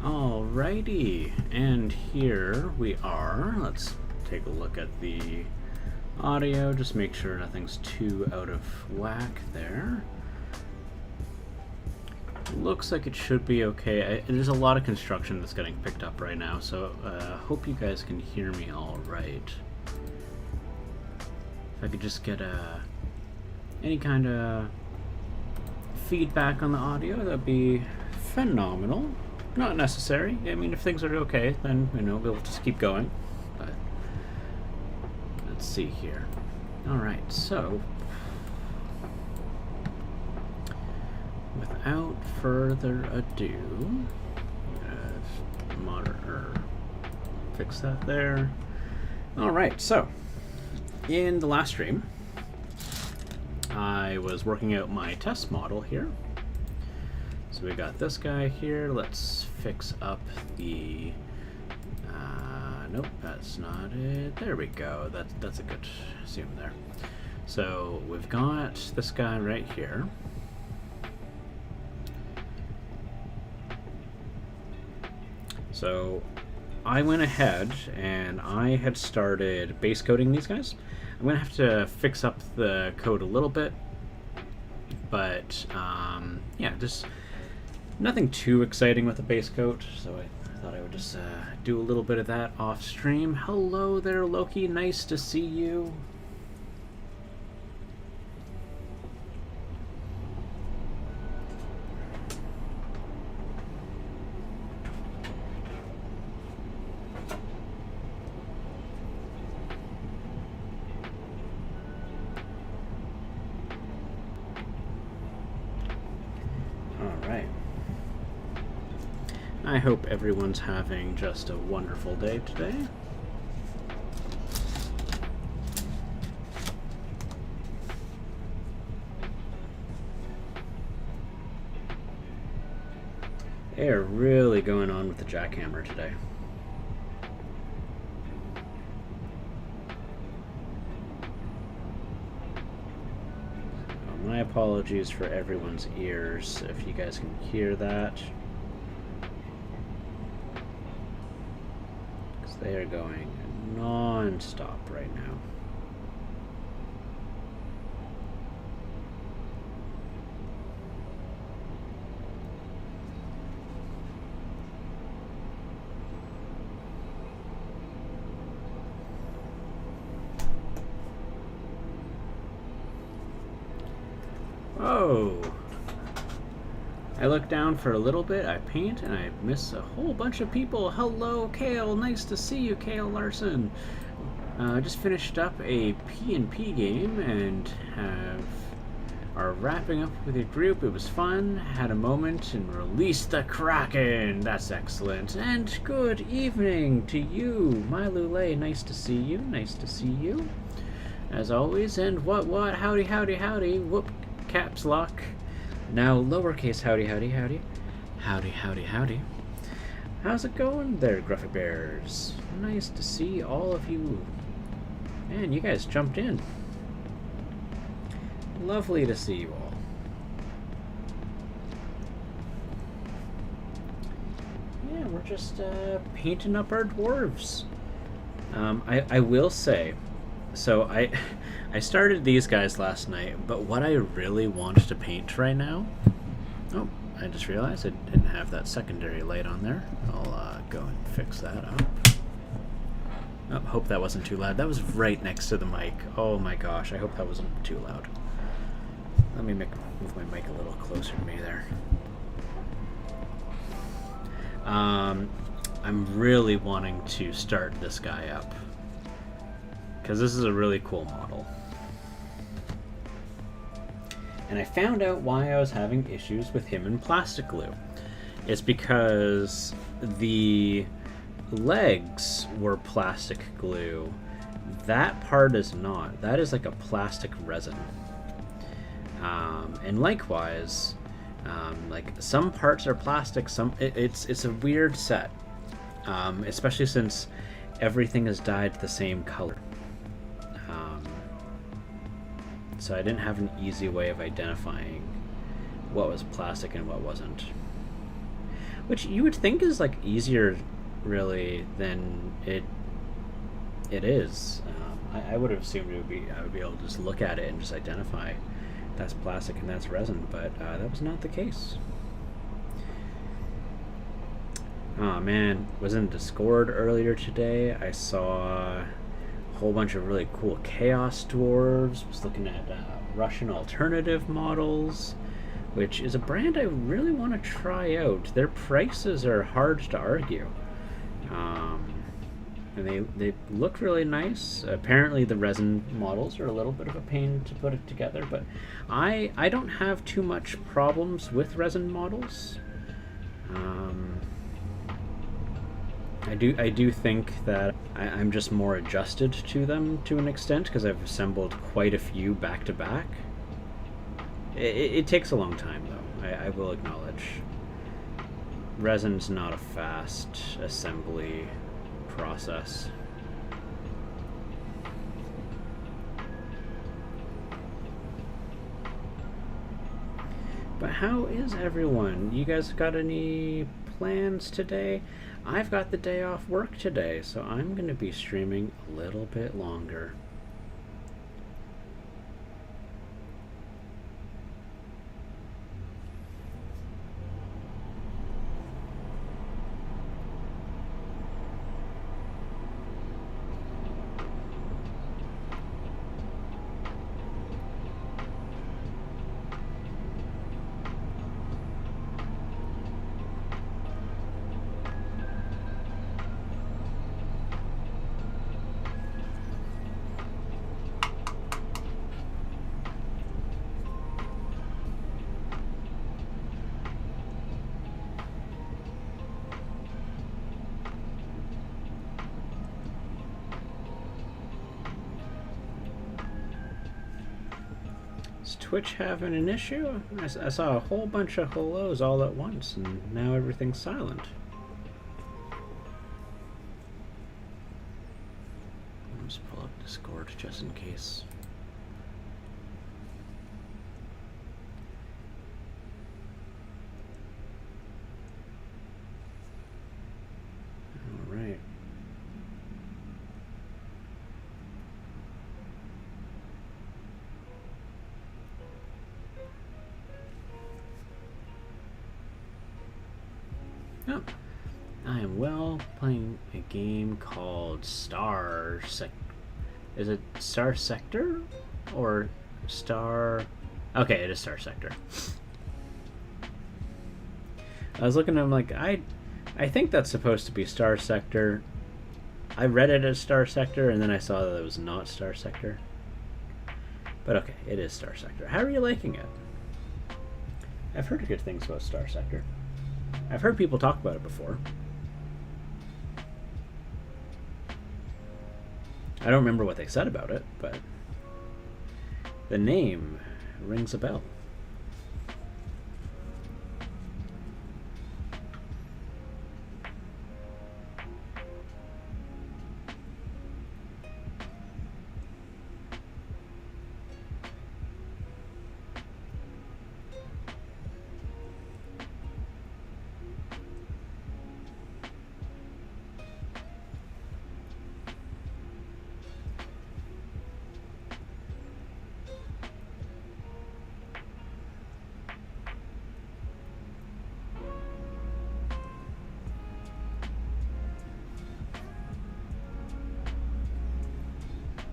Alrighty, and here we are. Let's take a look at the audio, just make sure nothing's too out of whack there. Looks like it should be okay. There's a lot of construction that's getting picked up right now, so hope you guys can hear me all right. If I could just get any kind of feedback on the audio, that'd be phenomenal. Not necessary. I mean, if things are okay, then, you know, we'll just keep going. But let's see here. Alright, so without further ado, fix that there. Alright, so in the last stream, I was working out my test model here. So we got this guy here. Let's fix up the... nope, that's not it. There we go. That's a good zoom there. So we've got this guy right here. So I went ahead and I had started base coding these guys. I'm going to have to fix up the code a little bit. But, yeah, just... nothing too exciting with the base coat, so I thought I would just do a little bit of that off stream. Hello there, Loki. Nice to see you. I hope everyone's having just a wonderful day today. They are really going on with the jackhammer today. My apologies for everyone's ears if you guys can hear that. They are going non-stop right now. Oh! I look down for a little bit, I paint, and I miss a whole bunch of people. Hello, Kale. Nice to see you, Kale Larson. I just finished up a P&P game and are wrapping up with a group. It was fun. Had a moment and released the Kraken. That's excellent. And good evening to you, Mylule. Nice to see you. Nice to see you. As always. And what? Howdy, howdy, howdy. Whoop. Caps lock. Now, lowercase howdy, howdy, howdy. Howdy, howdy, howdy. How's it going there, Gruffy Bears? Nice to see all of you. Man, you guys jumped in. Lovely to see you all. Yeah, we're just painting up our dwarves. I will say, so I started these guys last night, but what I really want to paint right now... Oh, I just realized I didn't have that secondary light on there. I'll go and fix that up. Oh, hope that wasn't too loud. That was right next to the mic. Oh my gosh, I hope that wasn't too loud. Let me move my mic a little closer to me there. I'm really wanting to start this guy up, because this is a really cool model. And I found out why I was having issues with him in plastic glue. It's because the legs were plastic glue. That part is not. That is like a plastic resin. And likewise, like some parts are plastic, it's a weird set. Especially since everything is dyed the same color. So I didn't have an easy way of identifying what was plastic and what wasn't. which you would think is like easier, really, than it is. I would have assumed I would be able to just look at it and just identify that's plastic and that's resin, but that was not the case. Oh man, was in Discord earlier today. I saw a whole bunch of really cool Chaos Dwarves. Was looking at Russian alternative models, which is a brand I really want to try out. Their prices are hard to argue. And they look really nice. Apparently the resin models are a little bit of a pain to put it together, but I don't have too much problems with resin models. I do think that I'm just more adjusted to them to an extent because I've assembled quite a few back to back. It takes a long time though, I will acknowledge. Resin's not a fast assembly process. But how is everyone? You guys got any plans today? I've got the day off work today, so I'm going to be streaming a little bit longer. Is Twitch having an issue? I saw a whole bunch of hellos all at once, and now everything's silent. I'll just pull up Discord just in case. All right. Oh, I am playing a game called Is it Star Sector? Or Star... Okay, it is Star Sector. I was looking at them like, I think that's supposed to be Star Sector. I read it as Star Sector, and then I saw that it was not Star Sector. But okay, it is Star Sector. How are you liking it? I've heard good things about Star Sector. I've heard people talk about it before. I don't remember what they said about it, but the name rings a bell.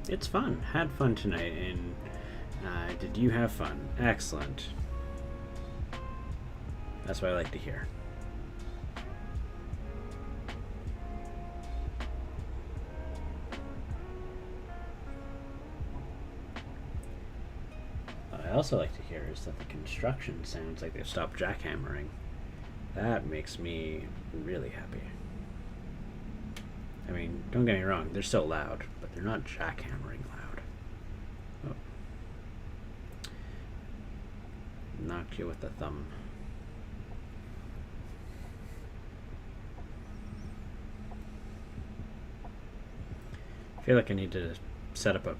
It's fun. Had fun tonight, and did you have fun? Excellent. That's what I like to hear. What I also like to hear is that the construction sounds like they've stopped jackhammering. That makes me really happy. I mean, don't get me wrong, they're still loud, but they're not jackhammering loud. Oh. Knocked you with the thumb. I feel like I need to set up a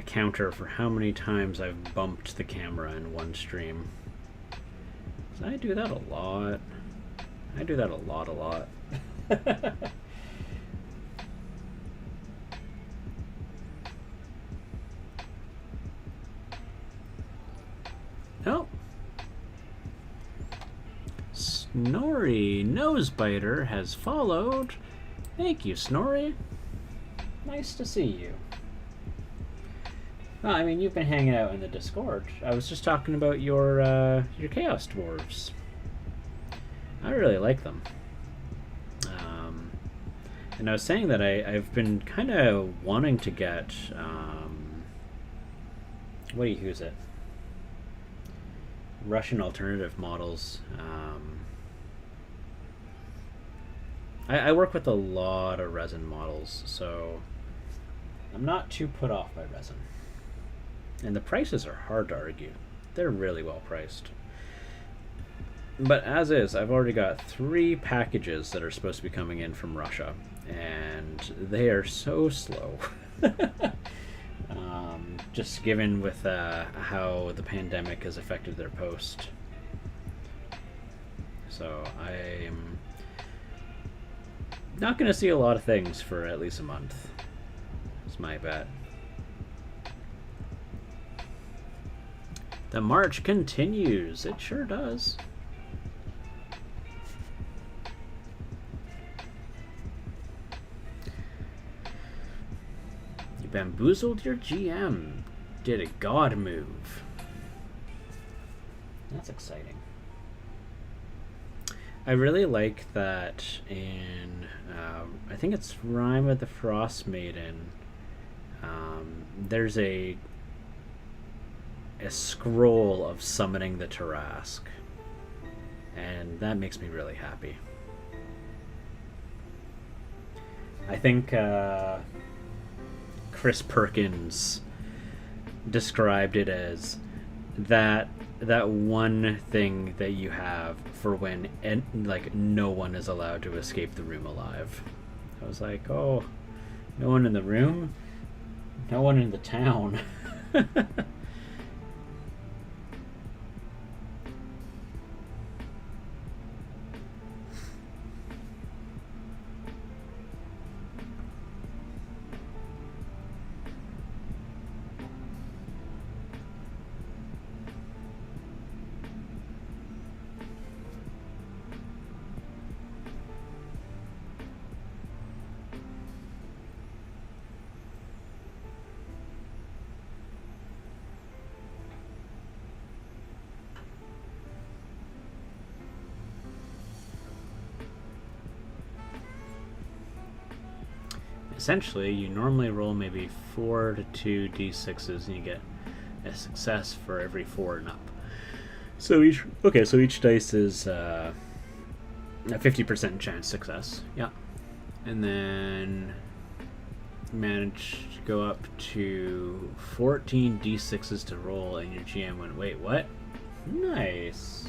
counter for how many times I've bumped the camera in one stream. So I do that a lot. I do that a lot. Oh. Snorri Nosebiter has followed. Thank you, Snorri. Nice to see you. Well, I mean, you've been hanging out in the Discord. I was just talking about your Chaos Dwarves. I really like them. And I was saying that I've been kind of wanting to get... what do you use it? Russian alternative models. I work with a lot of resin models, so I'm not too put off by resin. And the prices are hard to argue. They're really well priced. But as is, I've already got 3 packages that are supposed to be coming in from Russia, and they are so slow. Just given with how the pandemic has affected their post. So I'm not going to see a lot of things for at least a month. That's my bet. The march continues. It sure does. You bamboozled your GM. Did a god move. That's exciting. I really like that in, I think it's Rime of the Frost Maiden. There's a scroll of summoning the Tarask, and that makes me really happy. I think Chris Perkins described it as that one thing that you have for when like no one is allowed to escape the room alive. I was like, oh, no one in the room, no one in the town. Essentially, you normally roll maybe 4 to 2 d6s, and you get a success for every 4 and up. So each dice is a 50% chance success. Yeah, and then manage to go up to 14 d6s to roll, and your GM went, "Wait, what?" Nice.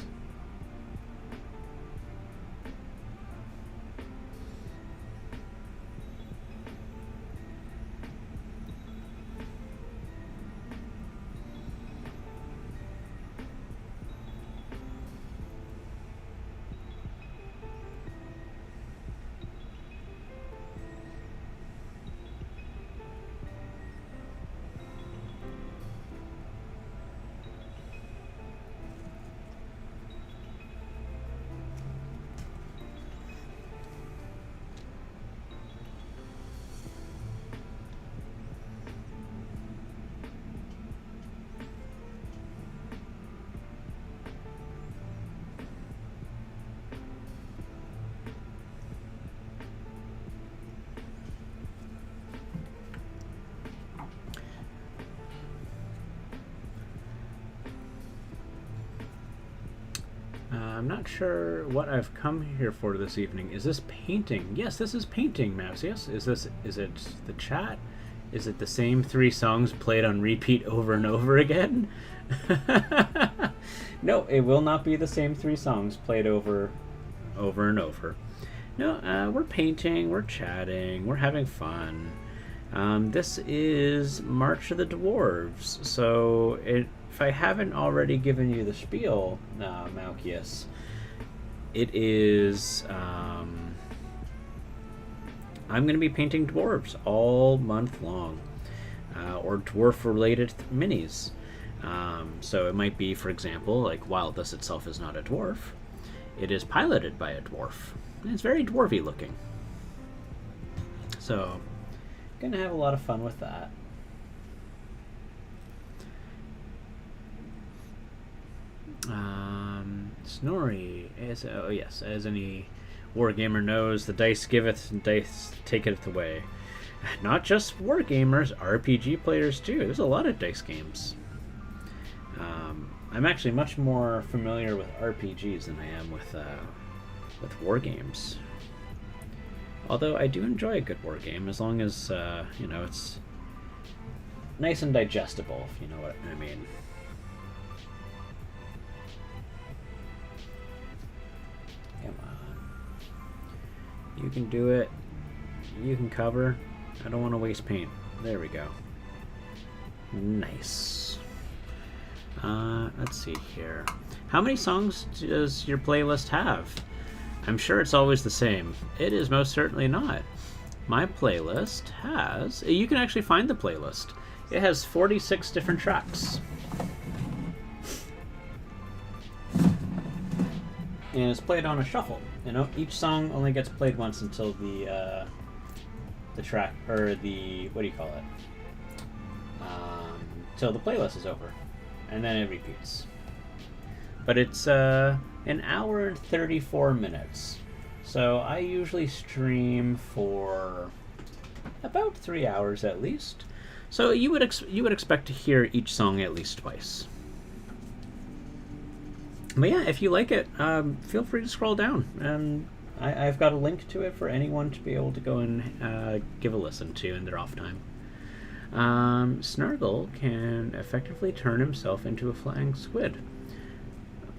I'm not sure what I've come here for this evening. Is this painting? Yes, this is painting, Mouse. Yes. Is it the chat? Is it the same 3 songs played on repeat over and over again? No, it will not be the same 3 songs played over and over. No, we're painting, we're chatting, we're having fun. This is March of the Dwarves, so it if I haven't already given you the spiel, Malchius, it is I'm going to be painting dwarves all month long, or dwarf-related minis. So it might be, for example, like while this itself is not a dwarf, it is piloted by a dwarf. And it's very dwarvy looking. So, gonna have a lot of fun with that. Snorri, as any wargamer knows, the dice giveth and dice taketh away. Not just wargamers, RPG players too. There's a lot of dice games. I'm actually much more familiar with RPGs than I am with wargames. Although I do enjoy a good wargame, as long as it's nice and digestible, if you know what I mean. Come on. You can do it. You can cover. I don't want to waste paint. There we go. Nice. Let's see here. How many songs does your playlist have? I'm sure it's always the same. It is most certainly not. My playlist has... You can actually find the playlist. It has 46 different tracks. And it's played on a shuffle. You know, each song only gets played once until the track, or the, what do you call it? Till the playlist is over. And then it repeats. But it's an hour and 34 minutes. So I usually stream for about 3 hours at least. So you would expect to hear each song at least twice. But yeah, if you like it, feel free to scroll down. And I've got a link to it for anyone to be able to go and give a listen to in their off time. Snargle can effectively turn himself into a flying squid.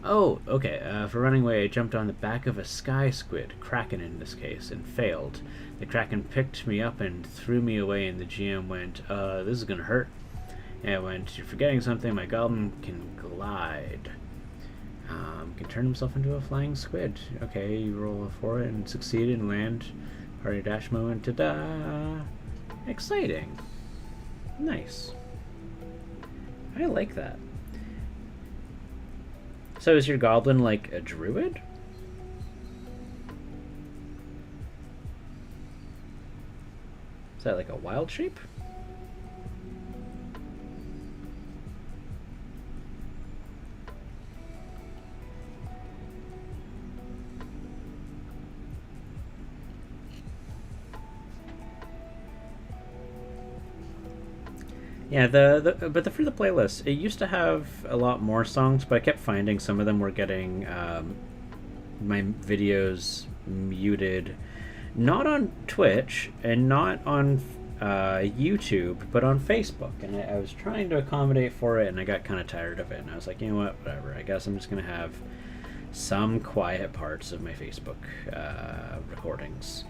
Oh, okay. For running away, I jumped on the back of a sky squid, Kraken in this case, and failed. The Kraken picked me up and threw me away, and the GM went, this is gonna hurt. And I went, you're forgetting something, my goblin can glide. Can turn himself into a flying squid. Okay, you roll for it and succeeded and land. Party dash moment, ta-da! Exciting. Nice. I like that. So is your goblin like a druid? Is that like a wild shape? Yeah, but for the playlist, it used to have a lot more songs, but I kept finding some of them were getting my videos muted, not on Twitch and not on YouTube, but on Facebook, and I was trying to accommodate for it, and I got kind of tired of it, and I was like, you know what, whatever. I guess I'm just gonna have some quiet parts of my Facebook recordings.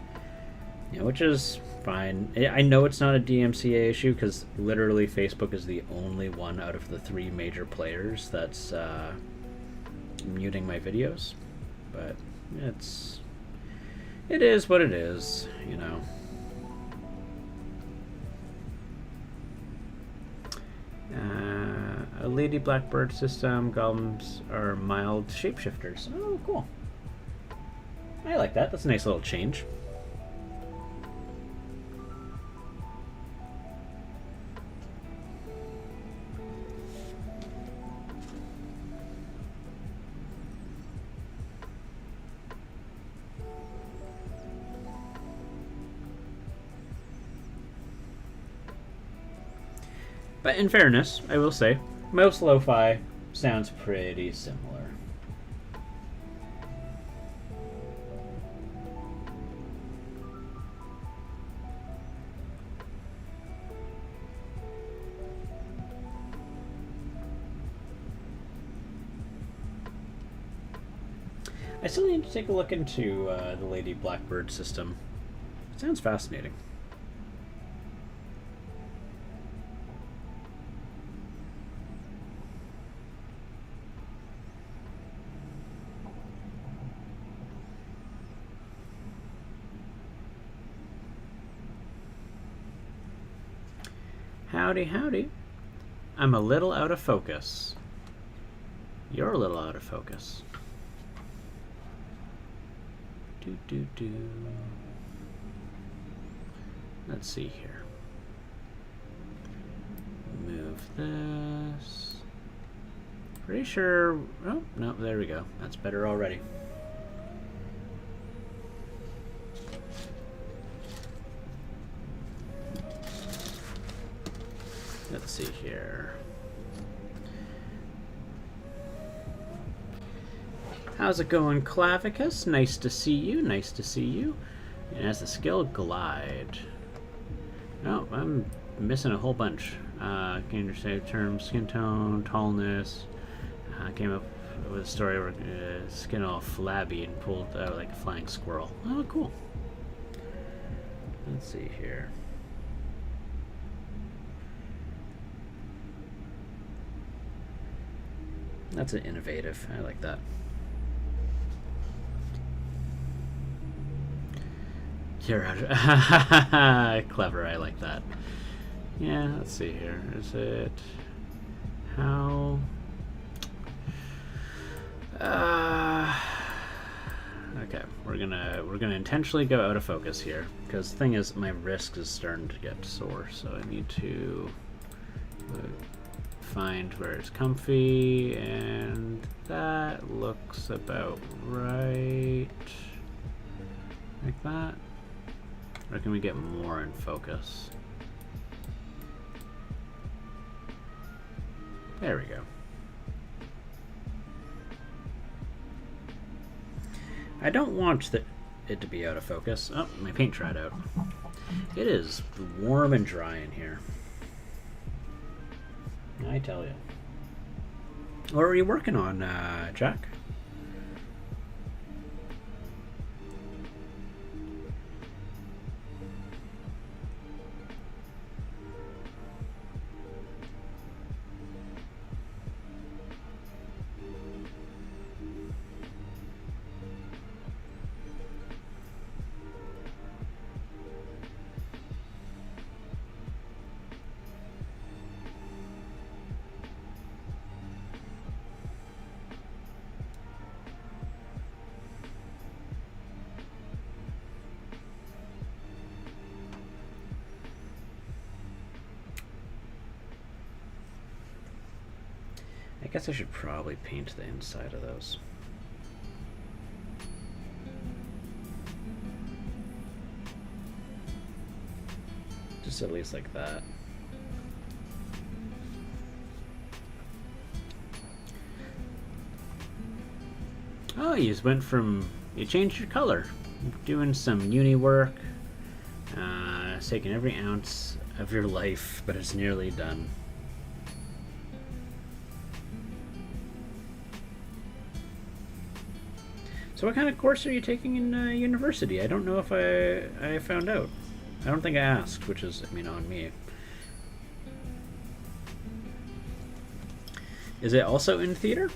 You know, which is fine. I know it's not a DMCA issue because literally Facebook is the only one out of the 3 major players that's muting my videos. But it is what it is, you know. A Lady Blackbird system, golems are mild shapeshifters. Oh, cool. I like that. That's a nice little change. But in fairness, I will say, most lo-fi sounds pretty similar. I still need to take a look into the Lady Blackbird system. It sounds fascinating. Howdy, howdy. I'm a little out of focus. You're a little out of focus. Do. Let's see here. Move this. Pretty sure. Oh, no, there we go. That's better already. Let's see here. How's it going, Clavicus? Nice to see you. Nice to see you. And has the skill Glide. Oh, I'm missing a whole bunch. Can you say terms, skin tone, tallness. Came up with a story where skin all flabby and pulled out like a flying squirrel. Oh, cool. Let's see here. That's an innovative. I like that. You're out. Clever. I like that. Yeah. Let's see here. Is it how? Okay. We're gonna intentionally go out of focus here because the thing is, my wrist is starting to get sore, so I need to find where it's comfy, and that looks about right, like that. Or can we get more in focus? There we go. I don't want it to be out of focus. Oh, my paint dried out. It is warm and dry in here. I tell you. What are you working on, Jack? I guess I should probably paint the inside of those. Just at least like that. Oh, you just went from, you changed your color. Doing some uni work. It's taken every ounce of your life, but it's nearly done. So what kind of course are you taking in university? I don't know if I found out. I don't think I asked, which is, I mean, on me. Is it also in theater?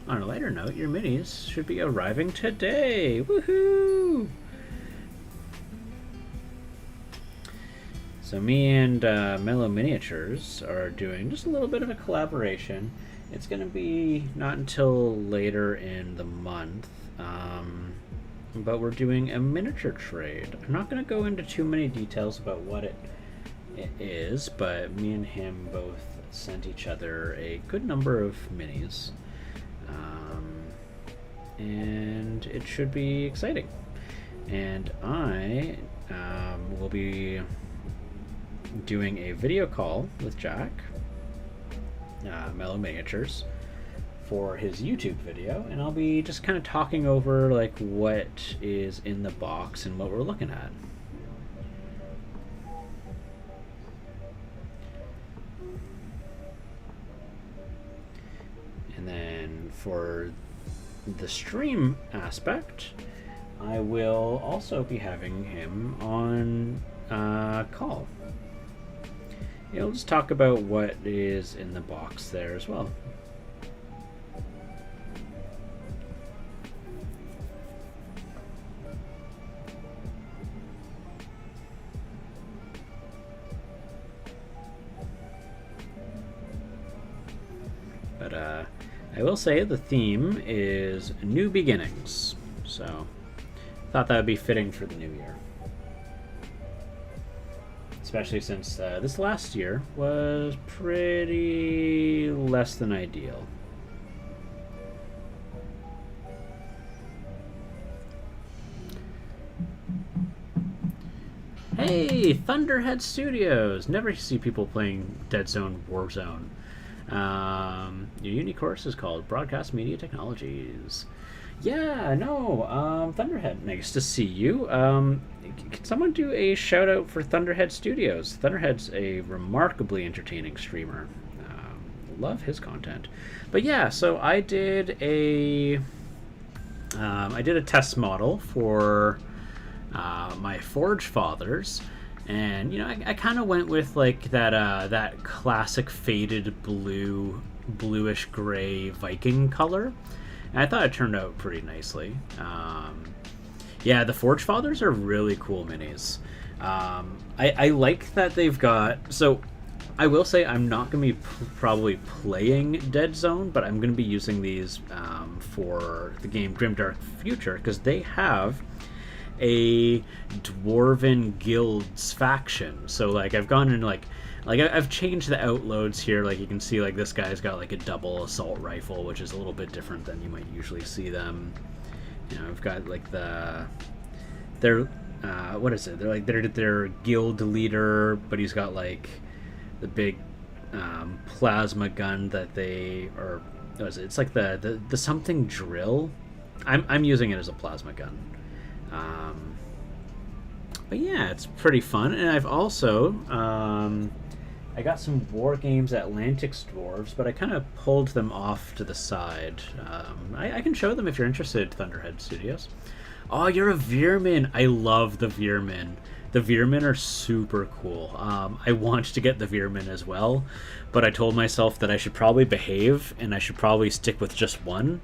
On a lighter note, your minis should be arriving today. Woohoo! So me and Mellow Miniatures are doing just a little bit of a collaboration. It's going to be not until later in the month, but we're doing a miniature trade. I'm not going to go into too many details about what it is, but me and him both sent each other a good number of minis, and it should be exciting. And I will be doing a video call with Jack, Mellow Miniatures, for his YouTube video, and I'll be just kind of talking over like what is in the box and what we're looking at. And then for the stream aspect, I will also be having him on call. We'll just talk about what is in the box there as well. But I will say the theme is new beginnings, so thought that would be fitting for the new year. Especially since this last year was pretty less than ideal. Hey, Thunderhead Studios! Never see people playing Dead Zone Warzone. Your uni course is called Broadcast Media Technologies. Yeah, no, Thunderhead, nice to see you. Can someone do a shout out for Thunderhead Studios? Thunderhead's a remarkably entertaining streamer. Love his content. But yeah, so I did a test model for my Forge Fathers, and I kind of went with like that classic faded bluish gray Viking color, and I thought it turned out pretty nicely. Yeah, the Forge Fathers are really cool minis. I like that they've got. So I will say I'm not going to be probably playing Dead Zone, but I'm going to be using these for the game Grimdark Future, because they have a Dwarven guilds faction. So like I've gone into like I've changed the outloads here. Like you can see, like this guy's got like a double assault rifle, which is a little bit different than you might usually see them. I've got like they're what is it? They're like their guild leader, but he's got like the big plasma gun that they, or what is it? It's like the something drill. I'm using it as a plasma gun. But yeah, it's pretty fun. And I've also I got some War Games Atlantic's Dwarves, but I kind of pulled them off to the side. I can show them if you're interested, Thunderhead Studios. Oh, you're a Veerman. I love the Veerman. The Veermen are super cool. I want to get the Veermen as well, but I told myself that I should probably behave and I should probably stick with just one.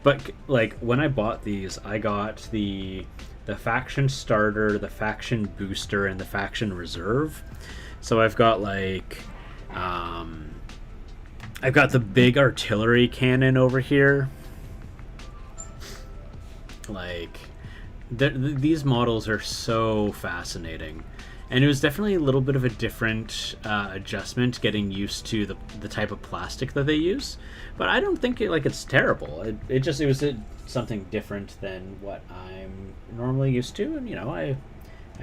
But like when I bought these, I got the faction starter, the faction booster, and the faction reserve. So I've got like I've got the big artillery cannon over here. Like these models are so fascinating, and it was definitely a little bit of a different adjustment getting used to the type of plastic that they use. But I don't think it's terrible. It was something different than what I'm normally used to, and I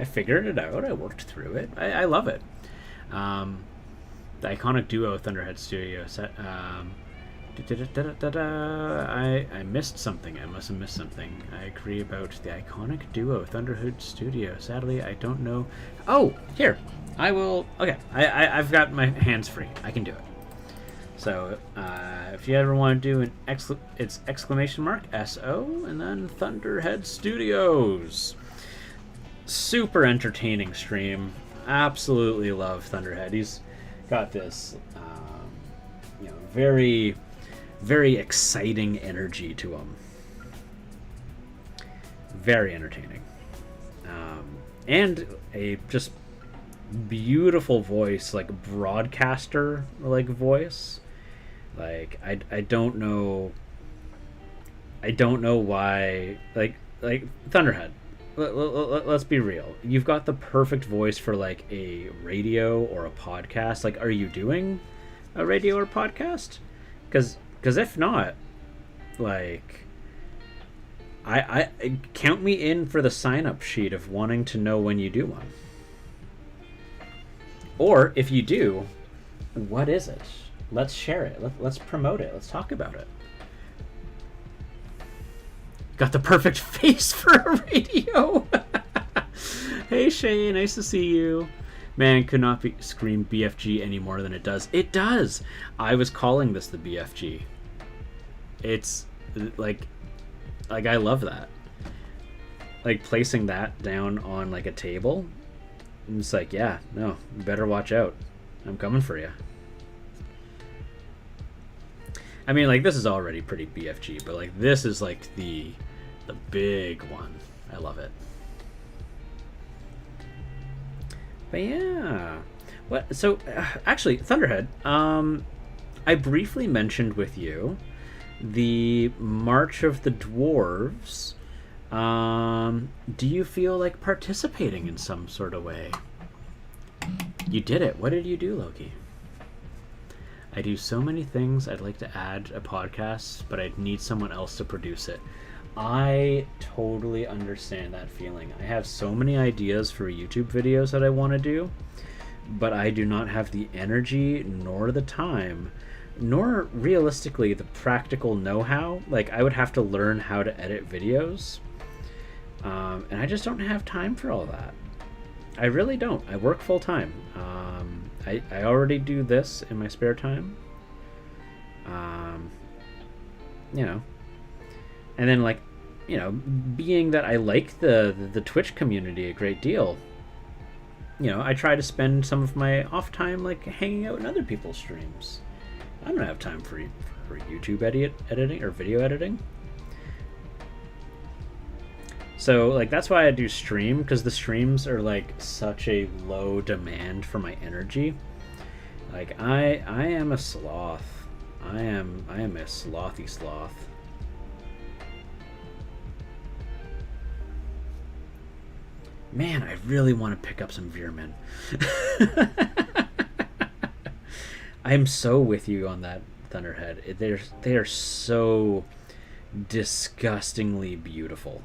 figured it out. I worked through it. I love it. The iconic duo Thunderhead Studios. I missed something. I must have missed something. I agree about the iconic duo Thunderhead Studio. Sadly, I don't know. Oh, here. I will. Okay, I've got my hands free. I can do it. So, if you ever want to do it's exclamation mark SO and then Thunderhead Studios. Super entertaining stream. Absolutely love Thunderhead. He's got this, very, very exciting energy to him. Very entertaining. And a just beautiful voice, like broadcaster like voice. Like I don't know why, like Thunderhead, let's be real. You've got the perfect voice for like a radio or a podcast. Like, are you doing a radio or podcast? Because if not, like, I count me in for the sign-up sheet of wanting to know when you do one. Or if you do, what is it? Let's share it. Let's promote it. Let's talk about it. Got the perfect face for a radio. Hey Shay, nice to see you. Man, could not scream BFG any more than it does. It does. I was calling this the BFG. It's like I love that. Like placing that down on like a table. And it's like, yeah, no, you better watch out. I'm coming for you. I mean, like, this is already pretty BFG, but like this is like the big one. I love it. But yeah, what? So actually, Thunderhead. I I briefly mentioned with you the March of the Dwarves. Do you feel like participating in some sort of way? You did it. What did you do, Loki? I do so many things. I'd like to add a podcast, but I'd need someone else to produce it. I totally understand that feeling. I have so many ideas for YouTube videos that I want to do, but I do not have the energy nor the time, nor realistically the practical know-how. Like, I would have to learn how to edit videos, and I just don't have time for all that. I really don't. I work full-time. I already do this in my spare time. You know. And then, like, you know, being that I like the Twitch community a great deal, you know, I try to spend some of my off time, like, hanging out in other people's streams. I don't have time for YouTube editing or video editing. So, like, that's why I do stream, because the streams are, like, such a low demand for my energy. Like, I am a sloth. I am a slothy sloth. Man, I really want to pick up some Veermen. I'm so with you on that, Thunderhead. They are so disgustingly beautiful.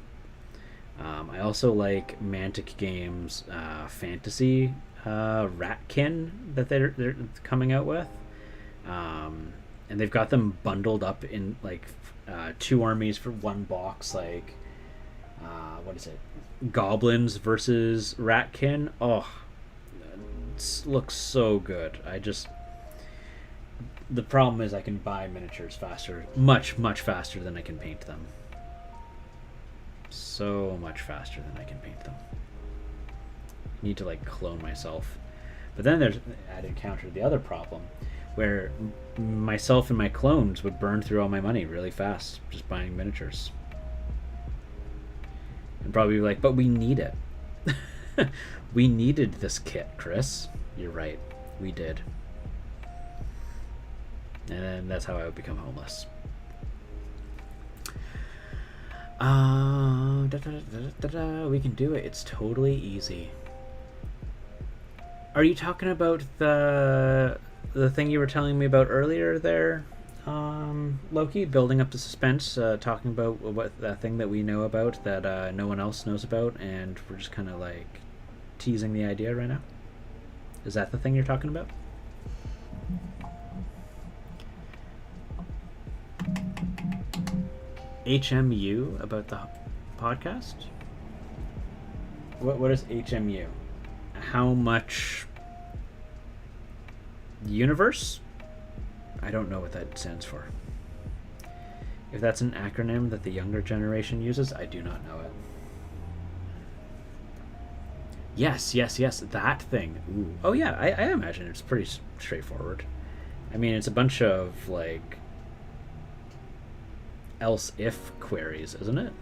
I also like Mantic Games fantasy Ratkin that they're coming out with, and they've got them bundled up in like 2 armies for 1 box. Like, what is it? Goblins versus Ratkin. Oh, it looks so good. The problem is I can buy miniatures faster, much faster than I can paint them. So much faster than I can paint them. I need to, like, clone myself. But then I'd encountered the other problem where myself and my clones would burn through all my money really fast just buying miniatures. And probably be like, but we need it. We needed this kit, Chris. You're right. We did. And then that's how I would become homeless. We can do it. It's totally easy. Are you talking about the thing you were telling me about earlier there, Loki? Building up the suspense, talking about what that thing that we know about that no one else knows about, and we're just kind of like teasing the idea right now? Is that the thing you're talking about? HMU about the podcast? What is HMU? How much universe? I don't know what that stands for. If that's an acronym that the younger generation uses, I do not know it. Yes, that thing. Ooh. Oh yeah, I imagine it's pretty straightforward. I mean, it's a bunch of, like, else if queries, isn't it?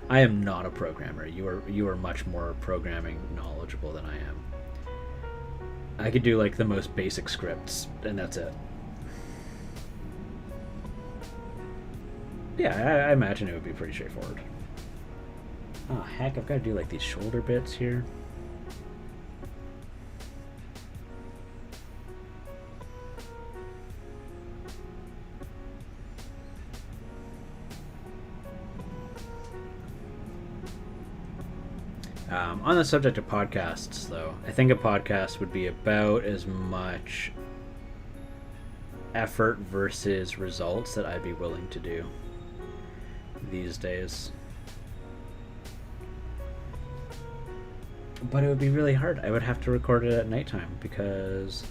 I am not a programmer. You are much more programming knowledgeable than I am. I could do, like, the most basic scripts, and that's it. Yeah, I imagine it would be pretty straightforward. Oh heck, I've got to do, like, these shoulder bits here. On the subject of podcasts, though, I think a podcast would be about as much effort versus results that I'd be willing to do these days. But it would be really hard. I would have to record it at nighttime because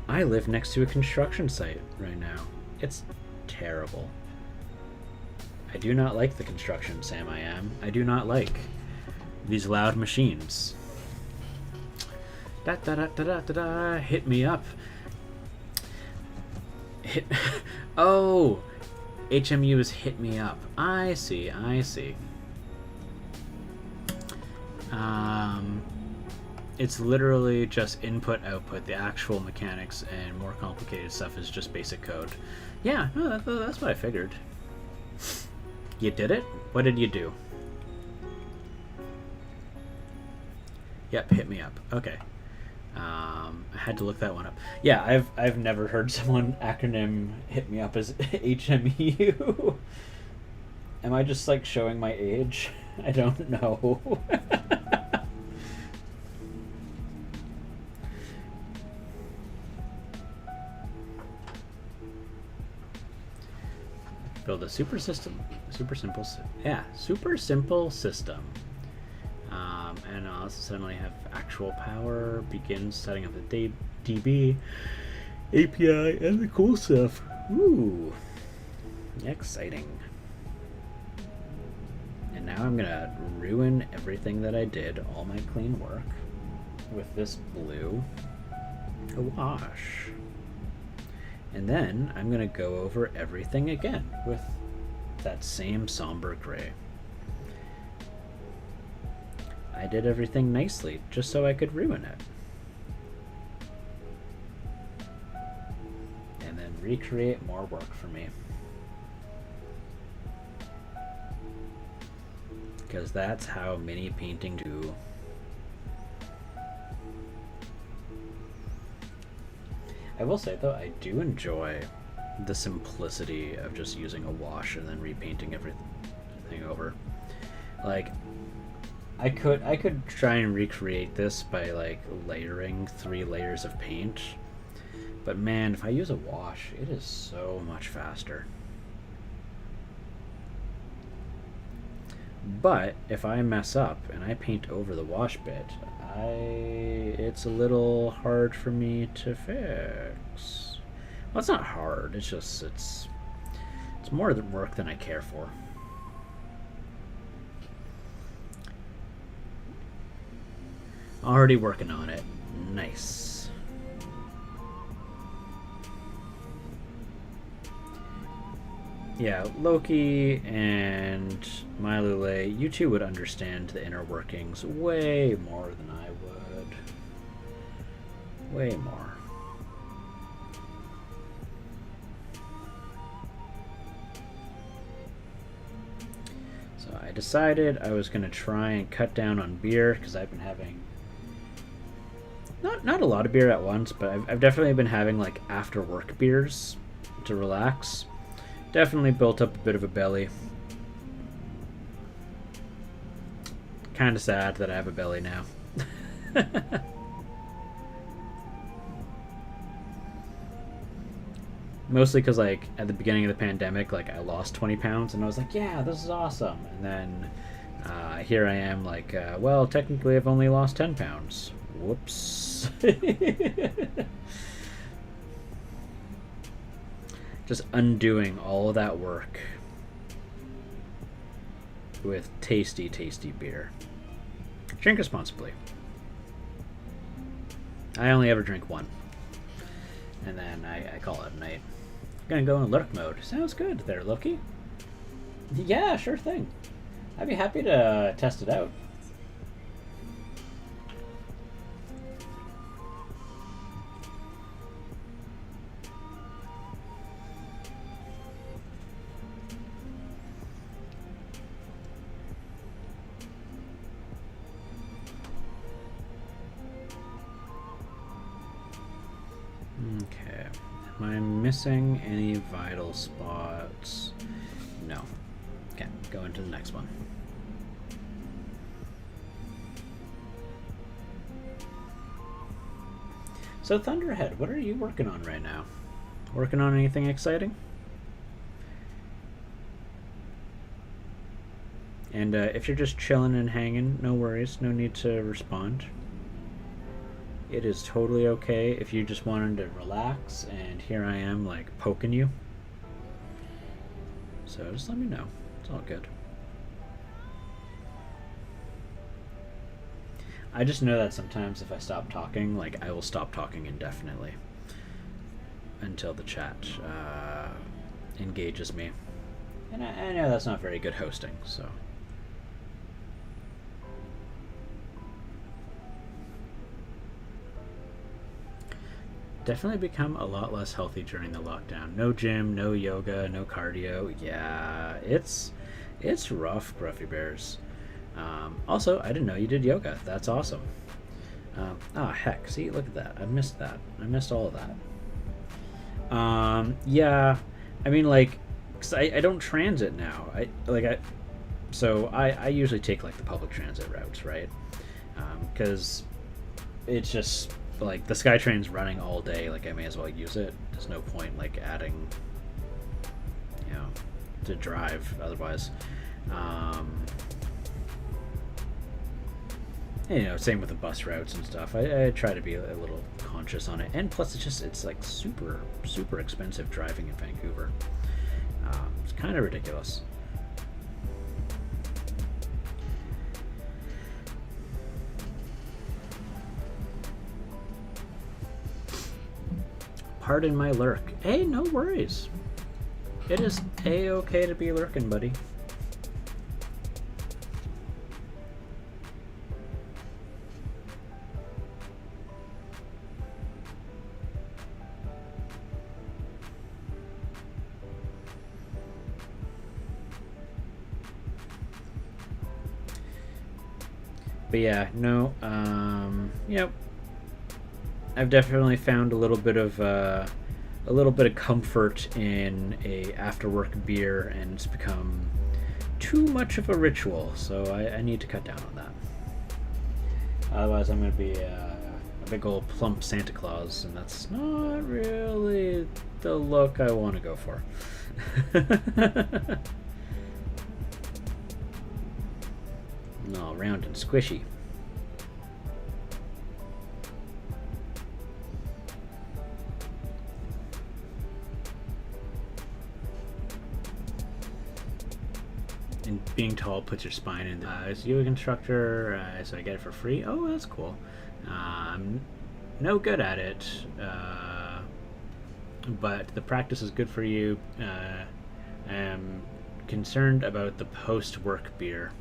I live next to a construction site right now. It's terrible. I do not like the construction, Sam. I do not like these loud machines. Da da da da da da da. Hit me up. Hit. Oh, HMU is hit me up. I see. It's literally just input output. The actual mechanics and more complicated stuff is just basic code. Yeah, no, that's what I figured. You did it? What did you do? Yep, hit me up. Okay. I had to look that one up. Yeah, I've never heard someone acronym hit me up as HMU. Am I just like showing my age? I don't know. Build a super simple system. And I'll also suddenly have actual power, begin setting up the DB, API, and the cool stuff. Ooh, exciting. And now I'm gonna ruin everything that I did, all my clean work, with this blue wash. And then I'm gonna go over everything again with that same somber gray. I did everything nicely just so I could ruin it. And then recreate more work for me. Because that's how mini painting do. I will say though, I do enjoy the simplicity of just using a wash and then repainting everything over. Like, I could try and recreate this by like layering 3 layers of paint, but man, if I use a wash, it is so much faster. But if I mess up and I paint over the wash bit, it's a little hard for me to fix. Well, it's not hard. It's just it's more work than I care for. Already working on it. Nice. Yeah, Loki and Mylule, you two would understand the inner workings way more than I would. Way more. So I decided I was going to try and cut down on beer because I've been having not a lot of beer at once, but I've definitely been having like after work beers to relax. Definitely built up a bit of a belly. Kind of sad that I have a belly now. Mostly because like at the beginning of the pandemic, like I lost 20 pounds and I was like, yeah, this is awesome. And then here I am like, well, technically I've only lost 10 pounds. Whoops. Just undoing all of that work with tasty, tasty beer. Drink responsibly. I only ever drink one. And then I call it a night. Gonna go in lurk mode. Sounds good there, Loki. Yeah, sure thing. I'd be happy to test it out. Okay. Am I missing any vital spots? No. Okay, go into the next one. So Thunderhead, what are you working on right now? Working on anything exciting? And if you're just chilling and hanging, no worries, no need to respond. It is totally okay if you just wanted to relax, and here I am like poking you. So just let me know. It's all good. I just know that sometimes if I stop talking, like I will stop talking indefinitely until the chat engages me. And I know that's not very good hosting, so. definitely become a lot less healthy during the lockdown. No gym, no yoga, no cardio. Yeah, it's rough, Gruffy Bears. Also, I didn't know you did yoga. That's awesome. Heck, see, look at that. I missed that. I missed all of that. Yeah, I mean, like, 'cause I don't transit now. I usually take like the public transit routes, right? Because it's just like the SkyTrain's running all day. Like I may as well use it. There's no point like adding, you know, to drive otherwise. You know, same with the bus routes and stuff. I try to be a little conscious on it, and plus it's like super expensive driving in Vancouver. It's kind of ridiculous. Pardon my lurk. Hey, no worries. It is a-okay to be lurking, buddy. But yeah, no, yep. I've definitely found a little bit of comfort in a after work beer, and it's become too much of a ritual. So I need to cut down on that. Otherwise, I'm gonna be a big old plump Santa Claus, and that's not really the look I want to go for. All round and squishy. And being tall puts your spine in. As a yoga instructor, so I get it for free. Oh, that's cool. I'm no good at it, but the practice is good for you. I'm concerned about the post-work beer.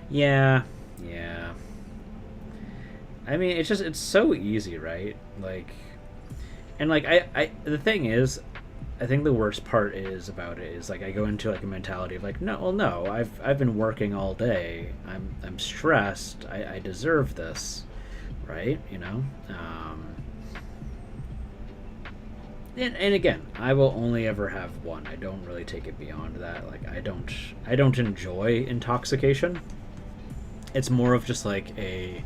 Yeah. I mean, it's so easy, right? Like, and like the thing is, I think the worst part is about it is like I go into like a mentality of like, no, I've been working all day. I'm stressed. I deserve this, right? You know. And again, I will only ever have one. I don't really take it beyond that. Like I don't enjoy intoxication. It's more of just like a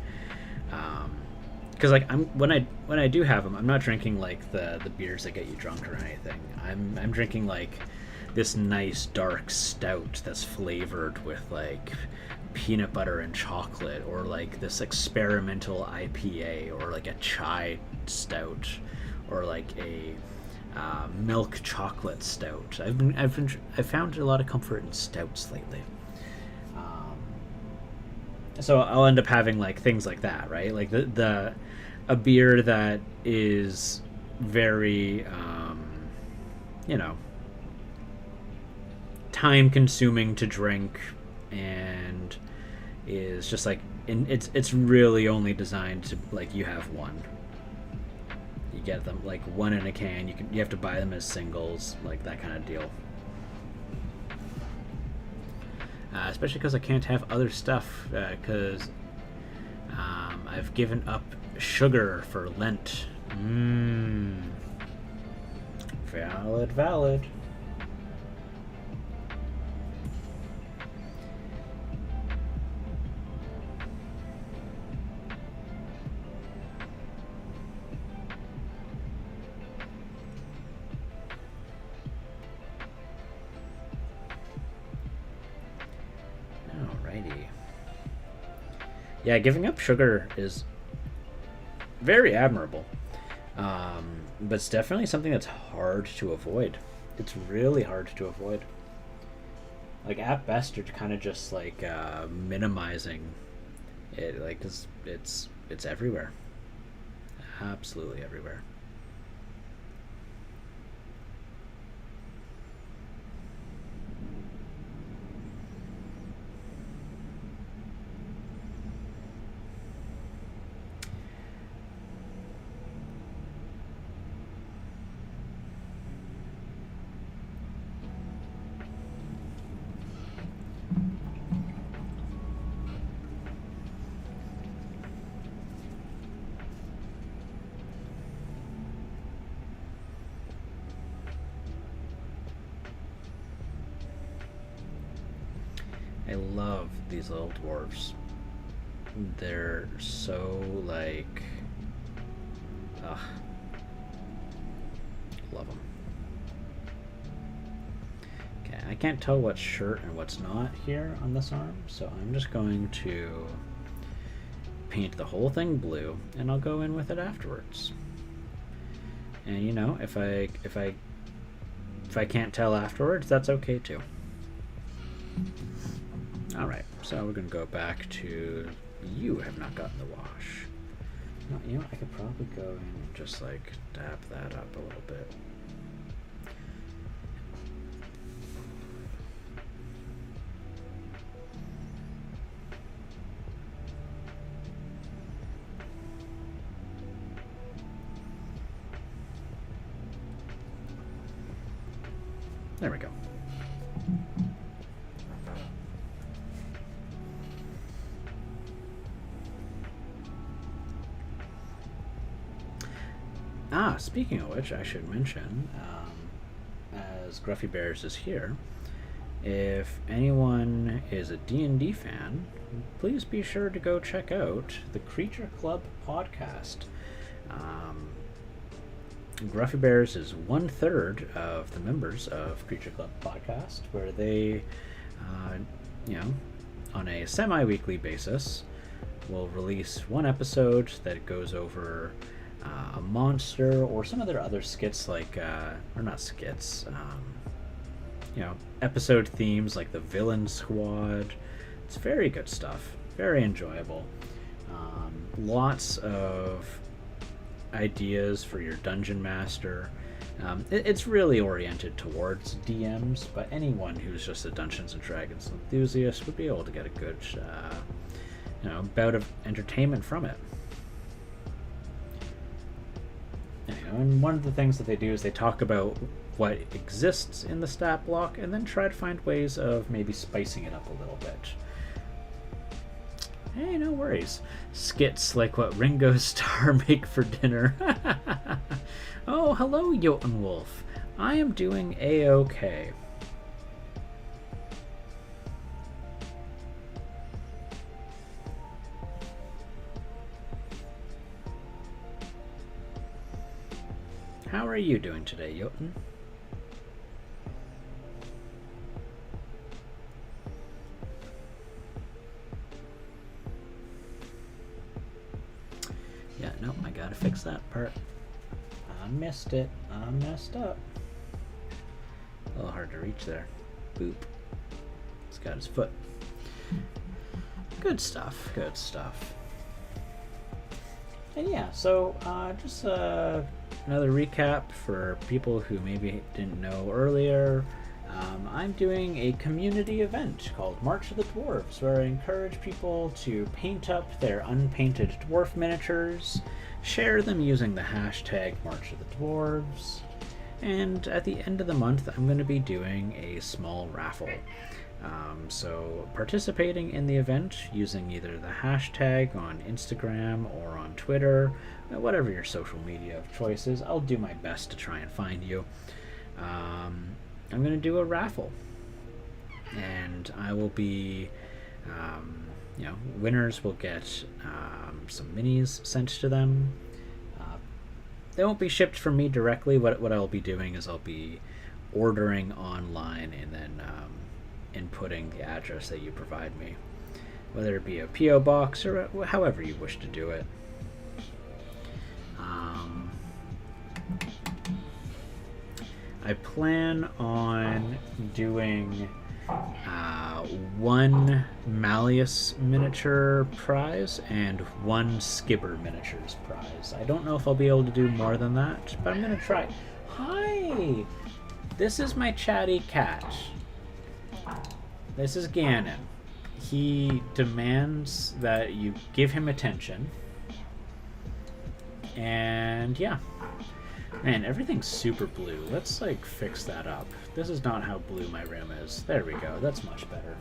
because like when I do have them, I'm not drinking like the beers that get you drunk or anything. I'm drinking like this nice dark stout that's flavored with like peanut butter and chocolate, or like this experimental IPA, or like a chai stout, or like a milk chocolate stout. I've found a lot of comfort in stouts lately. So I'll end up having like things like that, right? Like a beer that is very you know, time consuming to drink, and is just like it's really only designed to like you have one. You get them like one in a can. You have to buy them as singles, like that kind of deal. Especially because I can't have other stuff, because I've given up sugar for Lent. Valid. Alrighty. Yeah, giving up sugar is very admirable. But it's definitely something that's hard to avoid. It's really hard to avoid. Like, at best, you're kind of just, like, minimizing it, like, 'cause it's everywhere. Absolutely everywhere. love these little dwarves. They're so, like... Ugh. Love them. Okay, I can't tell what's shirt and what's not here on this arm, so I'm just going to paint the whole thing blue, and I'll go in with it afterwards. And you know, if I can't tell afterwards, that's okay too. All right, so we're gonna go back to, you have not gotten the wash. No, you know, I could probably go in and just like dab that up a little bit. There we go. Speaking of which, I should mention, as Gruffy Bears is here, if anyone is a D&D fan, please be sure to go check out the Creature Club podcast. Gruffy Bears is 1/3 of the members of Creature Club podcast, where they, you know, on a semi-weekly basis, will release one episode that goes over a monster or some of their other skits, like, or not skits, you know, episode themes like the Villain Squad. It's very good stuff, very enjoyable. Lots of ideas for your dungeon master. It's really oriented towards DMs, but anyone who's just a Dungeons and Dragons enthusiast would be able to get a good, you know, bout of entertainment from it. And one of the things that they do is they talk about what exists in the stat block and then try to find ways of maybe spicing it up a little bit. Hey, no worries. Skits like what Ringo Starr make for dinner. Oh, hello, Jotun Wolf. I am doing A-okay. How are you doing today, Jotun? Yeah, no, I gotta fix that part. I missed it. I messed up. A little hard to reach there. Boop. He's got his foot. Good stuff. Good stuff. And yeah, so just another recap for people who maybe didn't know earlier. I'm doing a community event called March of the Dwarves, where I encourage people to paint up their unpainted dwarf miniatures, share them using the hashtag March of the Dwarves, and at the end of the month I'm going to be doing a small raffle. So participating in the event using either the hashtag on Instagram or on Twitter, whatever your social media of choice is, I'll do my best to try and find you. I'm going to do a raffle, and I will be, you know, winners will get some minis sent to them. They won't be shipped from me directly. What I'll be doing is I'll be ordering online and then inputting the address that you provide me, whether it be a P.O. box or however you wish to do it. I plan on doing one Malleus miniature prize and one Skibber miniatures prize. I don't know if I'll be able to do more than that, but I'm going to try. Hi! This is my chatty cat. This is Ganon. He demands that you give him attention. And yeah. Man, everything's super blue. Let's like fix that up. This is not how blue my room is. There we go. That's much better.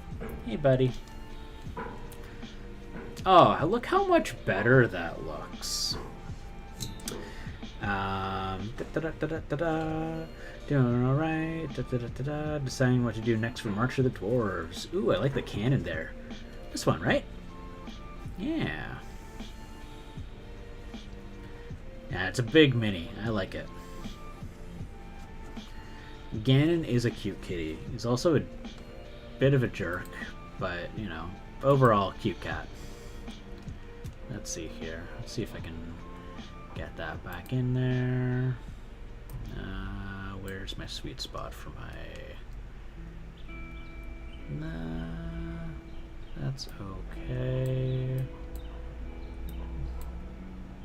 Hey, buddy. Oh, look how much better that looks. Doing all right. Deciding what to do next for March of the Dwarves. Ooh, I like the cannon there. This one, right? Yeah. Yeah, it's a big mini. I like it. Ganon is a cute kitty. He's also a bit of a jerk, but, you know, overall, cute cat. Let's see here. Let's see if I can get that back in there. Where's my sweet spot for my... Nah, that's okay.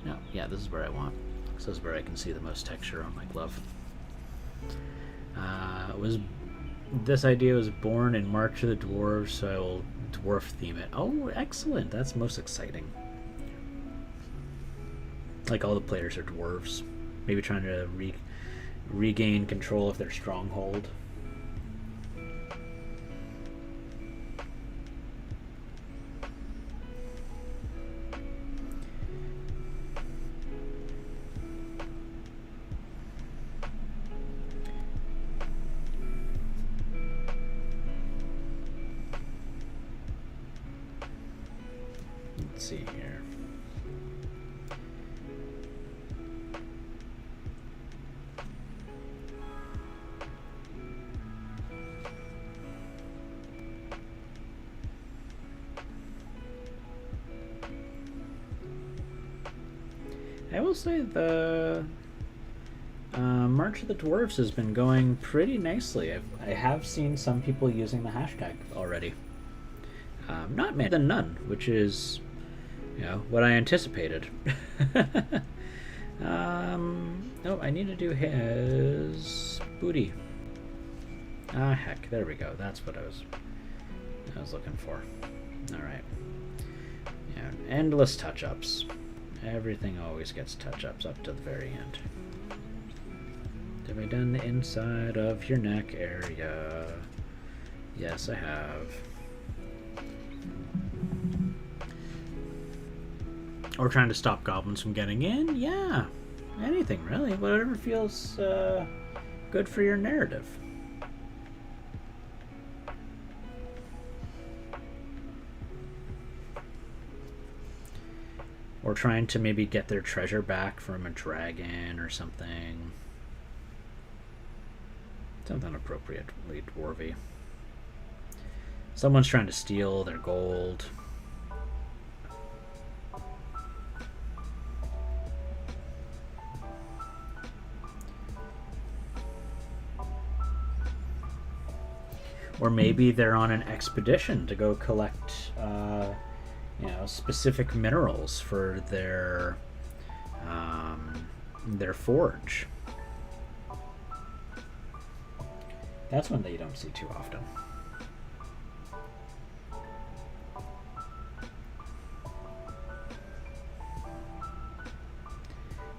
No, yeah, this is where I want. This is where I can see the most texture on my glove. This idea was born in March of the Dwarves, so I will dwarf theme it. Oh, excellent! That's most exciting. Like all the players are dwarves, maybe trying to regain control of their stronghold. Let's see here. I will say the March of the Dwarves has been going pretty nicely. I have seen some people using the hashtag already. Not many than none, which is, you know, what I anticipated. Oh, I need to do his booty. Ah, heck, there we go. That's what I was looking for. All right. Yeah, endless touch-ups. Everything always gets touch-ups up to the very end. Have I done the inside of your neck area? Yes, I have. Or trying to stop goblins from getting in? Yeah. Anything, really. Whatever feels good for your narrative. Or trying to maybe get their treasure back from a dragon or something. Something appropriately dwarvy. Someone's trying to steal their gold. Or maybe they're on an expedition to go collect you know, specific minerals for their forge. That's one that you don't see too often.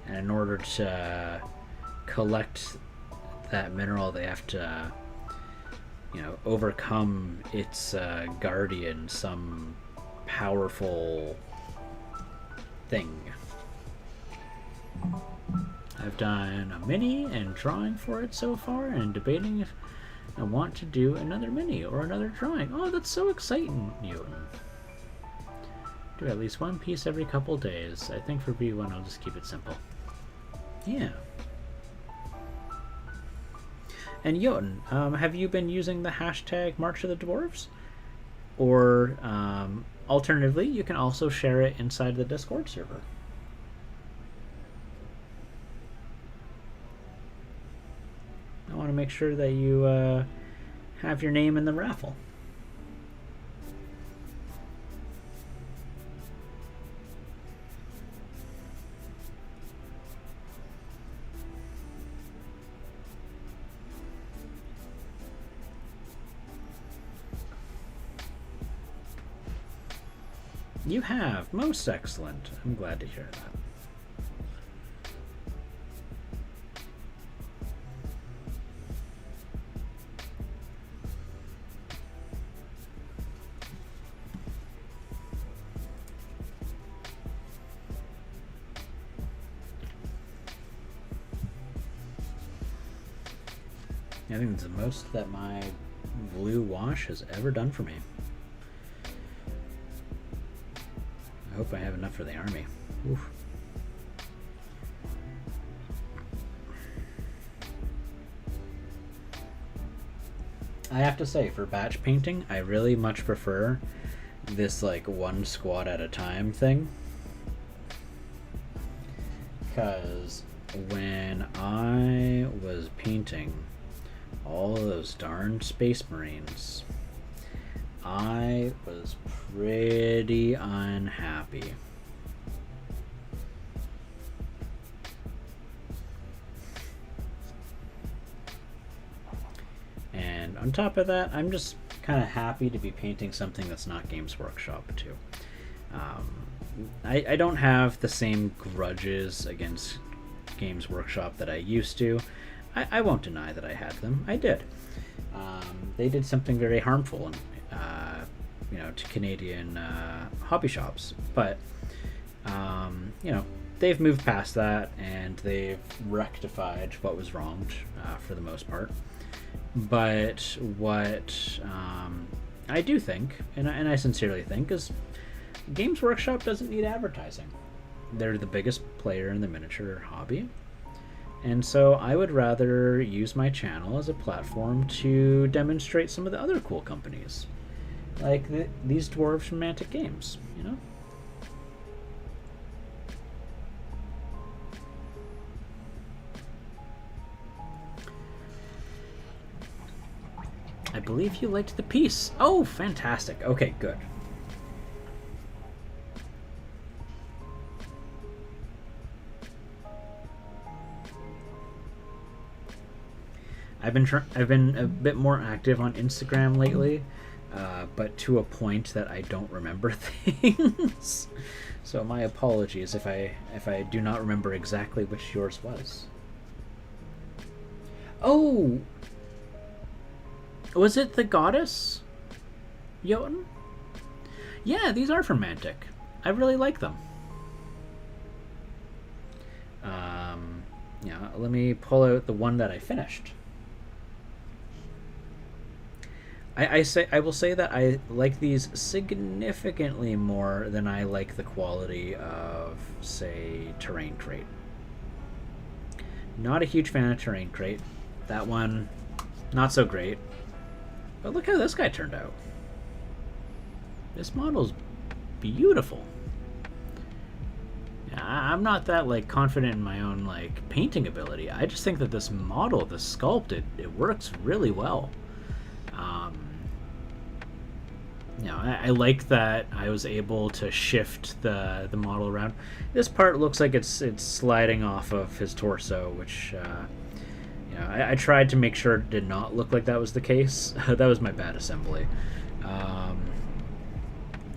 And in order to collect that mineral, they have to, you know, overcome its guardian, some powerful thing. I've done a mini and drawing for it so far, and debating if I want to do another mini or another drawing. Oh, that's so exciting, Newton. Do at least one piece every couple days. I think for B1 I'll just keep it simple. Yeah. And Jotun, have you been using the hashtag March of the Dwarves? Or alternatively, you can also share it inside the Discord server. I want to make sure that you have your name in the raffle. You have. Most excellent. I'm glad to hear that. I think it's the most that my blue wash has ever done for me. I hope I have enough for the army. Oof. I have to say, for batch painting, I really much prefer this like one squad at a time thing. Because when I was painting all of those darn Space Marines, I was pretty unhappy. And on top of that, I'm just kind of happy to be painting something that's not Games Workshop too. I don't have the same grudges against Games Workshop that I used to. I won't deny that I had them. I did. They did something very harmful, to Canadian hobby shops. But they've moved past that and they've rectified what was wronged for the most part. But what I do think, and I sincerely think, is Games Workshop doesn't need advertising. They're the biggest player in the miniature hobby. And so I would rather use my channel as a platform to demonstrate some of the other cool companies. Like these dwarves from Mantic Games, you know? I believe you liked the piece. Oh, fantastic. Okay, good. I've been a bit more active on Instagram lately, but to a point that I don't remember things. So my apologies if I do not remember exactly which yours was. Oh, was it the goddess Jotun? Yeah, these are from Mantic. I really like them. Yeah, let me pull out the one that I finished. I will say that I like these significantly more than I like the quality of, say, Terrain Crate. Not a huge fan of Terrain Crate. That one, not so great. But look how this guy turned out. This model's beautiful. I'm not that like confident in my own like painting ability. I just think that this model, the sculpt, it works really well. I like that I was able to shift the model around. This part looks like it's sliding off of his torso, which I tried to make sure it did not look like that was the case. That was my bad assembly.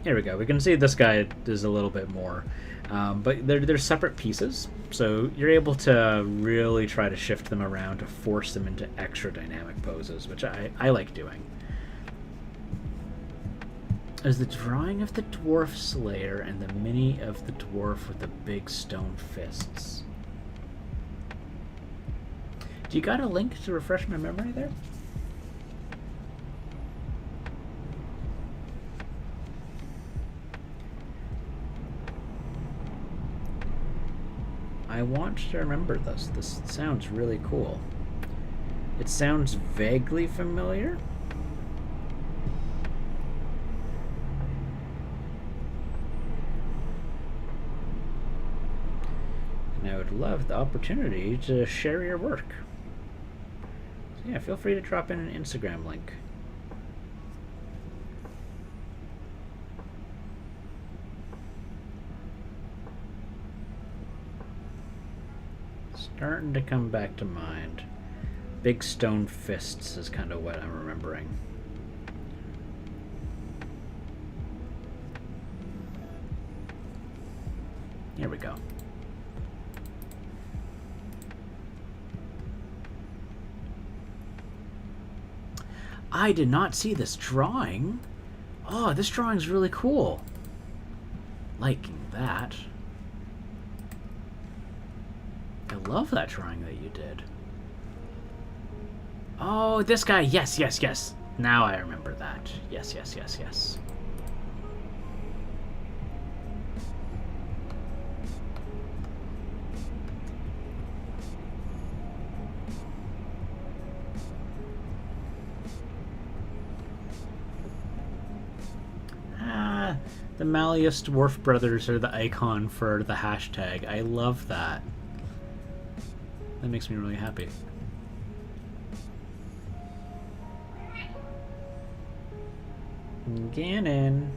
Here we go. We can see this guy is a little bit more, but they're separate pieces, so you're able to really try to shift them around to force them into extra dynamic poses, which I like doing. Is the drawing of the dwarf slayer and the mini of the dwarf with the big stone fists. Do you got a link to refresh my memory there? I want to remember this. This sounds really cool. It sounds vaguely familiar. And I would love the opportunity to share your work. So yeah, feel free to drop in an Instagram link. Starting to come back to mind. Big stone fists is kind of what I'm remembering. Here we go. I did not see this drawing. Oh, this drawing's really cool. Liking that. I love that drawing that you did. Oh, this guy. Yes, yes, yes. Now I remember that. Yes, yes, yes, yes. Ah, the Malleus Dwarf Brothers are the icon for the hashtag. I love that. That makes me really happy. Ganon.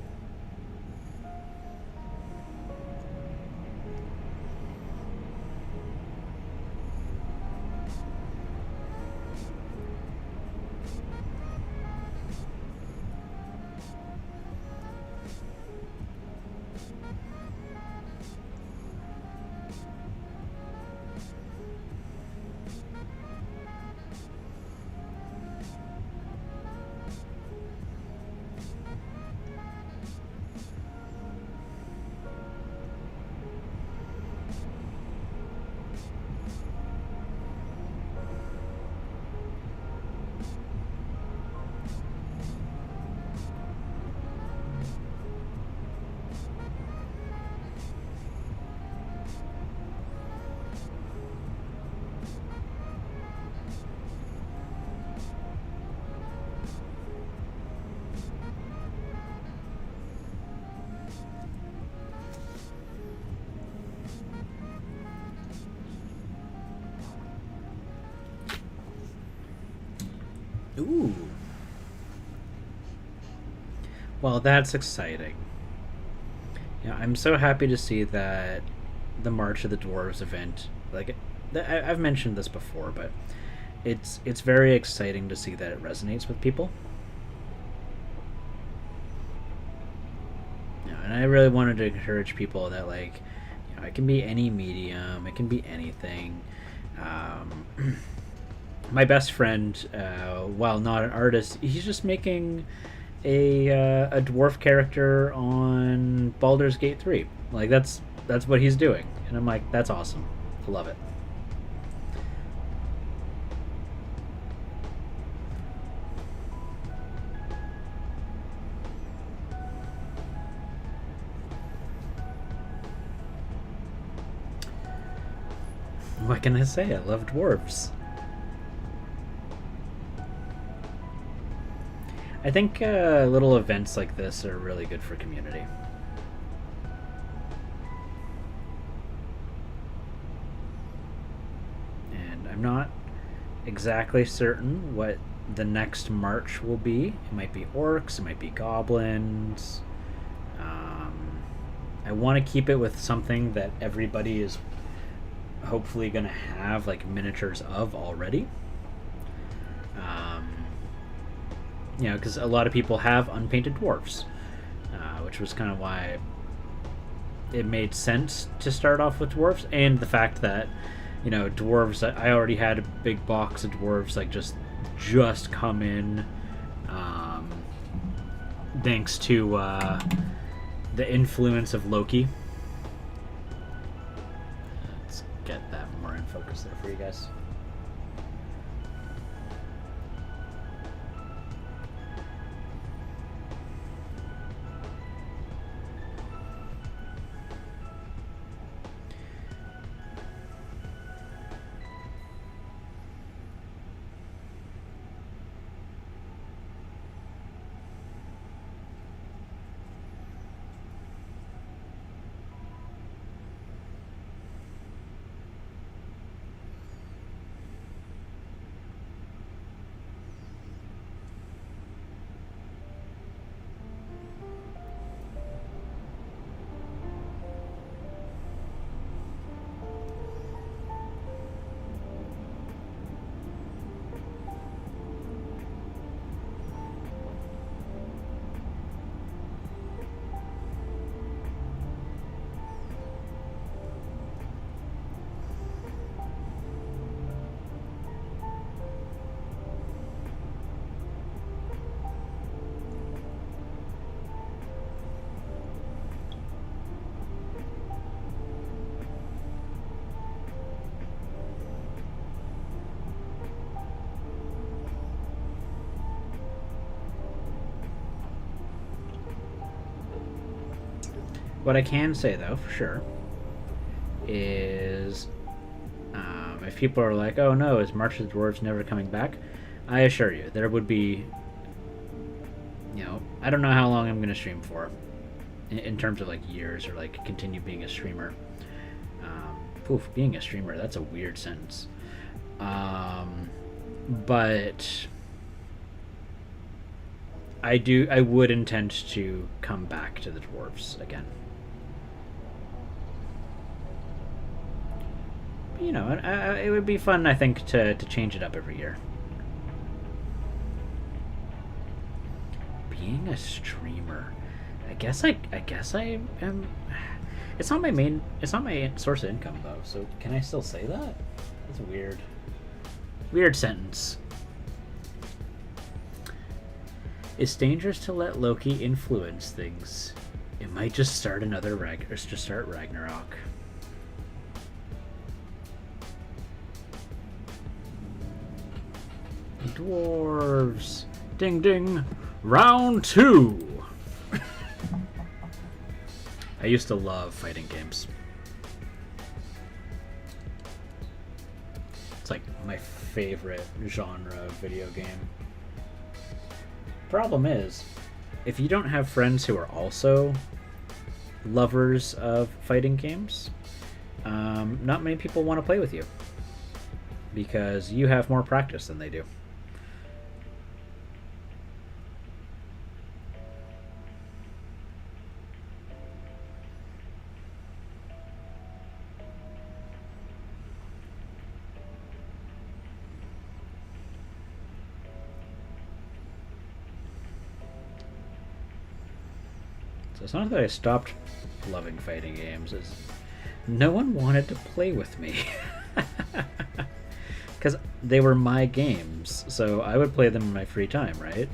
Ooh. Well, that's exciting. Yeah, I'm so happy to see that the March of the Dwarves event. Like, I've mentioned this before, but it's very exciting to see that it resonates with people. And I really wanted to encourage people that it can be any medium, it can be anything. Um, my best friend, while not an artist, he's just making a dwarf character on Baldur's Gate 3. Like that's what he's doing, and I'm like, that's awesome. I love it. What can I say? I love dwarves. I think little events like this are really good for community. And I'm not exactly certain what the next march will be. It might be orcs, it might be goblins. Um, I want to keep it with something that everybody is hopefully going to have like miniatures of already. Um, because a lot of people have unpainted dwarves, which was kind of why it made sense to start off with dwarves, and the fact that dwarves. I already had a big box of dwarves like just come in, um, thanks to the influence of Loki. Let's get that more in focus there for you guys. What I can say though, for sure, is if people are like, "Oh no, is March of the Dwarves never coming back?" I assure you, there would be. I don't know how long I'm going to stream for, in terms of like years or like continue being a streamer. Being a streamer, that's a weird sentence. But I would intend to come back to the Dwarves again. It would be fun, I think, to change it up every year. Being a streamer, I guess I am. It's not my source of income though. So can I still say that? That's a weird sentence. It's dangerous to let Loki influence things. It might just start Ragnarok. Dwarves. Ding ding. Round 2. I used to love fighting games. It's like my favorite genre of video game. Problem is, if you don't have friends who are also lovers of fighting games, not many people want to play with you because you have more practice than they do. So it's not that I stopped loving fighting games, it's no one wanted to play with me. Because they were my games, so I would play them in my free time, right?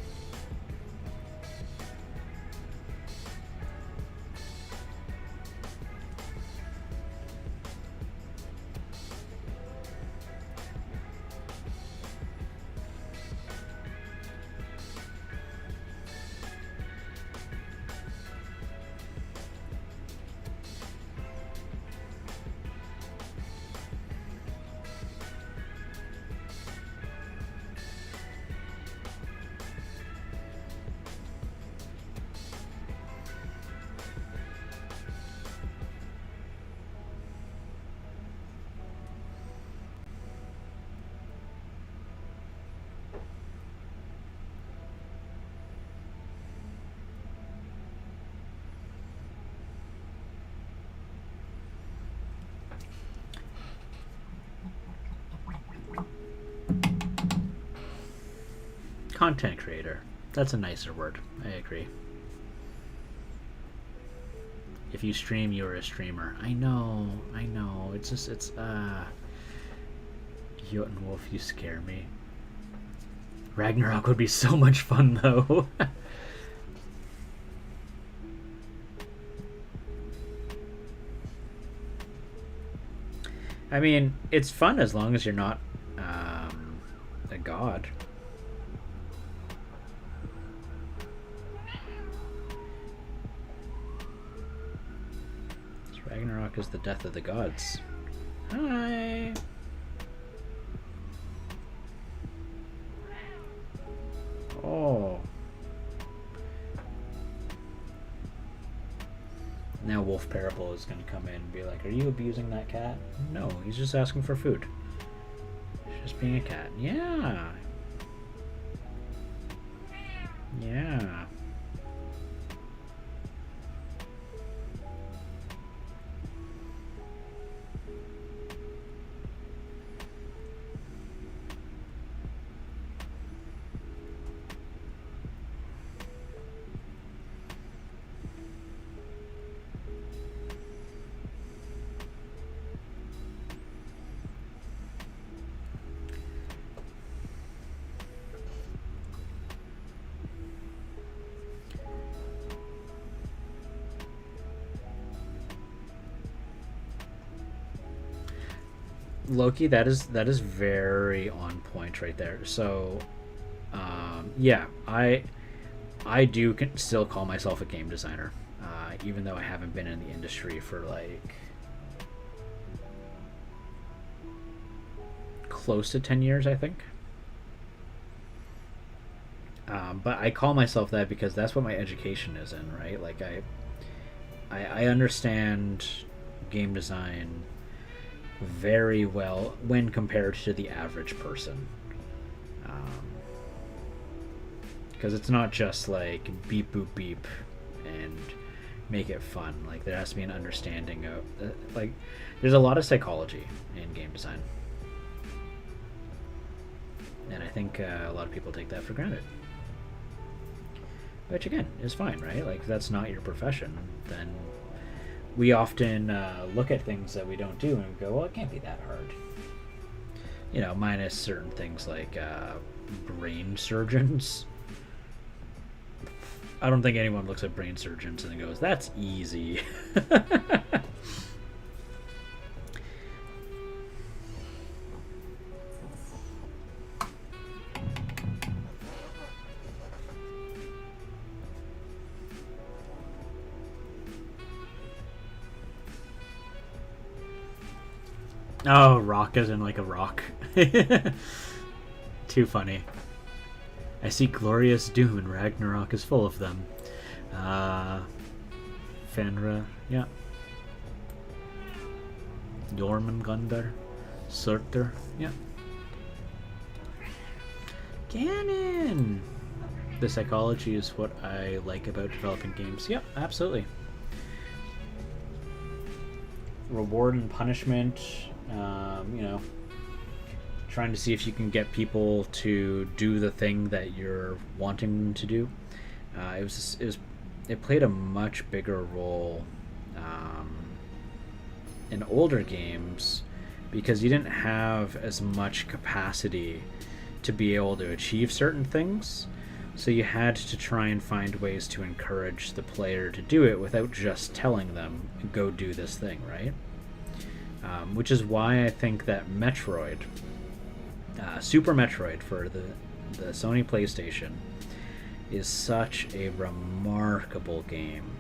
Content creator. That's a nicer word. I agree. If you stream, you're a streamer. I know. It's Jotunwolf, you scare me. Ragnarok would be so much fun, though. I mean, it's fun as long as you're not a god. Ragnarok is the death of the gods. Hi! Oh. Now Wolf Parable is going to come in and be like, are you abusing that cat? No, he's just asking for food. He's just being a cat. Yeah. Yeah. Loki, that is very on point right there. So, yeah, I do still call myself a game designer. even though I haven't been in the industry for like close to 10 years, I think. But I call myself that because that's what my education is in, right? Like I understand game design very well when compared to the average person. Because it's not just like beep boop beep and make it fun. Like there has to be an understanding of like there's a lot of psychology in game design, and I think a lot of people take that for granted. Which again is fine, right? Like if that's not your profession, then we often look at things that we don't do and go, well, it can't be that hard. You know, minus certain things like brain surgeons. I don't think anyone looks at brain surgeons and goes, that's easy. Oh, rock as in like a rock. Too funny. I see glorious doom and Ragnarok is full of them. Fenra, yeah. Jormungandr, Surtur, yeah. Ganon! The psychology is what I like about developing games. Yep, absolutely. Reward and punishment, you know, trying to see if you can get people to do the thing that you're wanting them to do. It played a much bigger role in older games because you didn't have as much capacity to be able to achieve certain things. So you had to try and find ways to encourage the player to do it without just telling them, go do this thing, right? Which is why I think that Metroid, Super Metroid for the Sony PlayStation, is such a remarkable game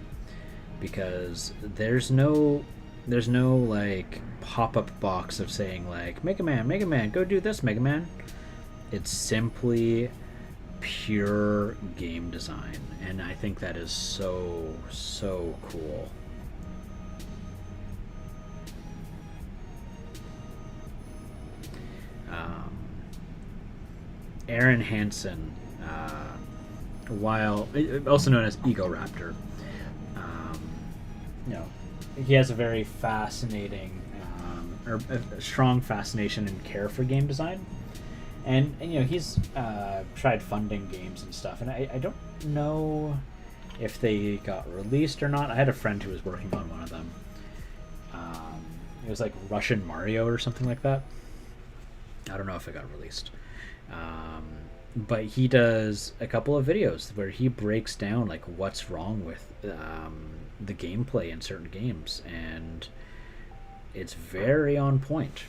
because there's no like pop-up box of saying like Mega Man, go do this, Mega Man. It's simply pure game design, and I think that is so cool. Aaron Hansen, while also known as Ego Raptor, you know, he has a very fascinating or a strong fascination and care for game design, and you know he's tried funding games and stuff, and I don't know if they got released or not. I had a friend who was working on one of them. It was like Russian Mario or something like that. I don't know if it got released. But he does a couple of videos where he breaks down like what's wrong with the gameplay in certain games, and it's very on point.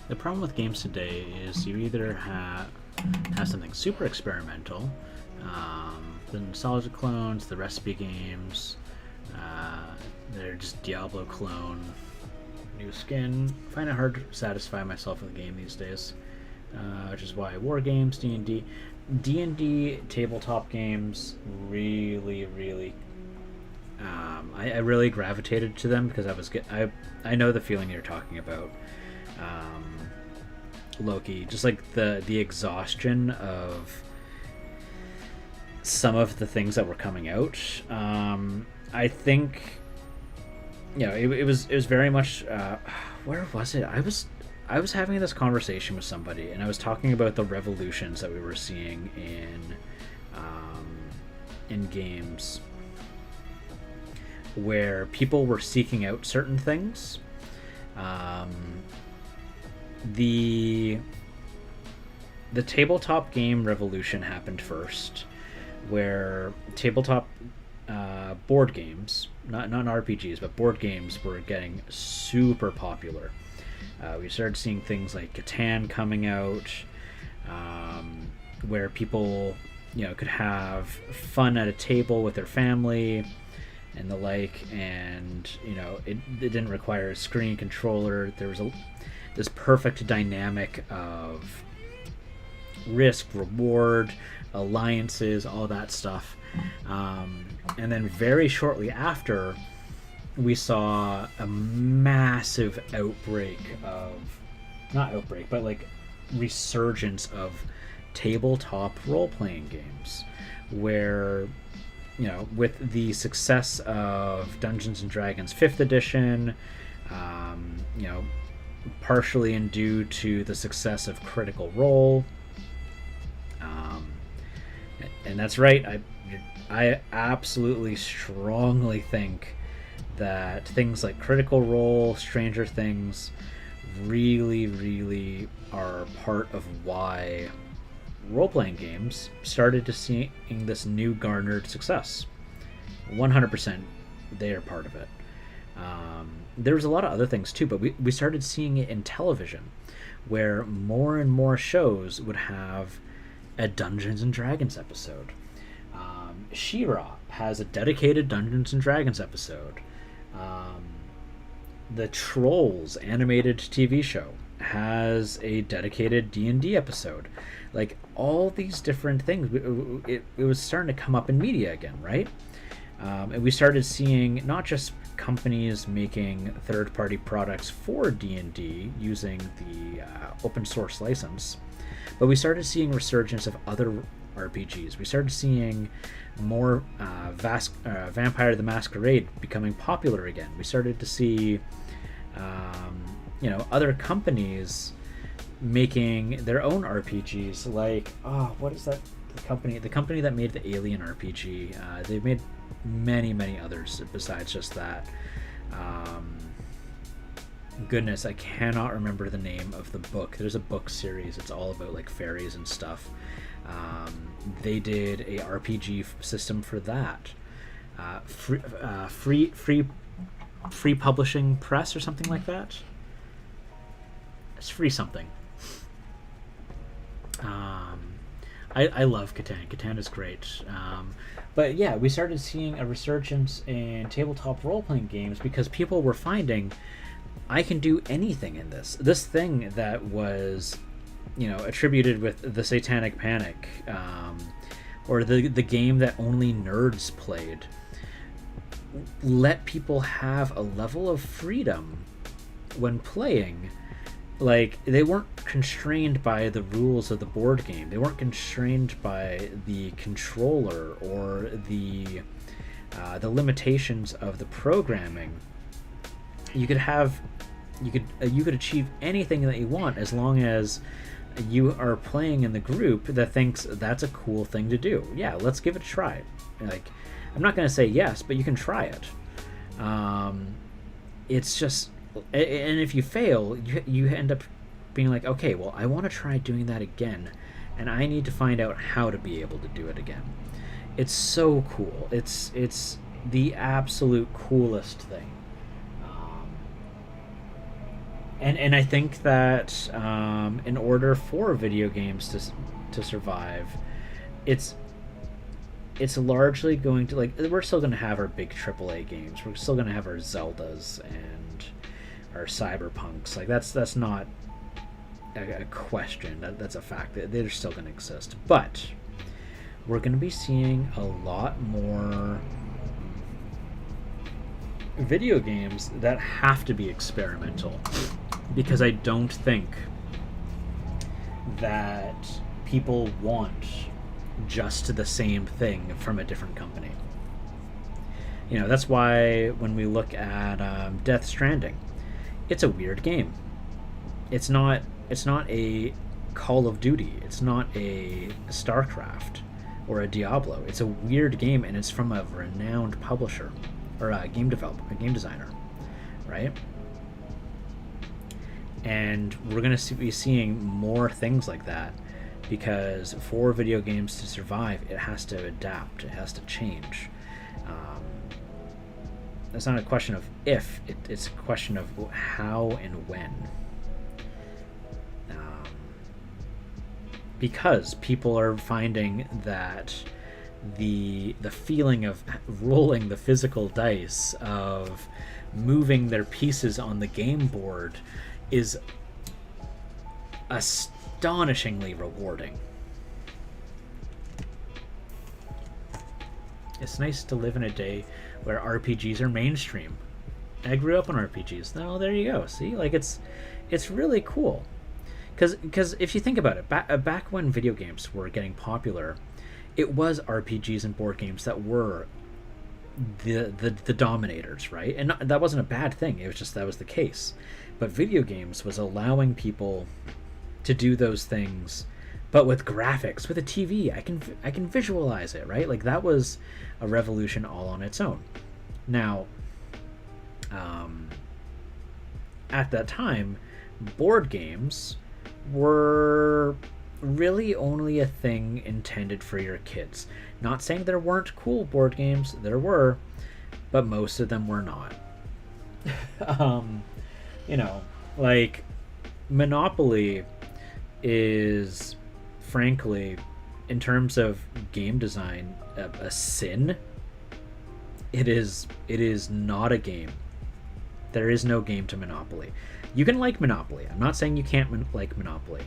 The problem with games today is you either have something super experimental, the nostalgia clones, the recipe games, they're just Diablo clone, new skin. I find it hard to satisfy myself with a game these days, which is why war games, D&D tabletop games really I really gravitated to them because I know the feeling you're talking about. Loki, just like the exhaustion of some of the things that were coming out. I think it was very much where was it? I was having this conversation with somebody, and I was talking about the revolutions that we were seeing in games, where people were seeking out certain things. The tabletop game revolution happened first, where tabletop board games, not RPGs, but board games were getting super popular. We started seeing things like Catan coming out, where people could have fun at a table with their family and the like, and it didn't require a screen controller. There was this perfect dynamic of risk, reward, alliances, all that stuff. And then very shortly after, we saw a massive resurgence of tabletop role-playing games, where with the success of Dungeons and Dragons 5th edition, partially in due to the success of Critical Role, and that's right, I absolutely strongly think that things like Critical Role, Stranger Things, really are part of why role-playing games started to seeing this new garnered success. 100% they are part of it. There was a lot of other things too, but we started seeing it in television, where more and more shows would have a Dungeons and Dragons episode. She-Ra has a dedicated Dungeons and Dragons episode. The Trolls animated TV show has a dedicated D&D episode. Like, all these different things, it was starting to come up in media again, right? And we started seeing not just companies making third-party products for D&D using the open source license, but we started seeing resurgence of other RPGs. We started seeing more Vampire the Masquerade becoming popular again. We started to see other companies making their own RPGs, like what is that company that made the Alien RPG? They've made many others besides just that. Goodness, I cannot remember the name of the book. There's a book series, it's all about like fairies and stuff. They did a RPG system for that. Free Publishing Press or something like that. It's free something. I love Catan. Catan is great. But yeah, we started seeing a resurgence in tabletop role-playing games because people were finding, I can do anything in this. This thing that was, attributed with the Satanic Panic, or the game that only nerds played, let people have a level of freedom when playing. Like, they weren't constrained by the rules of the board game. They weren't constrained by the controller or the limitations of the programming. You could achieve anything that you want as long as you are playing in the group that thinks that's a cool thing to do. Yeah, let's give it a try. Like, I'm not going to say yes, but you can try it. It's just, and if you fail, you end up being like, okay, well, I want to try doing that again, and I need to find out how to be able to do it again. It's so cool. It's the absolute coolest thing. And I think that in order for video games to survive, it's it's largely going to, like, we're still going to have our big AAA games. We're still going to have our Zeldas and our Cyberpunks. Like that's not a question. That's a fact. They're still going to exist. But we're going to be seeing a lot more video games that have to be experimental, because I don't think that people want just the same thing from a different company. You know, that's why when we look at Death Stranding, it's a weird game. It's not. It's not a Call of Duty. It's not a StarCraft or a Diablo. It's a weird game, and it's from a renowned publisher or a game developer, a game designer, right? And we're going to be seeing more things like that, because for video games to survive, it has to adapt, it has to change. It's not a question of if, it's a question of how and when. Because people are finding that the feeling of rolling the physical dice, of moving their pieces on the game board, is astonishingly rewarding. It's nice to live in a day where RPGs are mainstream. I grew up on RPGs. Oh, there you go. See, like it's really cool. Because if you think about it, back when video games were getting popular, it was RPGs and board games that were the dominators, right? And that wasn't a bad thing. It was just that was the case. But video games was allowing people to do those things, but with graphics, with a TV. I can visualize it, right? Like that was a revolution all on its own. Now, at that time, board games were really only a thing intended for your kids. Not saying there weren't cool board games, there were, but most of them were not. You know, like Monopoly is, frankly, in terms of game design, a sin. It is not a game. There is no game to Monopoly. You can like Monopoly. I'm not saying you can't like Monopoly,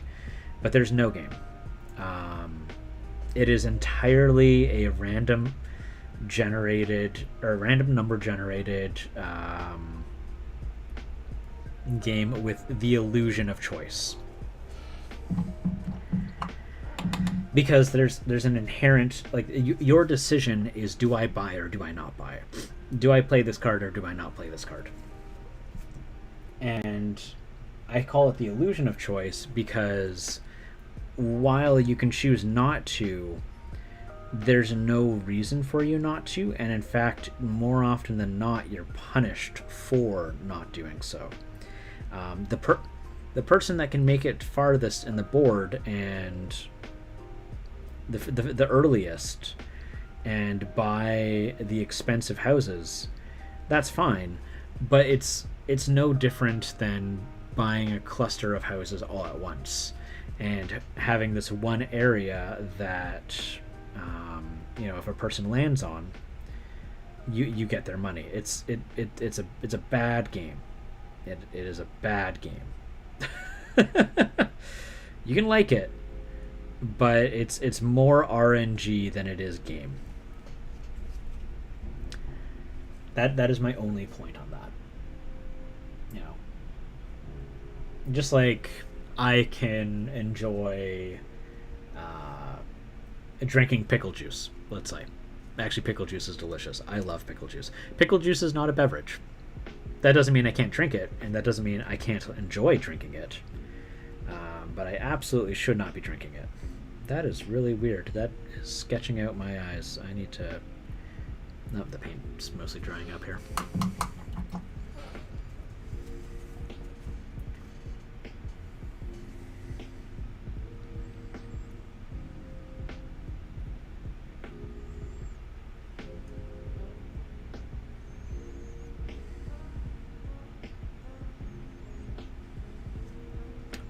but there's no game. It is entirely a random number generated game with the illusion of choice. Because there's an inherent, like, your decision is, do I buy or do I not buy? Do I play this card or do I not play this card? And I call it the illusion of choice because while you can choose not to, there's no reason for you not to, and in fact, more often than not, you're punished for not doing so. The person that can make it farthest in the board and the earliest and buy the expensive houses, that's fine, but it's no different than buying a cluster of houses all at once and having this one area that if a person lands on, you get their money. It's a bad game. It is a bad game. You can like it, but it's more RNG than it is game. That is my only point on that. Just like I can enjoy drinking pickle juice, let's say. Actually, pickle juice is delicious. I love pickle juice. Pickle juice is not a beverage. That doesn't mean I can't drink it, and that doesn't mean I can't enjoy drinking it. But I absolutely should not be drinking it. That is really weird. That is sketching out my eyes. I need to... No, the paint's mostly drying up here.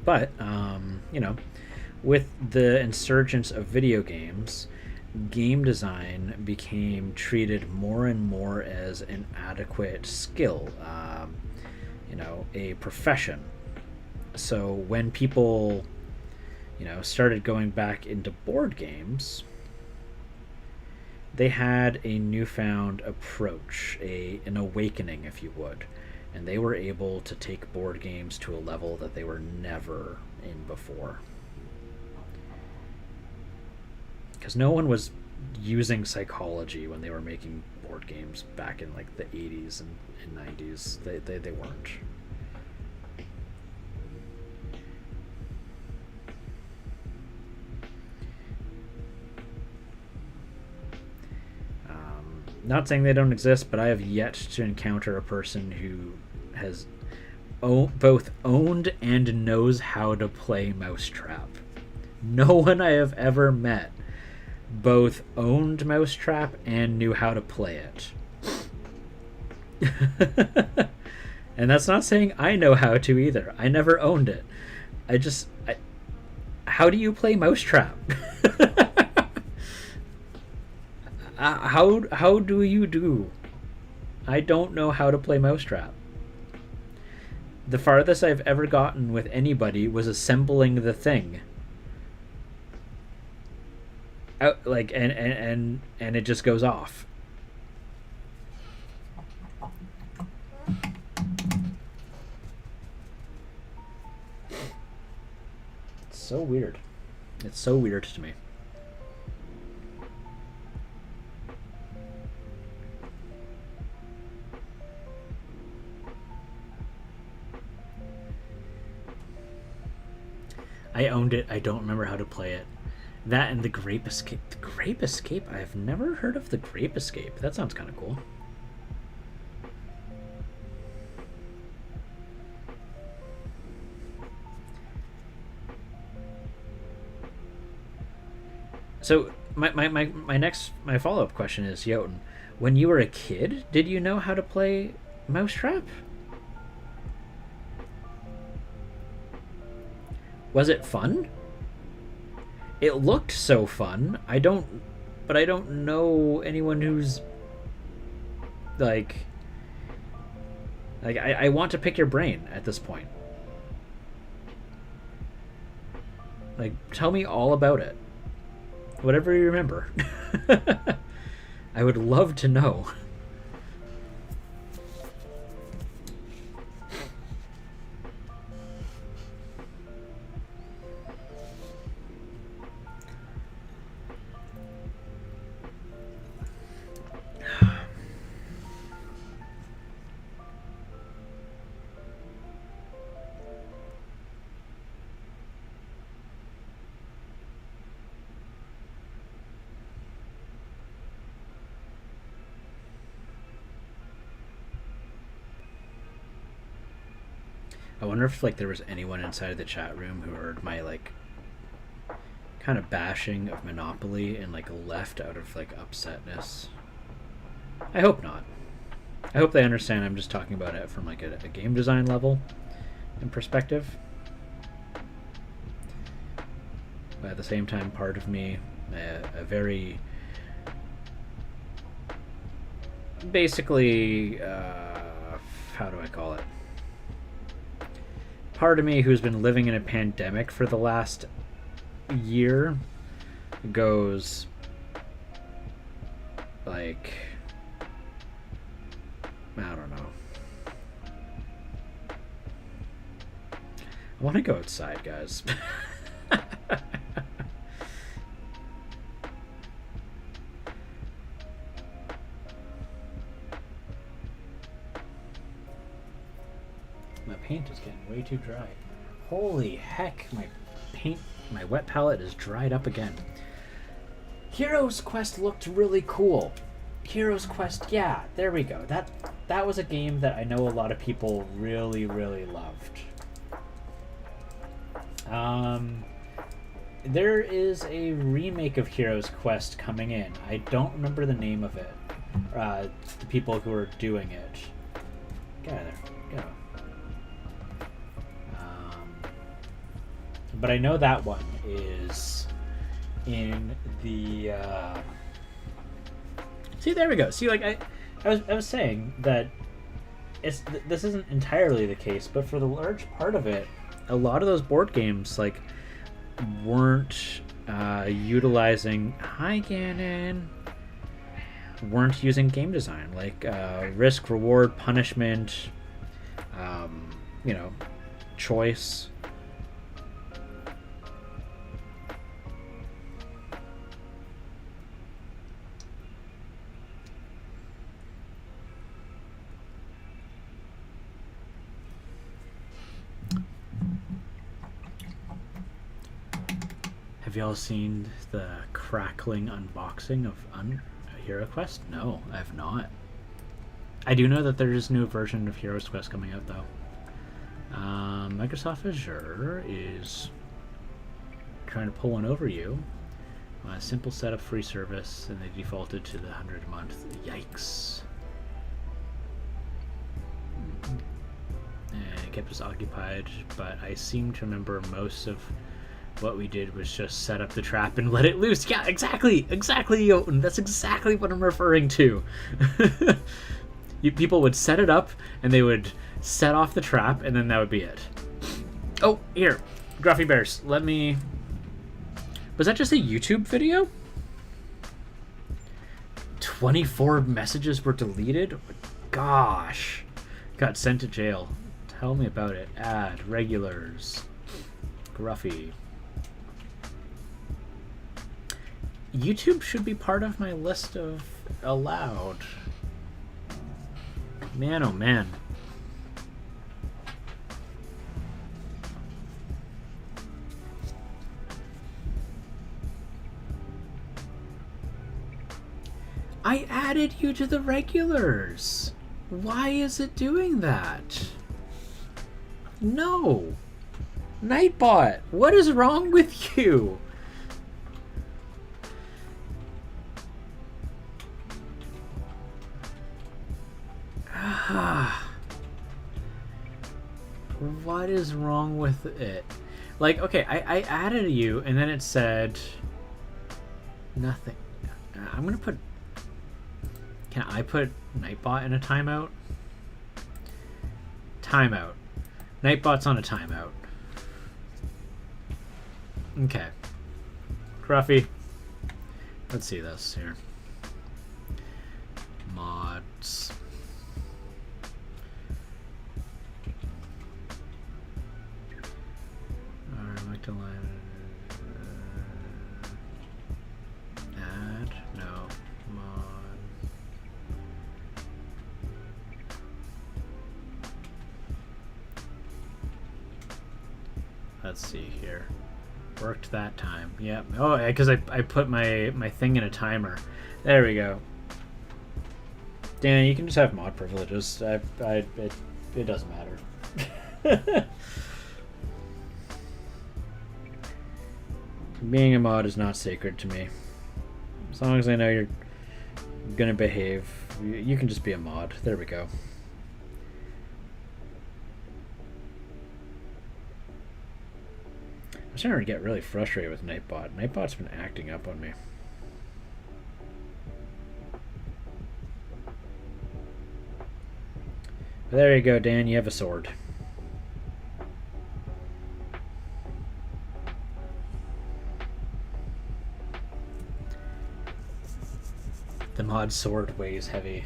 But you know, with the insurgence of video games, game design became treated more and more as an adequate skill, you know, a profession. So when people, you know, started going back into board games, they had a newfound approach, an awakening, if you would, and they were able to take board games to a level that they were never in before. Because no one was using psychology when they were making board games back in like the 80s and 90s. They weren't. Not saying they don't exist, but I have yet to encounter a person who has both owned and knows how to play Mousetrap. No one I have ever met both owned Mousetrap and knew how to play it. And that's not saying I know how to either. I never owned it. How do you play Mousetrap? How do you do? I don't know how to play Mousetrap. The farthest I've ever gotten with anybody was assembling the thing. Like and it just goes off. It's so weird. It's so weird to me. I owned it. I don't remember how to play it. That and the Grape Escape. The Grape Escape? I've never heard of the Grape Escape. That sounds kind of cool. So my follow-up question is, Jotun, when you were a kid, did you know how to play Mousetrap? Was it fun? It looked so fun. I don't know anyone who's like I want to pick your brain at this point. Like, tell me all about it. Whatever you remember. I would love to know. I wonder if like there was anyone inside of the chat room who heard my like kind of bashing of Monopoly and like left out of like upsetness. I hope not. I hope they understand I'm just talking about it from like a game design level and perspective. But at the same time, part of me, a very basically how do I call it? Part of me who's been living in a pandemic for the last year goes like, I don't know. I want to go outside, guys. My paint is getting way too dry. Holy heck, my wet palette is dried up again. Heroes Quest looked really cool. Heroes Quest, yeah, there we go. That was a game that I know a lot of people really, really loved. There is a remake of Heroes Quest coming in. I don't remember the name of it. The people who are doing it. Get out of there. Go. but I know that one is in the. See, there we go. See, like I was saying that this isn't entirely the case, but for the large part of it, a lot of those board games like weren't utilizing. Hi, Gannon. Weren't using game design like risk, reward, punishment, choice. Have y'all seen the crackling unboxing of Hero Quest? No, I have not. I do know that there's a new version of Heroes Quest coming out, though. Microsoft Azure is trying to pull one over you. Simple setup, free service, and they defaulted to the 100 a month. Yikes. And it kept us occupied, but I seem to remember most of what we did was just set up the trap and let it loose. Yeah, exactly, Jotun. That's exactly what I'm referring to. People would set it up, and they would set off the trap, and then that would be it. Oh, here, Gruffy Bears, let me... Was that just a YouTube video? 24 messages were deleted? Oh, gosh. Got sent to jail. Tell me about it. Add regulars. Gruffy. YouTube should be part of my list of allowed. Man, oh man. I added you to the regulars. Why is it doing that? No. Nightbot, what is wrong with you? What is wrong with it? Like, okay, I added you, and then it said nothing. I'm gonna put... Can I put Nightbot in a timeout? Timeout. Nightbot's on a timeout. Okay. Gruffy. Let's see this here. Mods. Add, no, mod. Let's see here. Worked that time. Yep. Oh, because I put my thing in a timer. There we go. Dan, you can just have mod privileges. It doesn't matter. Being a mod is not sacred to me. As long as I know you're gonna behave, you can just be a mod. There we go. I'm starting to get really frustrated with Nightbot. Nightbot's been acting up on me. But there you go, Dan. You have a sword. The mod sword weighs heavy.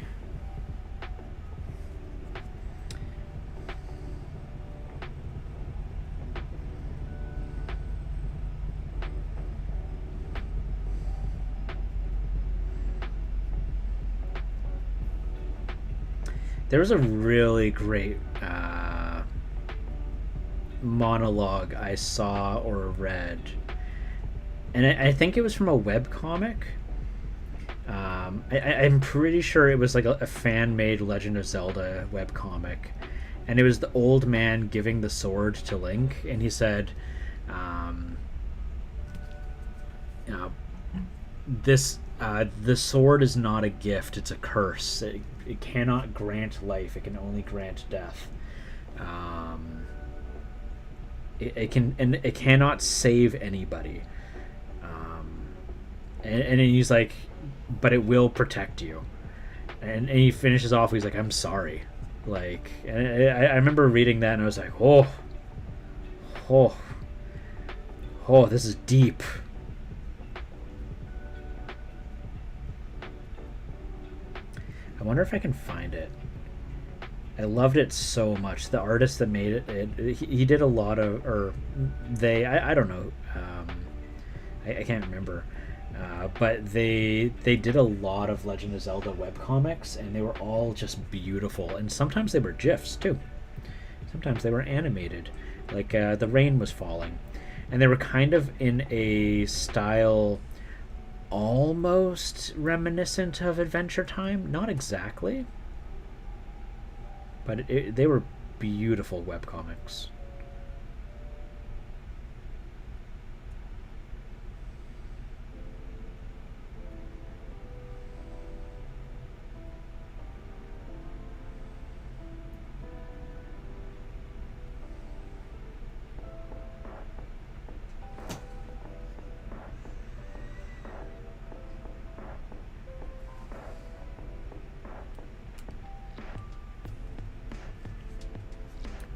There was a really great monologue I saw or read, and I think it was from a webcomic. I'm pretty sure it was like a fan-made Legend of Zelda webcomic, and it was the old man giving the sword to Link, and he said, the sword is not a gift, it's a curse. It cannot grant life, it can only grant death. it cannot save anybody. And he's like, but it will protect you. And he finishes off. He's like, I'm sorry. Like, and I remember reading that and I was like, oh, this is deep. I wonder if I can find it. I loved it so much. The artist that made he did a lot of, or I don't know, I can't remember, but they did a lot of Legend of Zelda webcomics, and they were all just beautiful. And sometimes they were GIFs too. Sometimes they were animated, like the rain was falling, and they were kind of in a style almost reminiscent of Adventure Time. Not exactly, but they were beautiful webcomics.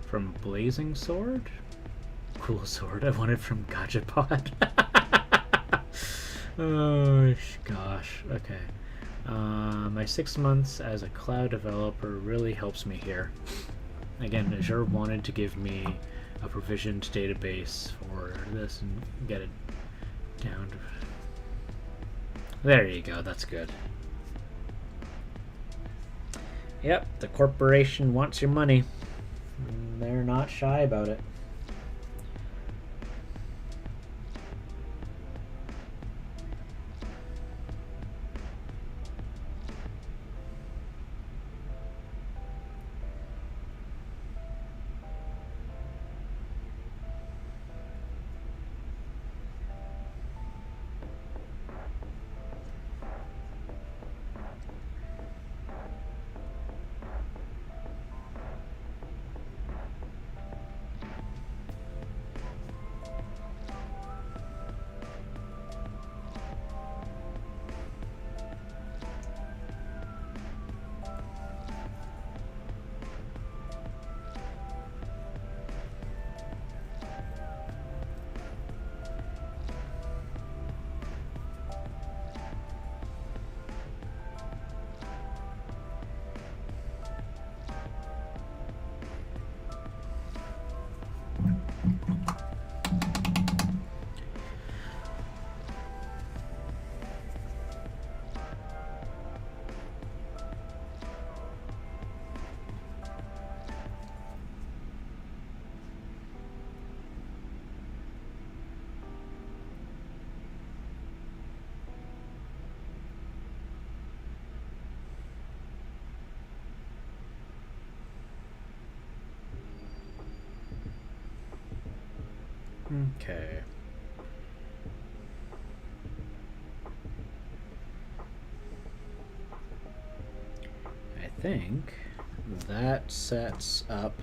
From Blazing Sword? Cool sword. I wanted from Gachapod. Oh, gosh. Okay. My 6 months as a cloud developer really helps me here. Again, Azure wanted to give me a provisioned database for this and get it down to... There you go. That's good. Yep, the corporation wants your money. They're not shy about it. Okay. I think that sets up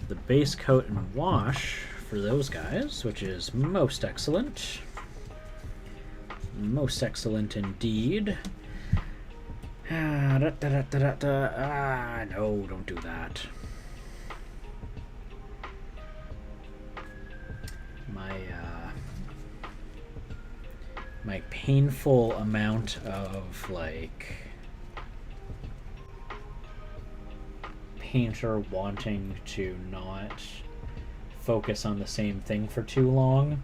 the base coat and wash for those guys, which is most excellent. Most excellent indeed. No, don't do that. My painful amount of, like, painter wanting to not focus on the same thing for too long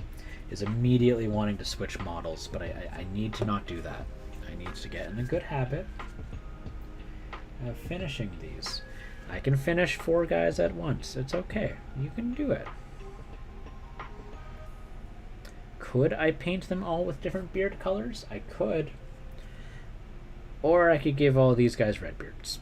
is immediately wanting to switch models, but I need to not do that. I need to get in a good habit of finishing these. I can finish 4 guys at once. It's okay. You can do it. Could I paint them all with different beard colors? I could. Or I could give all these guys red beards.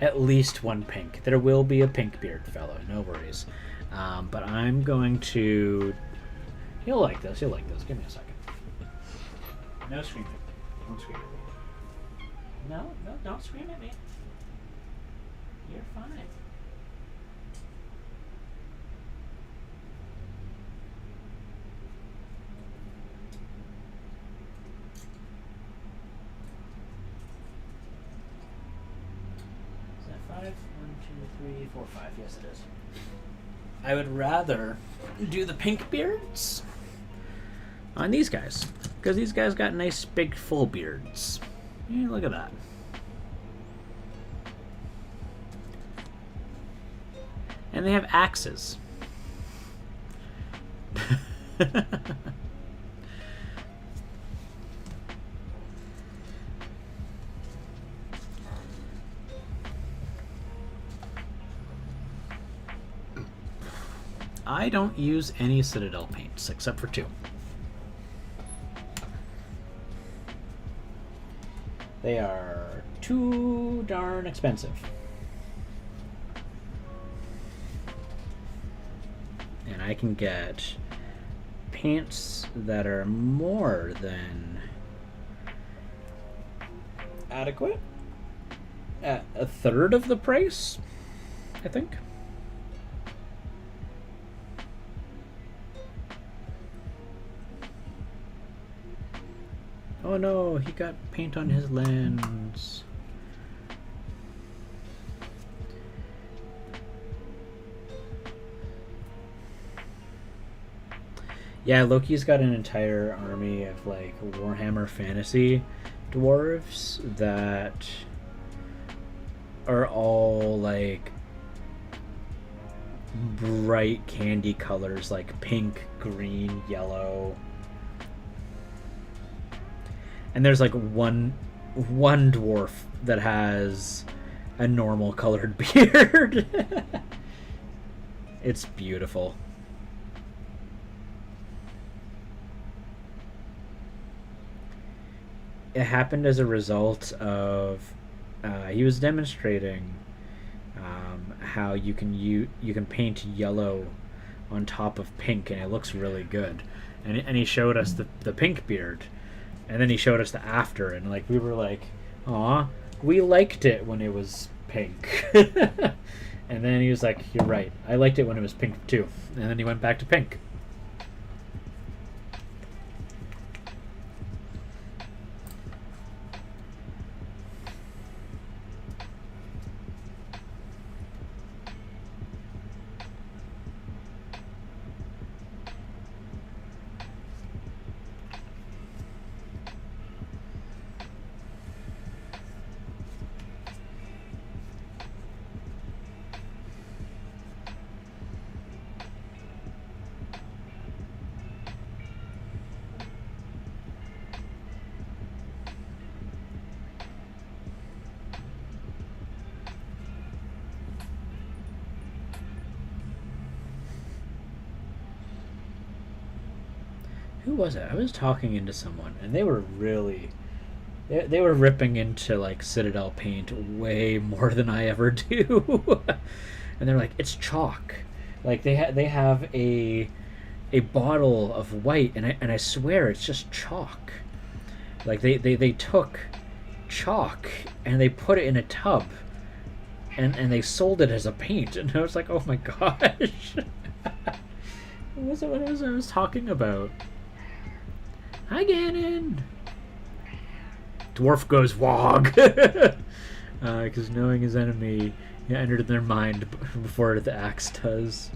at least one pink. There will be a pink beard fellow, no worries. But I'm going to... He'll like this, he'll like this. Give me a second. No screaming. Don't scream at me. No, don't scream at me. You're fine. Is that 5? 1, 2, 3, 4, 5. Yes, it is. I would rather do the pink beards on these guys, because these guys got nice big full beards. Yeah, look at that. And they have axes. I don't use any Citadel paints except for 2. They are too darn expensive. And I can get paints that are more than adequate at a third of the price, I think. Oh no, he got paint on his lens. Yeah, Loki's got an entire army of like Warhammer Fantasy dwarves that are all like bright candy colors, like pink, green, yellow. And there's like one dwarf that has a normal colored beard. It's beautiful. It happened as a result of he was demonstrating how you can paint yellow on top of pink, and it looks really good. And he showed us the pink beard, and then he showed us the after, and like we were like, "Aw, we liked it when it was pink." And then he was like, "You're right. I liked it when it was pink too." And then he went back to pink. Who was it? I was talking into someone, and they were really... They were ripping into, like, Citadel paint way more than I ever do. And they're like, it's chalk. Like, they have a bottle of white, and I swear it's just chalk. Like, they took chalk, and they put it in a tub, and they sold it as a paint. And I was like, oh my gosh. What was I was talking about? Hi, Ganon! Dwarf goes wog! Because knowing his enemy entered their mind before the axe does.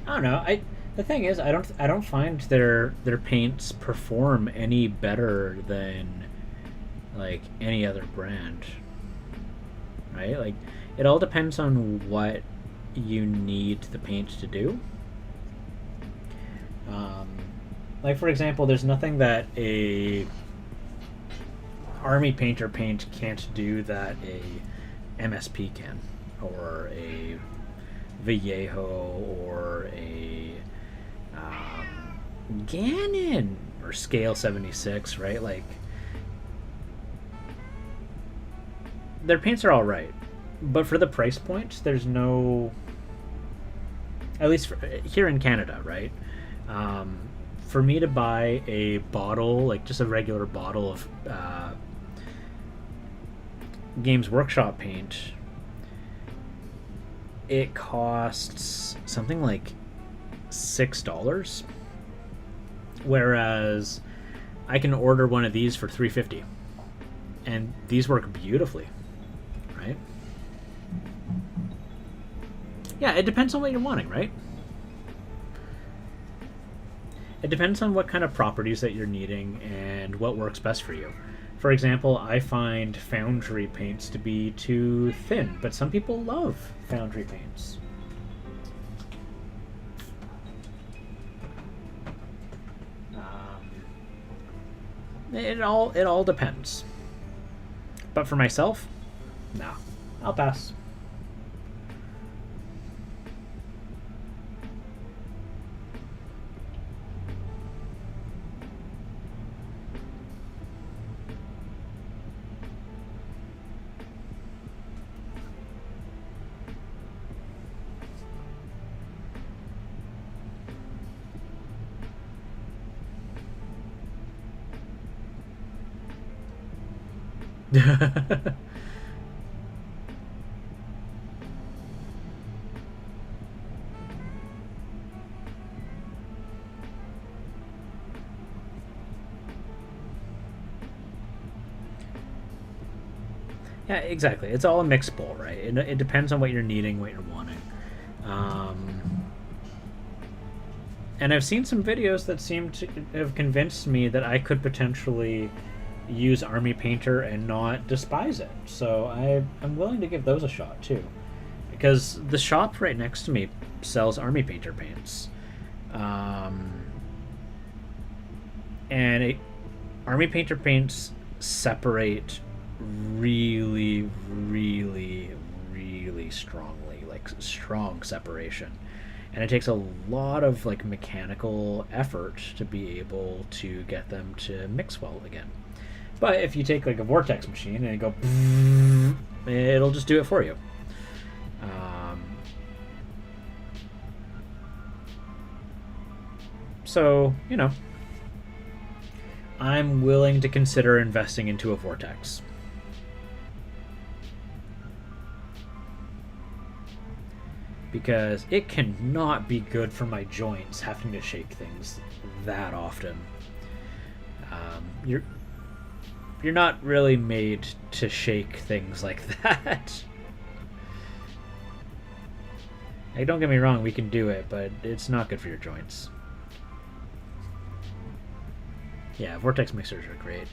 I don't know. The thing is, I don't find their paints perform any better than like any other brand, right? Like it all depends on what you need the paint to do. Um, like for example, there's nothing that a army painter paint can't do that a MSP can, or a Vallejo, or a Ganon, or Scale 76, right? Like their paints are all right, but for the price point, there's no. At least for, here in Canada, right? Um, for me to buy a bottle, like just a regular bottle of Games Workshop paint, it costs something like $6, whereas I can order one of these for $3.50, and these work beautifully, right? Yeah, it depends on what you're wanting, right? It depends on what kind of properties that you're needing and what works best for you. For example, I find foundry paints to be too thin, but some people love foundry paints. It all depends. But for myself, no, I'll pass. Yeah, exactly. It's all a mixed bowl, right? It depends on what you're needing, what you're wanting. Um, and I've seen some videos that seem to have convinced me that I could potentially use Army Painter and not despise it. So I'm willing to give those a shot too. Because the shop right next to me sells Army Painter paints. Um, and Army Painter paints separate really, really, really strongly, like strong separation. And it takes a lot of like mechanical effort to be able to get them to mix well again. But if you take like a vortex machine and you go, it'll just do it for you. So, I'm willing to consider investing into a vortex. Because it cannot be good for my joints having to shake things that often. You're not really made to shake things like that. Like, don't get me wrong, we can do it, but it's not good for your joints. Yeah, vortex mixers are great.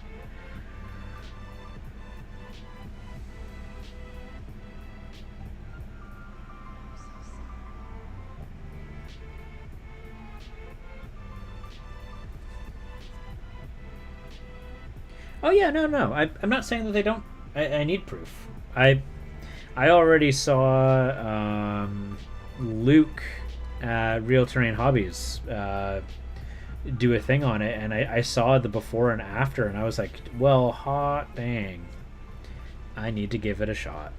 Oh yeah, no. I'm not saying that they don't. I need proof. I already saw Luke at Real Terrain Hobbies do a thing on it, and I saw the before and after, and I was like, well, hot dang, I need to give it a shot.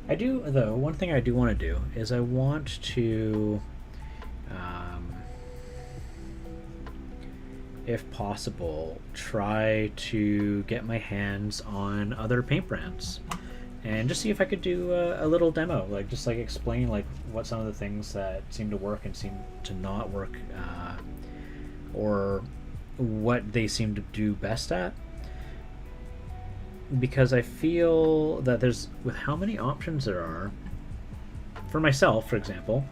I do, though, one thing I do want to do is I want to, if possible, try to get my hands on other paint brands and just see if I could do a little demo, like just like explain like what some of the things that seem to work and seem to not work, or what they seem to do best at. Because I feel that there's, with how many options there are, for myself, for example,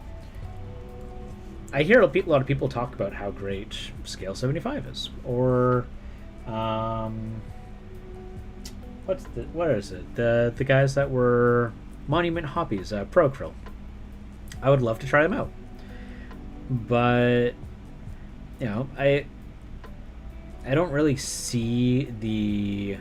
I hear a lot of people talk about how great Scale 75 is, or what is it? The guys that were Monument Hobbies, Pro Krill. I would love to try them out, but you know, I don't really see the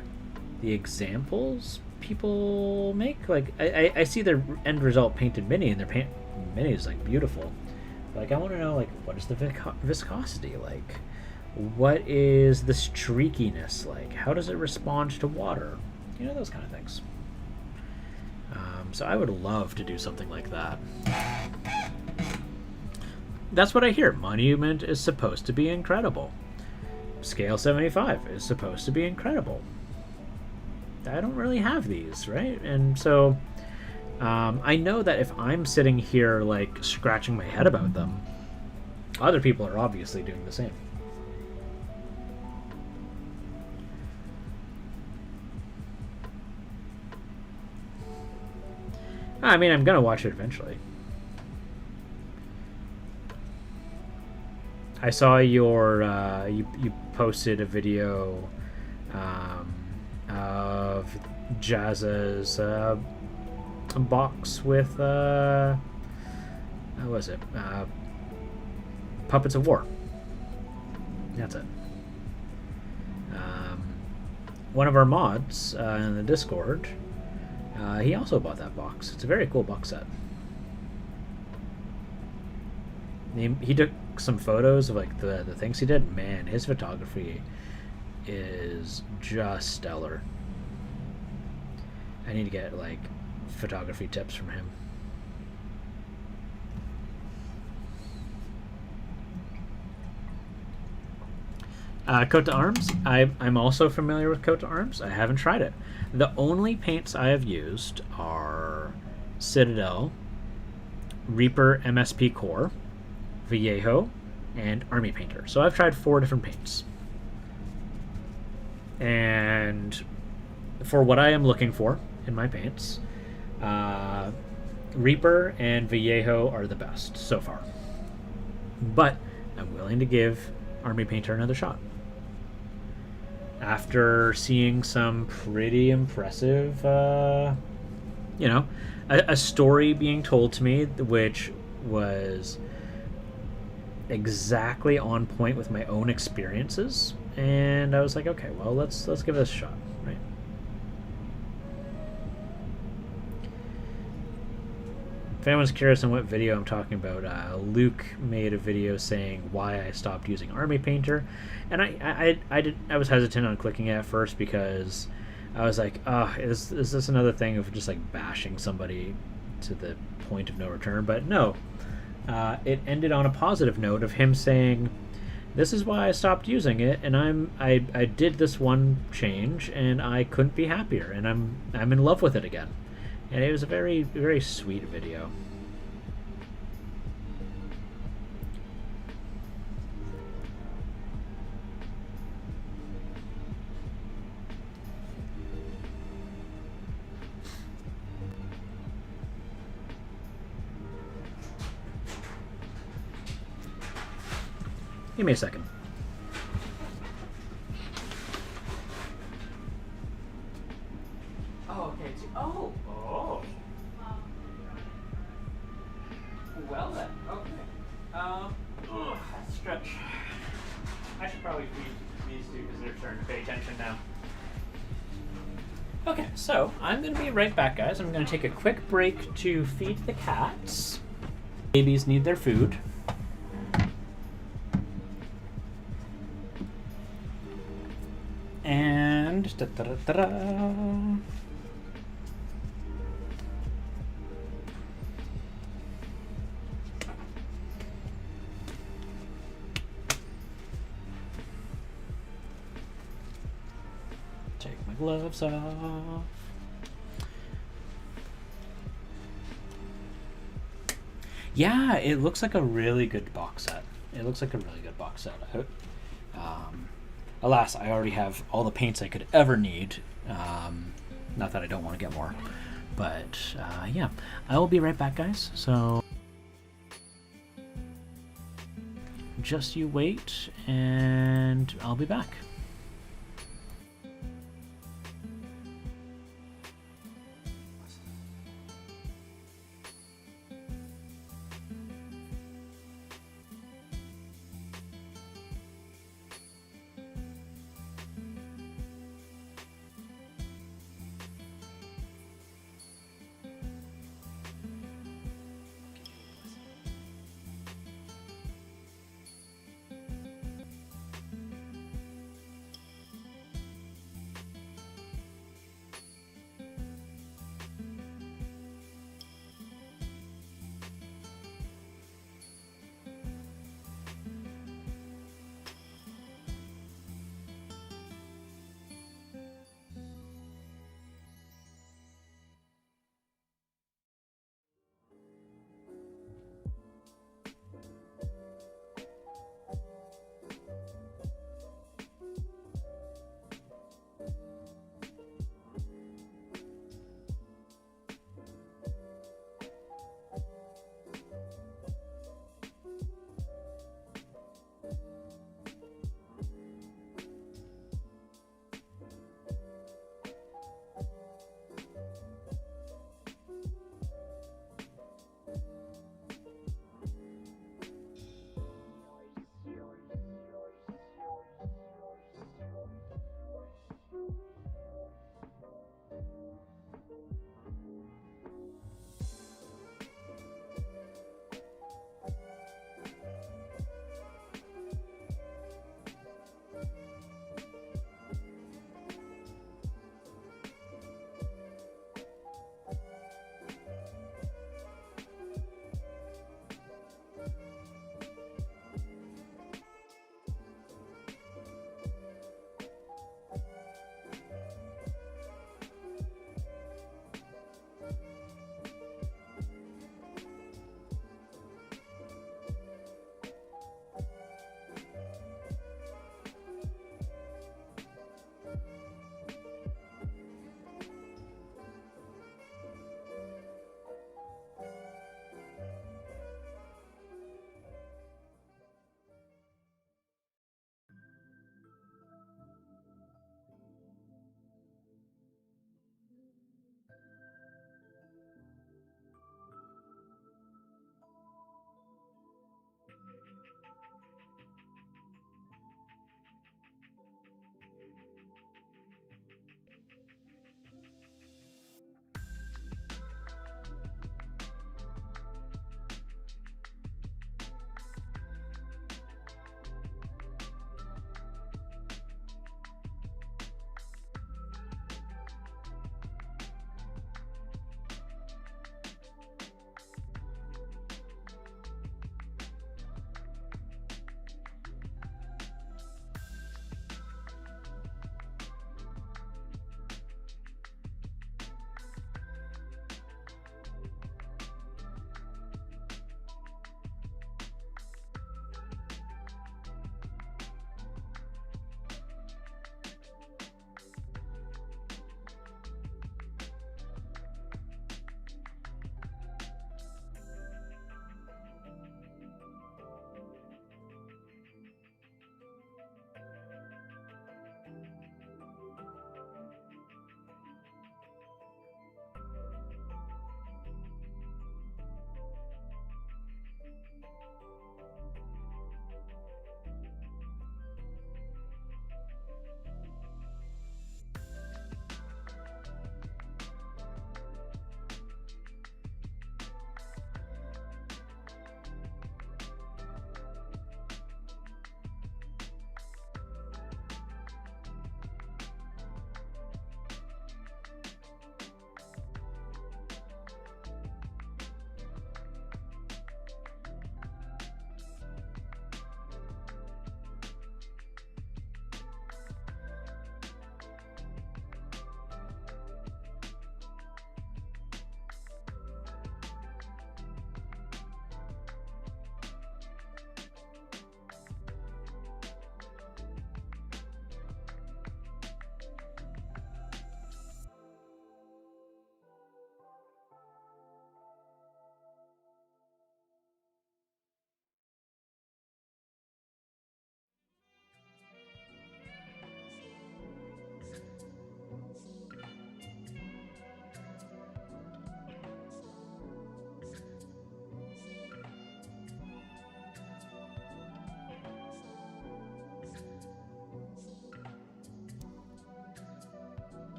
examples people make. Like I see their end result painted mini, and their mini is like beautiful. Like I want to know, like, what is the viscosity like? What is the streakiness like? How does it respond to water? You know, those kind of things. So I would love to do something like that. That's what I hear. Monument is supposed to be incredible. Scale 75 is supposed to be incredible. I don't really have these, right? And so I know that if I'm sitting here like scratching my head about them, other people are obviously doing the same. I mean, I'm gonna watch it eventually. I saw your you posted a video of Jazza's box with what was it? Puppets of War. That's it. One of our mods in the Discord, he also bought that box. It's a very cool box set. He took some photos of like the things he did. Man, his photography is just stellar. I need to get like photography tips from him. Coat to Arms. I'm also familiar with Coat to Arms. I haven't tried it. The only paints I have used are Citadel, Reaper MSP Core, Vallejo, and Army Painter. So I've tried 4 different paints. And for what I am looking for in my paints, Reaper and Vallejo are the best so far. But I'm willing to give Army Painter another shot. After seeing some pretty impressive, a story being told to me, which was exactly on point with my own experiences, and I was like, okay, well, let's give this a shot, right? If anyone's curious on what video I'm talking about, Luke made a video saying why I stopped using Army Painter, and I was hesitant on clicking it at first because I was like, is this another thing of just like bashing somebody to the point of no return? But no, it ended on a positive note of him saying, this is why I stopped using it, and I did this one change, and I couldn't be happier, and I'm in love with it again. And it was a very, very sweet video. Give me a second. Oh, okay. Oh. Well then, okay. Stretch. I should probably feed these two because they're starting to pay attention now. Okay, so I'm going to be right back, guys. I'm going to take a quick break to feed the cats. Babies need their food. And gloves off. Yeah, it looks like a really good box set. It looks like a really good box set. Alas, I already have all the paints I could ever need. Not that I don't want to get more. But yeah, I will be right back, guys. So just you wait, and I'll be back.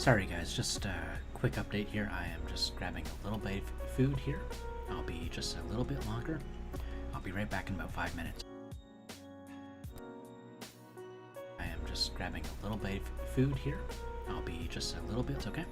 Sorry guys, just a quick update here. I am just grabbing a little bit of food here. I'll be just a little bit longer. I'll be right back in about 5 minutes. I am just grabbing a little bit of food here. I'll be just a little bit, okay?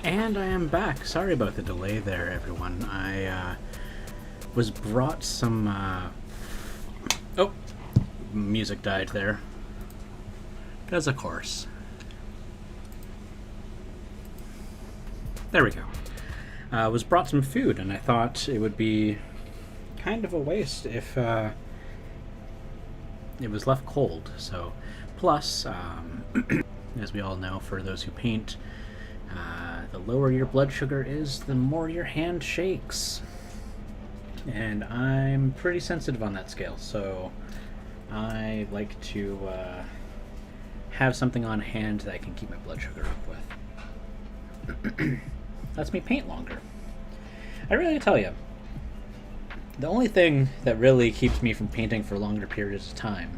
And I am back. Sorry about the delay there, everyone. I was brought some... Oh, music died there. Because of course. There we go. Was brought some food, and I thought it would be kind of a waste if it was left cold. So, plus, as we all know, for those who paint, the lower your blood sugar is, the more your hand shakes. And I'm pretty sensitive on that scale, so I like to have something on hand that I can keep my blood sugar up with. Lets me paint longer. I really tell you, the only thing that really keeps me from painting for longer periods of time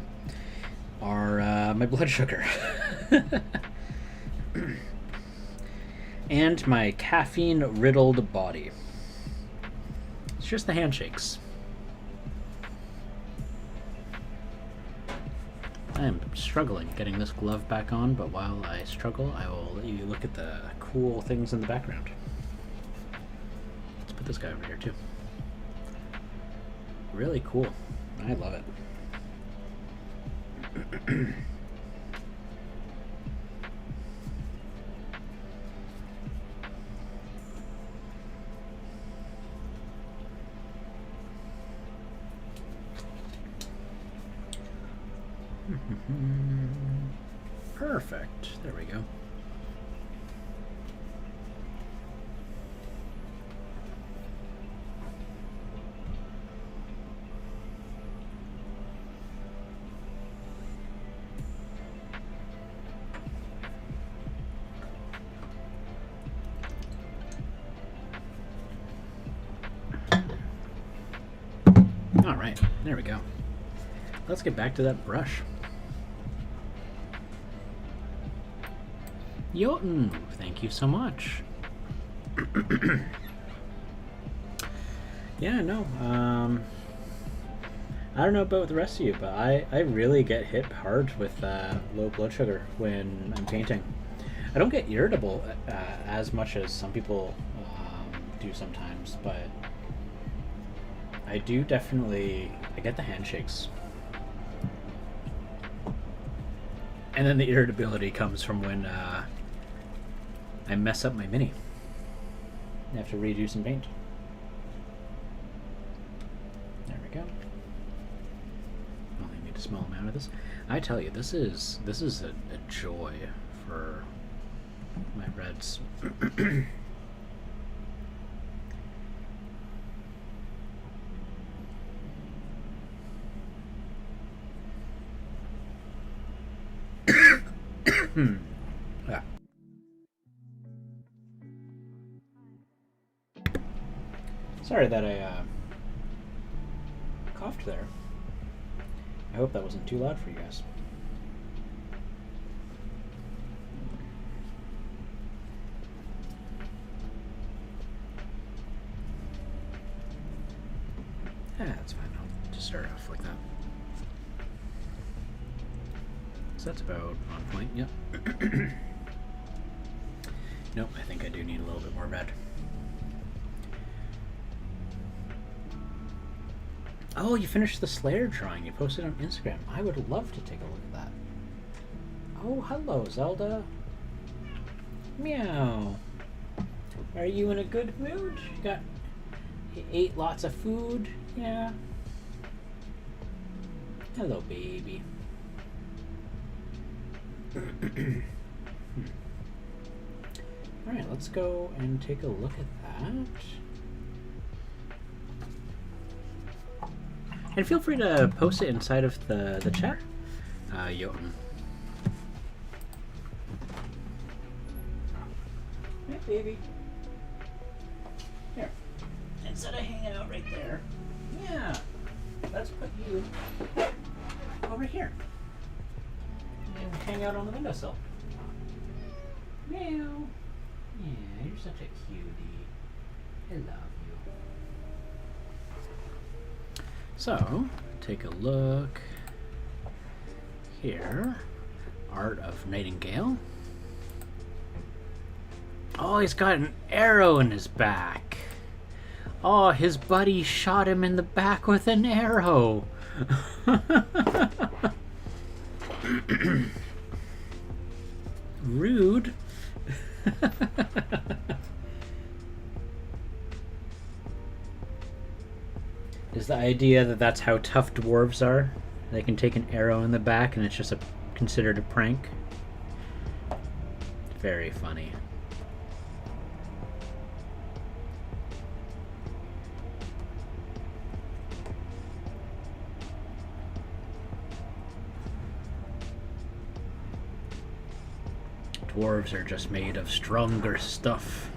are my blood sugar. And my caffeine-riddled body. It's just the handshakes. I am struggling getting this glove back on, but while I struggle, I will let you look at the cool things in the background. Let's put this guy over here, too. Really cool. I love it. Perfect. There we go. All right, there we go. Let's get back to that brush. Jotun, thank you so much. Yeah, no, I don't know about the rest of you, but I really get hit hard with low blood sugar when I'm painting. I don't get irritable as much as some people do sometimes, but I do definitely, I get the handshakes. And then the irritability comes from when I mess up my mini. I have to redo some paint. There we go. Only need a small amount of this. I tell you, this is a joy for my Reds. Yeah. Sorry that I coughed there. I hope that wasn't too loud for you guys. Yeah, that's fine. I'll just start off like that. So that's about on point. Yep. Nope, I think I do need a little bit more red. Oh, you finished the Slayer drawing. You posted on Instagram. I would love to take a look at that. Oh, hello, Zelda. Meow. Are you in a good mood? You ate lots of food? Yeah. Hello, baby. Alright, let's go and take a look at that. And feel free to post it inside of the chat, Jotun. Hey, baby. Here. Instead of hanging out right there, yeah, let's put you over here and hang out on the windowsill. Meow. Yeah, you're such a cutie. I love you. So, take a look here. Art of Nightingale. Oh, he's got an arrow in his back. Oh, his buddy shot him in the back with an arrow. Rude. Is the idea that that's how tough dwarves are? They can take an arrow in the back and it's just considered a prank? Very funny. Dwarves are just made of stronger stuff.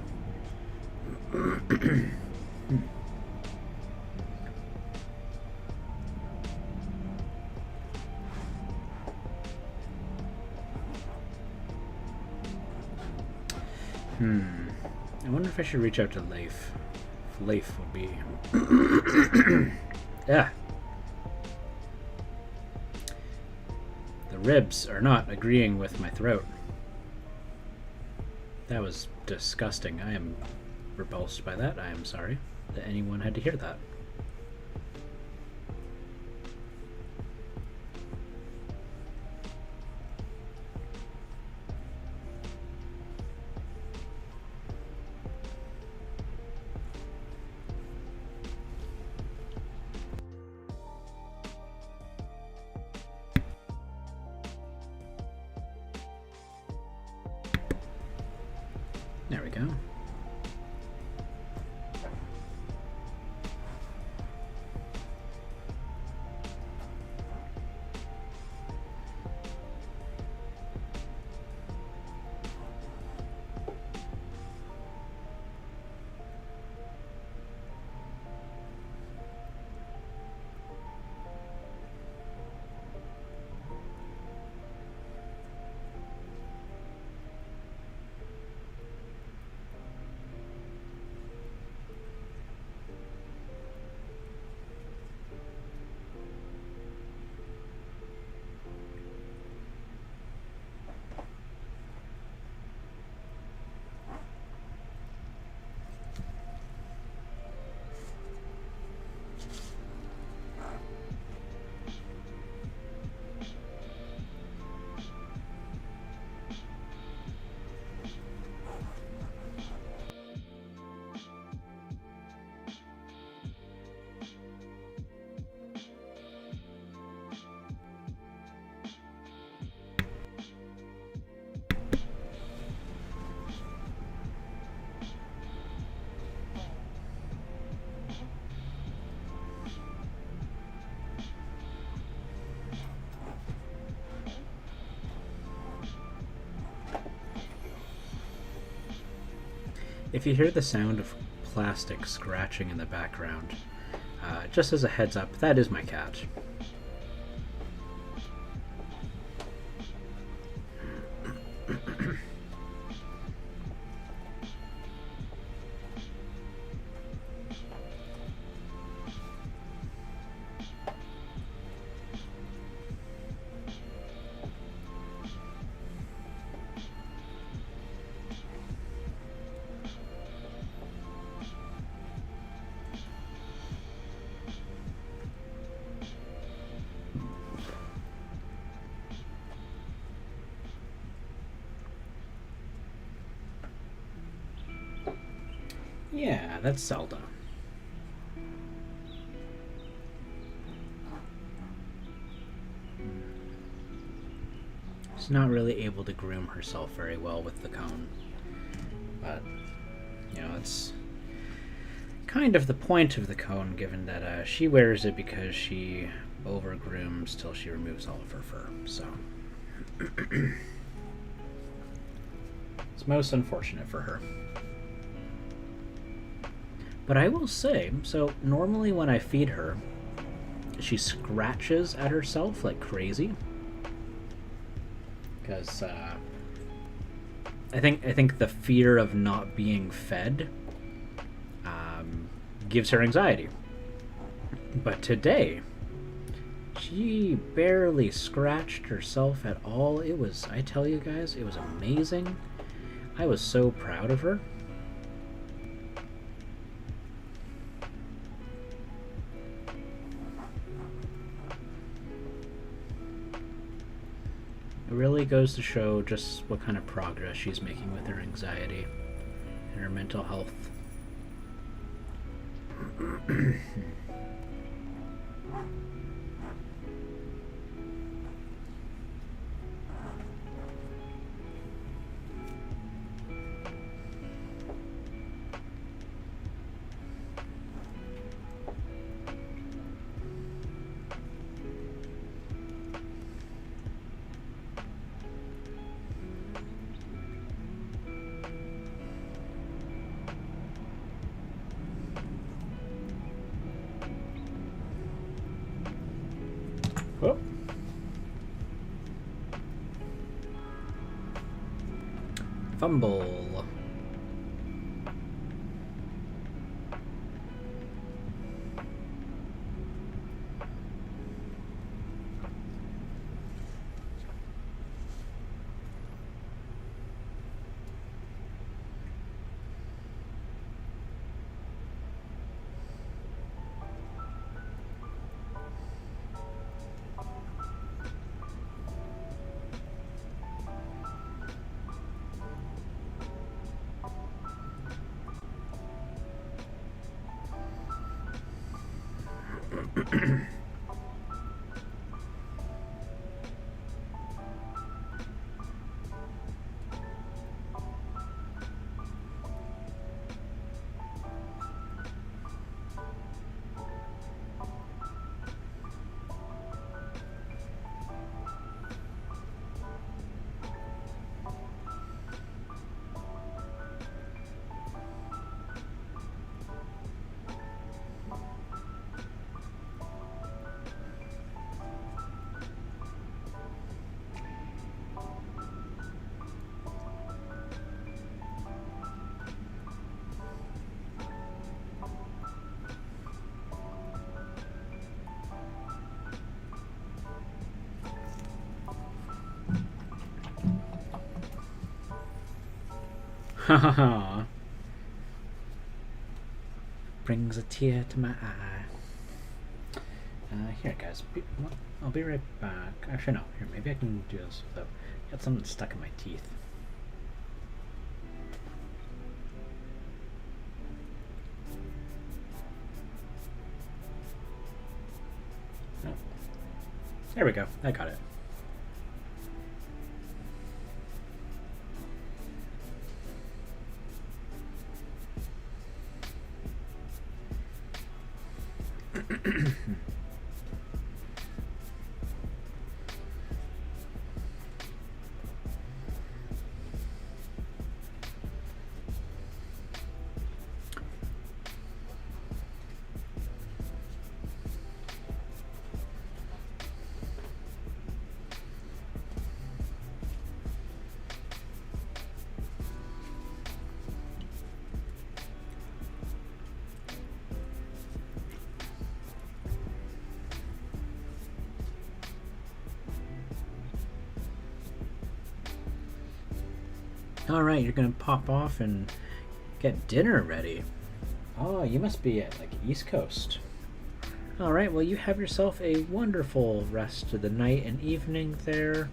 I wonder if I should reach out to Leif. If Leif would be... Yeah. The ribs are not agreeing with my throat. That was disgusting. I am repulsed by that. I am sorry that anyone had to hear that. There we go. If you hear the sound of plastic scratching in the background, just as a heads up, that is my cat. Yeah, that's Zelda. She's not really able to groom herself very well with the cone. But, you know, it's kind of the point of the cone, given that she wears it because she over-grooms till she removes all of her fur, so... It's most unfortunate for her. But I will say, so normally when I feed her, she scratches at herself like crazy. Because I think the fear of not being fed gives her anxiety. But today, she barely scratched herself at all. It was, I tell you guys, it was amazing. I was so proud of her. It really goes to show just what kind of progress she's making with her anxiety and her mental health. Oh. Fumble. Haha. Brings a tear to my eye. Here, guys. I'll be right back. Actually, no. Here, maybe I can do this without. Got something stuck in my teeth. Oh. There we go. I got it. Alright, you're gonna pop off and get dinner ready. Oh, you must be at like East Coast. Alright, well, you have yourself a wonderful rest of the night and evening there.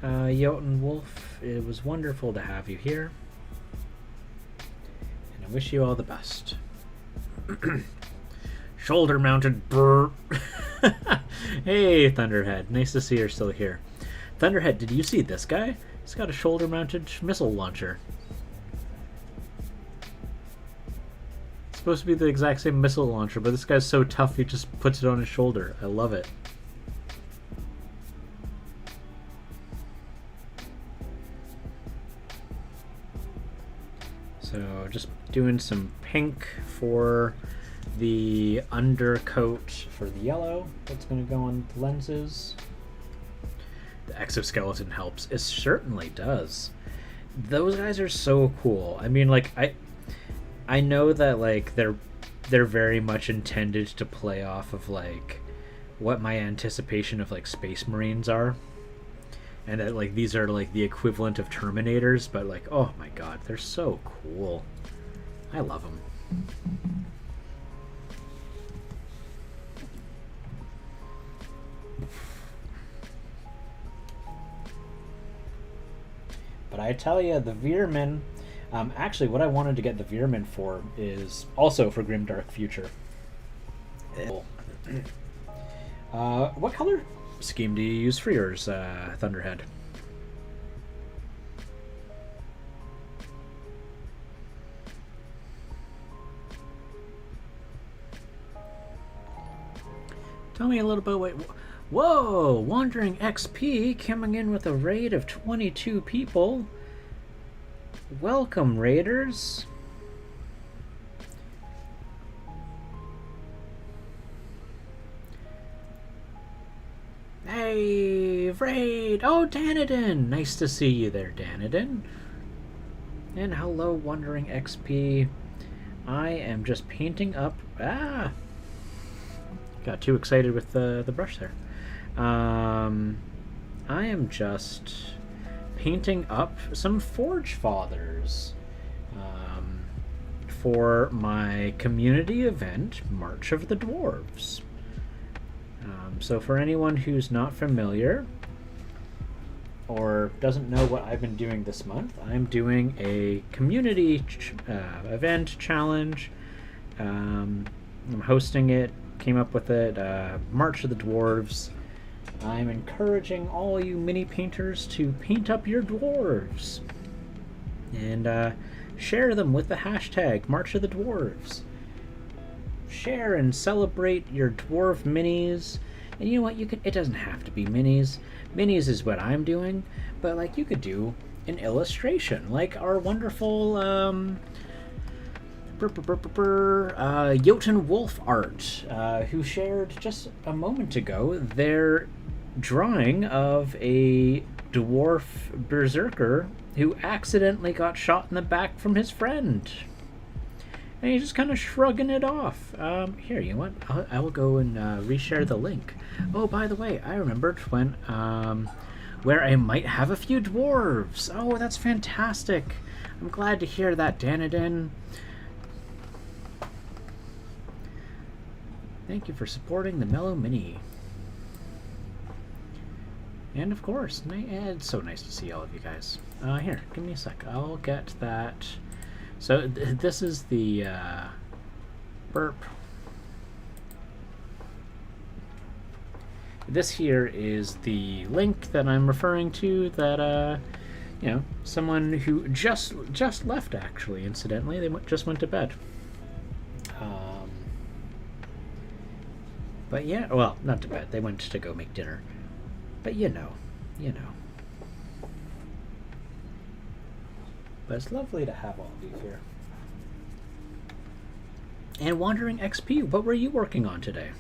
Jotun Wolf, it was wonderful to have you here. And I wish you all the best. Shoulder mounted brr. Hey, Thunderhead. Nice to see you're still here. Thunderhead, did you see this guy? He's got a shoulder mounted missile launcher. It's supposed to be the exact same missile launcher, but this guy's so tough he just puts it on his shoulder. I love it. So just doing some pink for the undercoat for the yellow that's going to go on the lenses. The exoskeleton helps. It certainly does. Those guys are so cool. I mean, like, I know that like they're very much intended to play off of like what my anticipation of like Space Marines are, and that like these are like the equivalent of Terminators, but like, oh my god, they're so cool. I love them. But I tell you, the Veermen, actually what I wanted to get the Veermen for is also for Grimdark Future. What color scheme do you use for yours, Thunderhead? Tell me a little bit. Whoa! Wandering XP coming in with a raid of 22 people. Welcome, raiders. Hey, raid! Oh, Danadin! Nice to see you there, Danadin. And hello, Wandering XP. I am just painting up... Ah! Got too excited with the brush there. I am just painting up some Forge Fathers for my community event, March of the Dwarves. So for anyone who's not familiar or doesn't know what I've been doing this month, I'm doing a community event challenge. I'm hosting it, came up with it, March of the Dwarves. I'm encouraging all you mini painters to paint up your dwarves and share them with the hashtag March of the Dwarves. Share and celebrate your dwarf minis. And you know what? It doesn't have to be minis. Minis is what I'm doing, but like you could do an illustration, like our wonderful Jotun Wolf Art, who shared just a moment ago their drawing of a dwarf berserker who accidentally got shot in the back from his friend. And he's just kind of shrugging it off. Here, you know what? I will go and reshare the link. Oh, by the way, I remembered when where I might have a few dwarves. Oh, that's fantastic. I'm glad to hear that, Danadin. Thank you for supporting the Mellow Mini. And of course, it's so nice to see all of you guys. Here, give me a sec. I'll get that. So this is the burp. This here is the link that I'm referring to that, you know, someone who just left, actually, incidentally. They just went to bed. But yeah, well, not to bed. They went to go make dinner. But you know. But it's lovely to have all of you here. And Wandering XP, what were you working on today?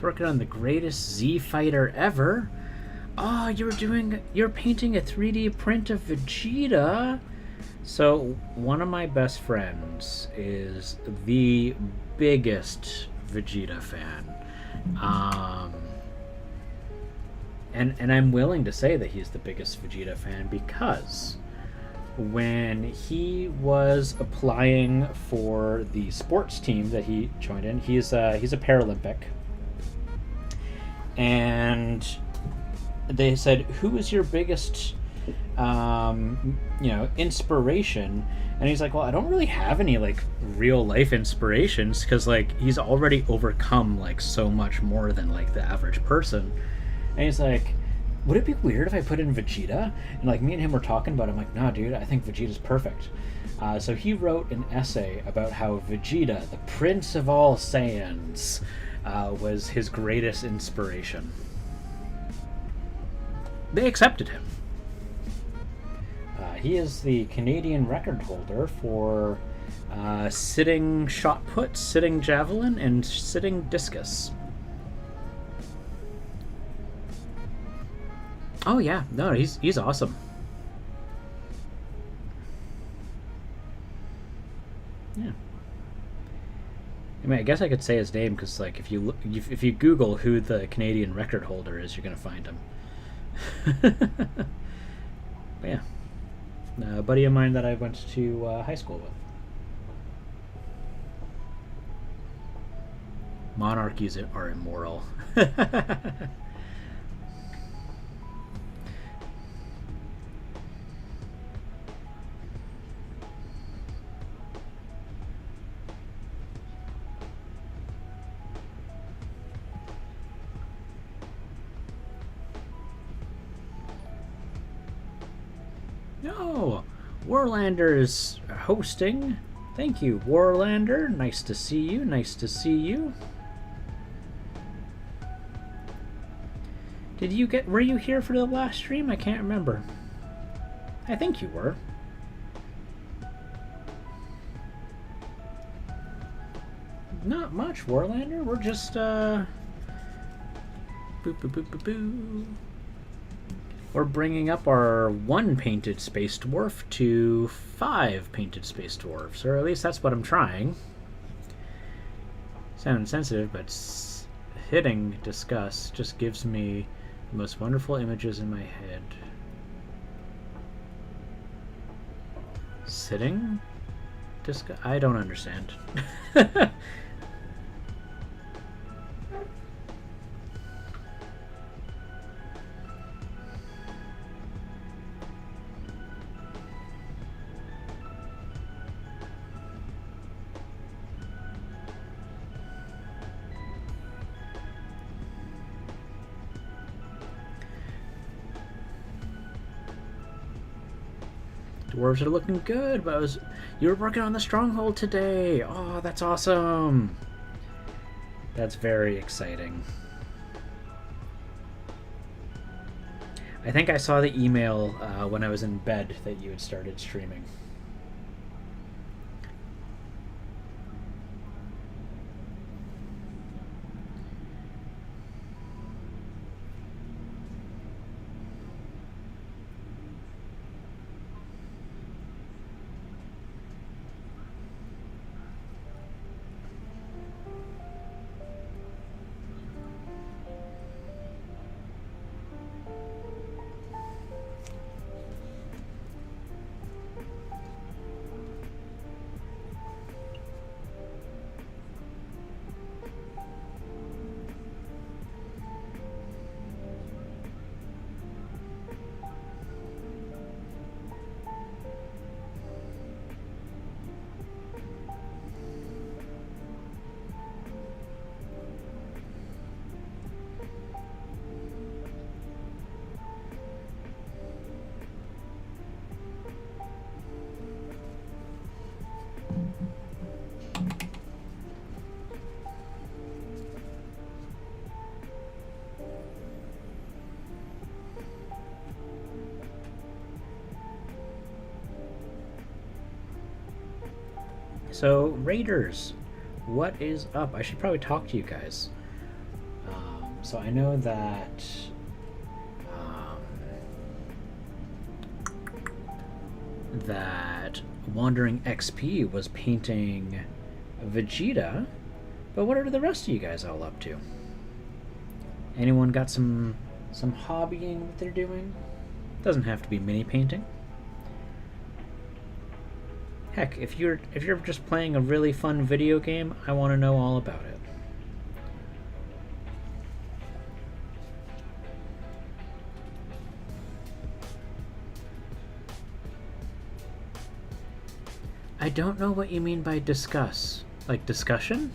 working on the greatest Z fighter ever. Oh, you're painting a 3D print of Vegeta. So one of my best friends is the biggest Vegeta fan. And I'm willing to say that he's the biggest Vegeta fan because when he was applying for the sports team that he joined in, he's a Paralympic, and they said, "Who is your biggest, inspiration?" And he's like, "Well, I don't really have any like real life inspirations because like he's already overcome like so much more than like the average person." And he's like, "Would it be weird if I put in Vegeta?" And like me and him were talking about it. I'm like, "No, dude, I think Vegeta's perfect." So he wrote an essay about how Vegeta, the Prince of all Saiyans, was his greatest inspiration. They accepted him. He is the Canadian record holder for sitting shot put, sitting javelin, and sitting discus. Oh yeah, no, he's awesome. Yeah. I mean, I guess I could say his name because, like, if you Google who the Canadian record holder is, you're gonna find him. But yeah, a buddy of mine that I went to high school with. Monarchies are immoral. No, Warlander's hosting. Thank you, Warlander. Nice to see you. Nice to see you. Were you here for the last stream? I can't remember. I think you were. Not much, Warlander. We're just, boop, boop, boop, boop, boop. We're bringing up our 1 painted space dwarf to 5 painted space dwarfs, or at least that's what I'm trying. Sound insensitive, but hitting discuss just gives me the most wonderful images in my head. Sitting discuss? I don't understand. Dwarves are looking good, but you were working on the stronghold today. Oh, that's awesome. That's very exciting. I think I saw the email when I was in bed that you had started streaming. So, Raiders, what is up? I should probably talk to you guys. So I know that that Wandering XP was painting Vegeta, but what are the rest of you guys all up to? Anyone got some hobbying that they're doing? Doesn't have to be mini painting. Heck, if you're just playing a really fun video game, I want to know all about it. I don't know what you mean by discuss. Like discussion?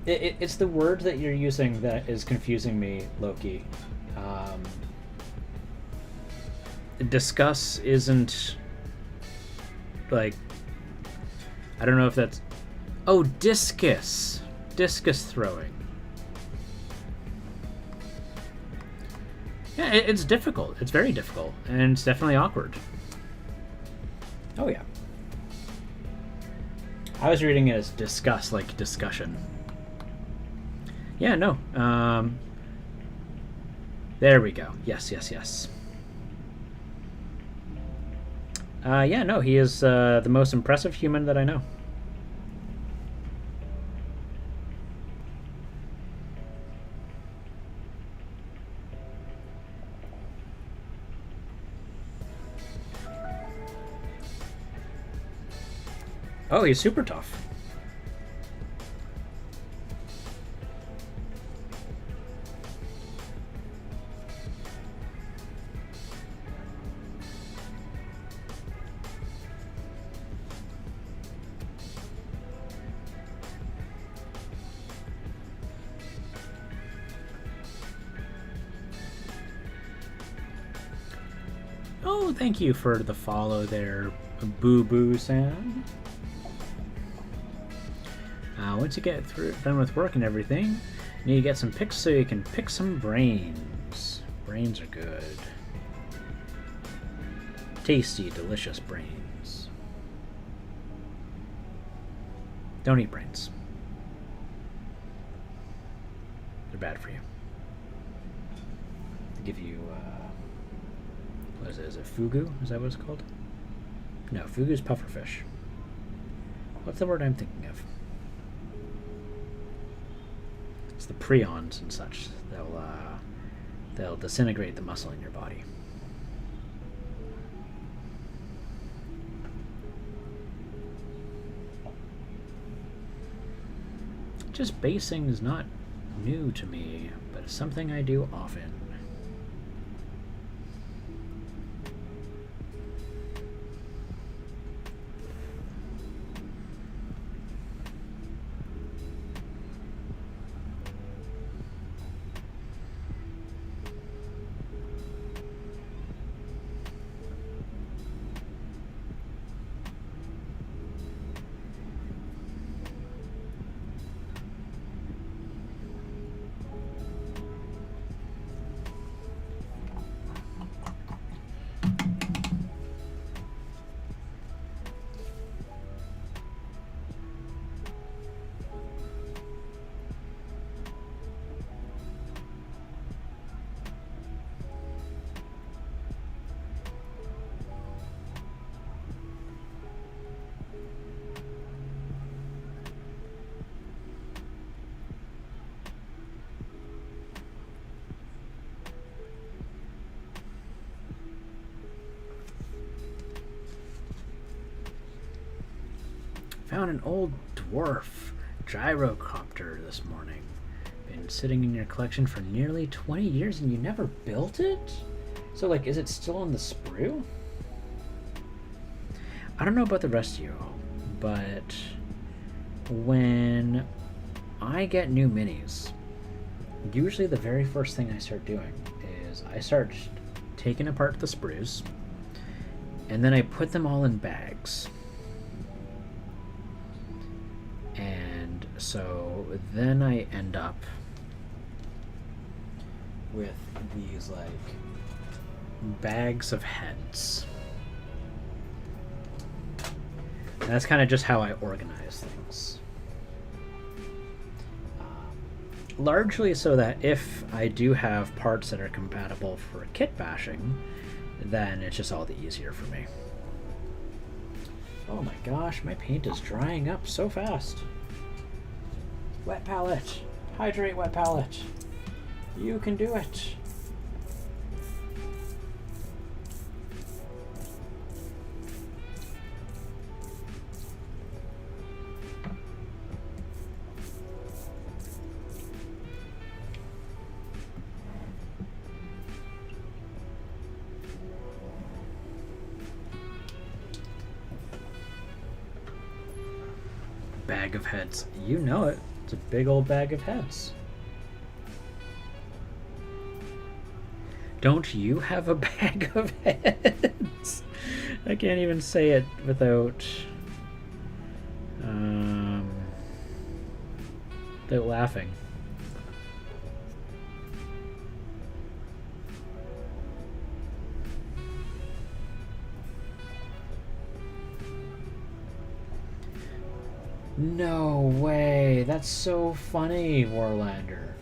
It's the word that you're using that is confusing me, Loki. Discuss isn't like, I don't know if that's, oh, discus throwing. Yeah, it's difficult. It's very difficult, and it's definitely awkward. Oh yeah. I was reading it as discuss, like discussion. Yeah, no. There we go. Yes. Yeah, no, he is the most impressive human that I know. Oh, he's super tough. Oh, thank you for the follow there, Boo Boo Sam. Once you get done with work and everything, you need to get some picks so you can pick some brains. Brains are good. Tasty, delicious brains. Don't eat brains. They're bad for you. They give you, what is it? Is it fugu? Is that what it's called? No, fugu is pufferfish. What's the word I'm thinking of? The prions and such. They'll disintegrate the muscle in your body. Just basing is not new to me, but it's something I do often. Found an old dwarf gyrocopter this morning. Been sitting in your collection for nearly 20 years and you never built it? So, like, is it still on the sprue? I don't know about the rest of you all, but when I get new minis, usually the very first thing I start doing is I start taking apart the sprues, and then I put them all in bags. And so then I end up with these like bags of heads. And that's kind of just how I organize things. Largely so that if I do have parts that are compatible for kit bashing, then it's just all the easier for me. Oh my gosh, my paint is drying up so fast. Wet palette. Hydrate, wet palette. You can do it. Bag of heads. You know it. It's a big old bag of heads. Don't you have a bag of heads? I can't even say it without without laughing. No way. That's so funny, Warlander.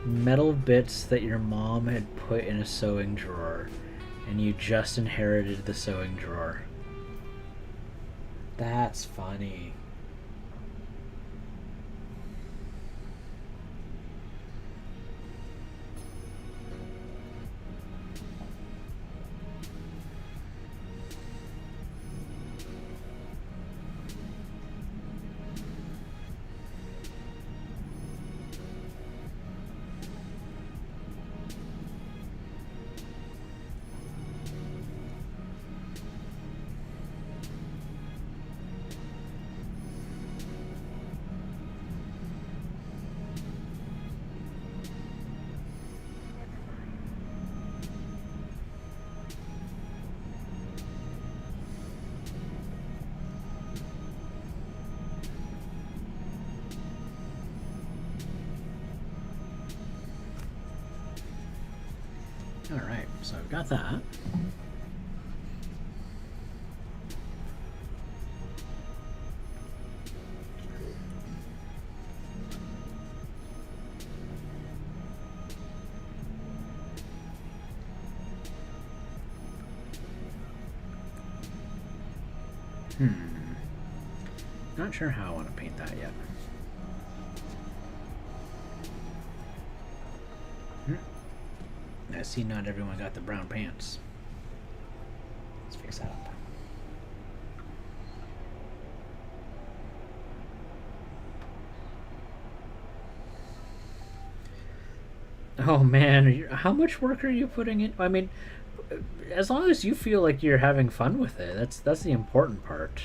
Metal bits that your mom had put in a sewing drawer, and you just inherited the sewing drawer. That's funny. Alright, so I've got that. Not sure how I want to paint that yet. I see not everyone got the brown pants. Let's fix that up. Oh man, how much work are you putting in? I mean, as long as you feel like you're having fun with it, that's the important part.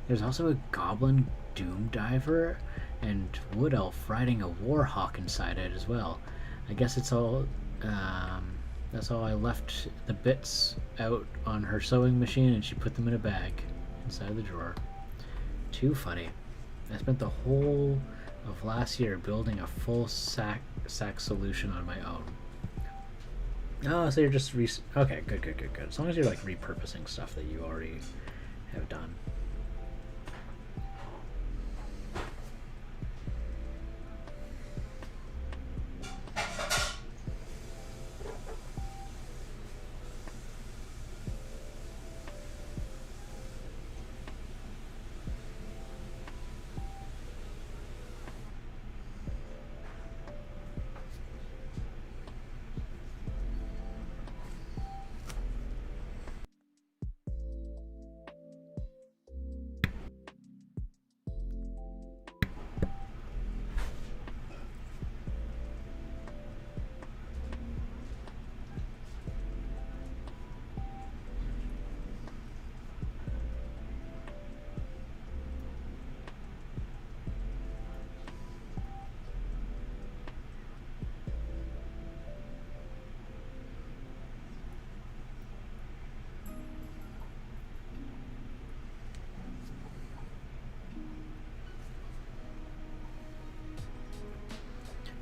There's also a goblin doom diver and wood elf riding a warhawk inside it as well. I guess it's all. That's all I left the bits out on her sewing machine, and she put them in a bag inside of the drawer. Too funny. I spent the whole of last year building a full sack solution on my own. Oh, so you're just okay, good. As long as you're like repurposing stuff that you already have done.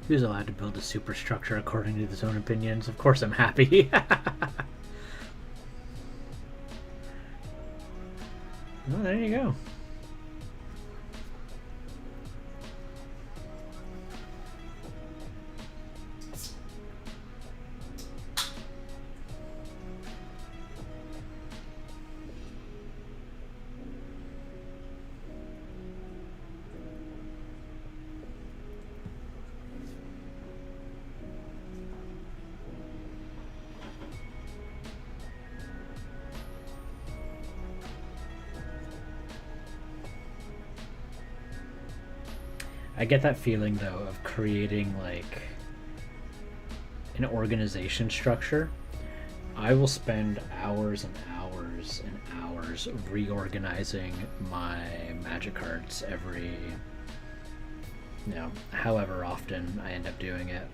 Who's allowed to build a superstructure according to his own opinions? Of course I'm happy. Well, there you go. I get that feeling though of creating like an organization structure. I will spend hours and hours and hours reorganizing my magic cards every, however often I end up doing it.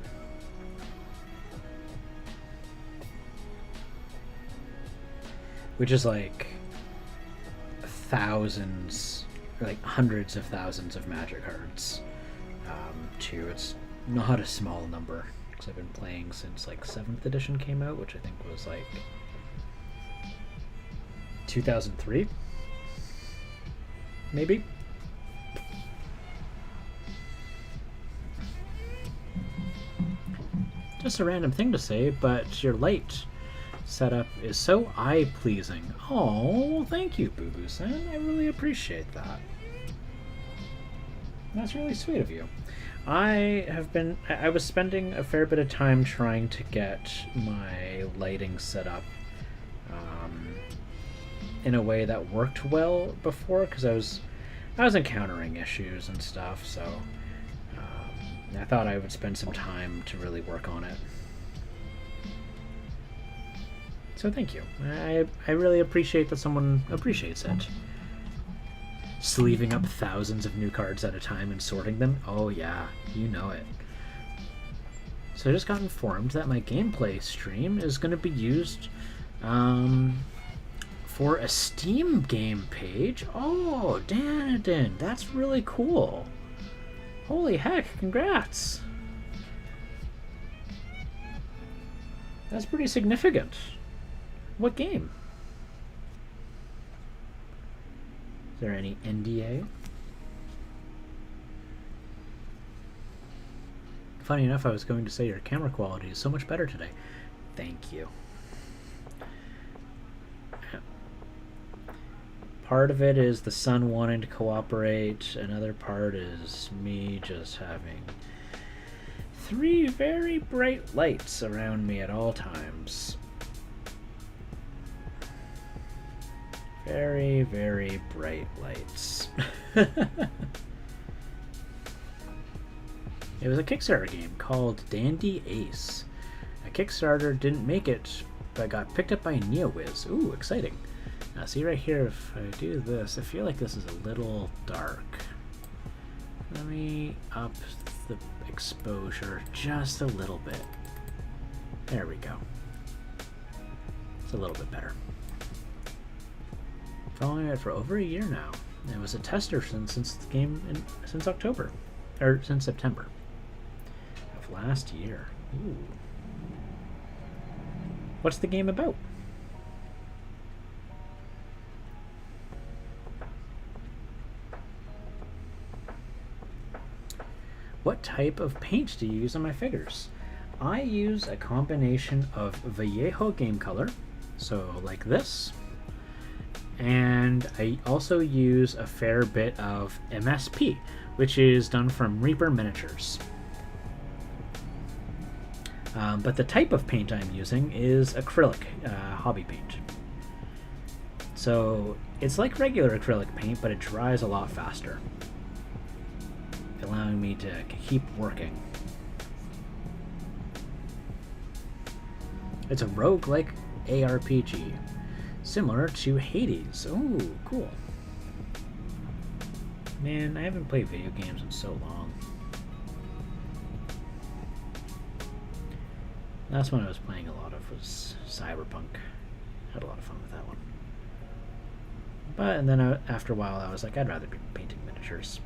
Which is like thousands, like hundreds of thousands of magic cards. Too. It's not a small number because I've been playing since like 7th edition came out, which I think was like 2003, maybe. Just a random thing to say, but your light setup is so eye-pleasing. Oh, thank you, Boo Boo-san. I really appreciate that. That's really sweet of you. I was spending a fair bit of time trying to get my lighting set up in a way that worked well before, because I was encountering issues and stuff, so I thought I would spend some time to really work on it. So thank you. I really appreciate that someone appreciates it. Sleeving up thousands of new cards at a time and sorting them? Oh yeah, you know it. So I just got informed that my gameplay stream is going to be used for a Steam game page. Oh, Danadin, that's really cool. Holy heck, congrats. That's pretty significant. What game? Is there any NDA? Funny enough, I was going to say your camera quality is so much better today. Thank you. Part of it is the sun wanting to cooperate. Another part is me just having 3 very bright lights around me at all times. Very, very bright lights. It was a Kickstarter game called Dandy Ace. A Kickstarter didn't make it, but got picked up by NeoWiz. Ooh, exciting. Now see right here, if I do this, I feel like this is a little dark. Let me up the exposure just a little bit. There we go. It's a little bit better. Following it for over a year now. It was a tester since the game since October, or since September of last year. Ooh. What's the game about? What type of paint do you use on my figures? I use a combination of Vallejo game color, so like this. And I also use a fair bit of MSP, which is done from Reaper Miniatures. But the type of paint I'm using is acrylic hobby paint. So it's like regular acrylic paint, but it dries a lot faster, allowing me to keep working. It's a roguelike ARPG. Similar to Hades. Oh, cool. Man, I haven't played video games in so long. Last one I was playing a lot of was Cyberpunk. Had a lot of fun with that one. But, and then after a while I was like, I'd rather be painting miniatures.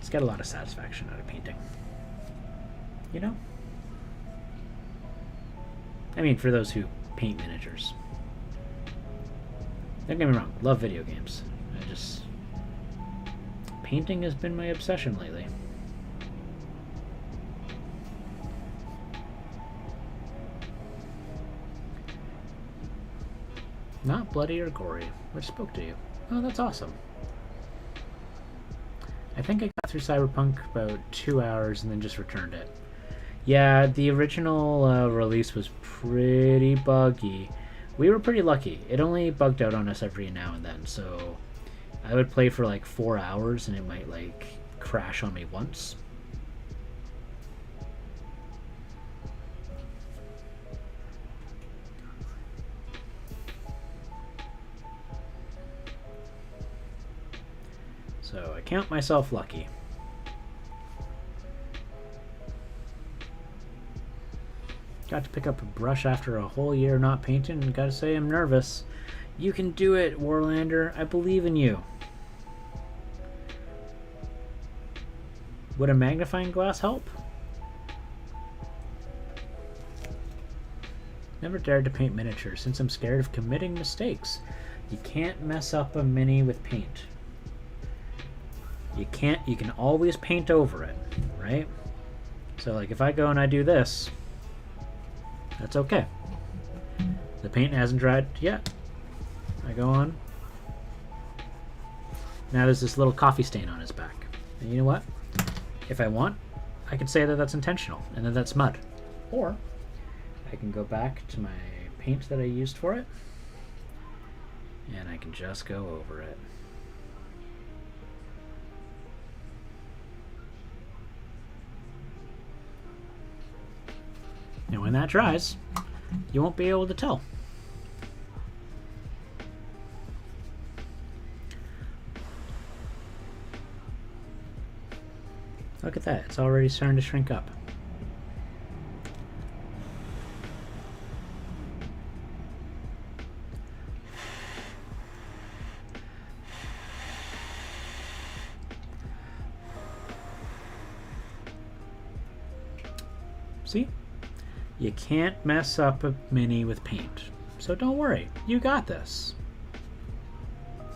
Just get a lot of satisfaction out of painting. You know? I mean, for those who paint miniatures. Don't get me wrong, love video games. Painting has been my obsession lately. Not bloody or gory, which spoke to you. Oh, that's awesome. I think I got through Cyberpunk about 2 hours and then just returned it. Yeah, the original release was pretty buggy. We were pretty lucky. It only bugged out on us every now and then, so I would play for like 4 hours and it might like crash on me once. So I count myself lucky. Got to pick up a brush after a whole year not painting, and gotta say I'm nervous. You can do it, Warlander. I believe in you. Would a magnifying glass help? Never dared to paint miniatures since I'm scared of committing mistakes. You can't mess up a mini with paint. You can always paint over it, right? So like if I go and I do this, that's okay. The paint hasn't dried yet. I go on. Now there's this little coffee stain on his back. And you know what? If I want, I could say that that's intentional and that that's mud. Or I can go back to my paint that I used for it and I can just go over it. And when that dries, you won't be able to tell. Look at that, it's already starting to shrink up. See? You can't mess up a mini with paint. So don't worry, you got this.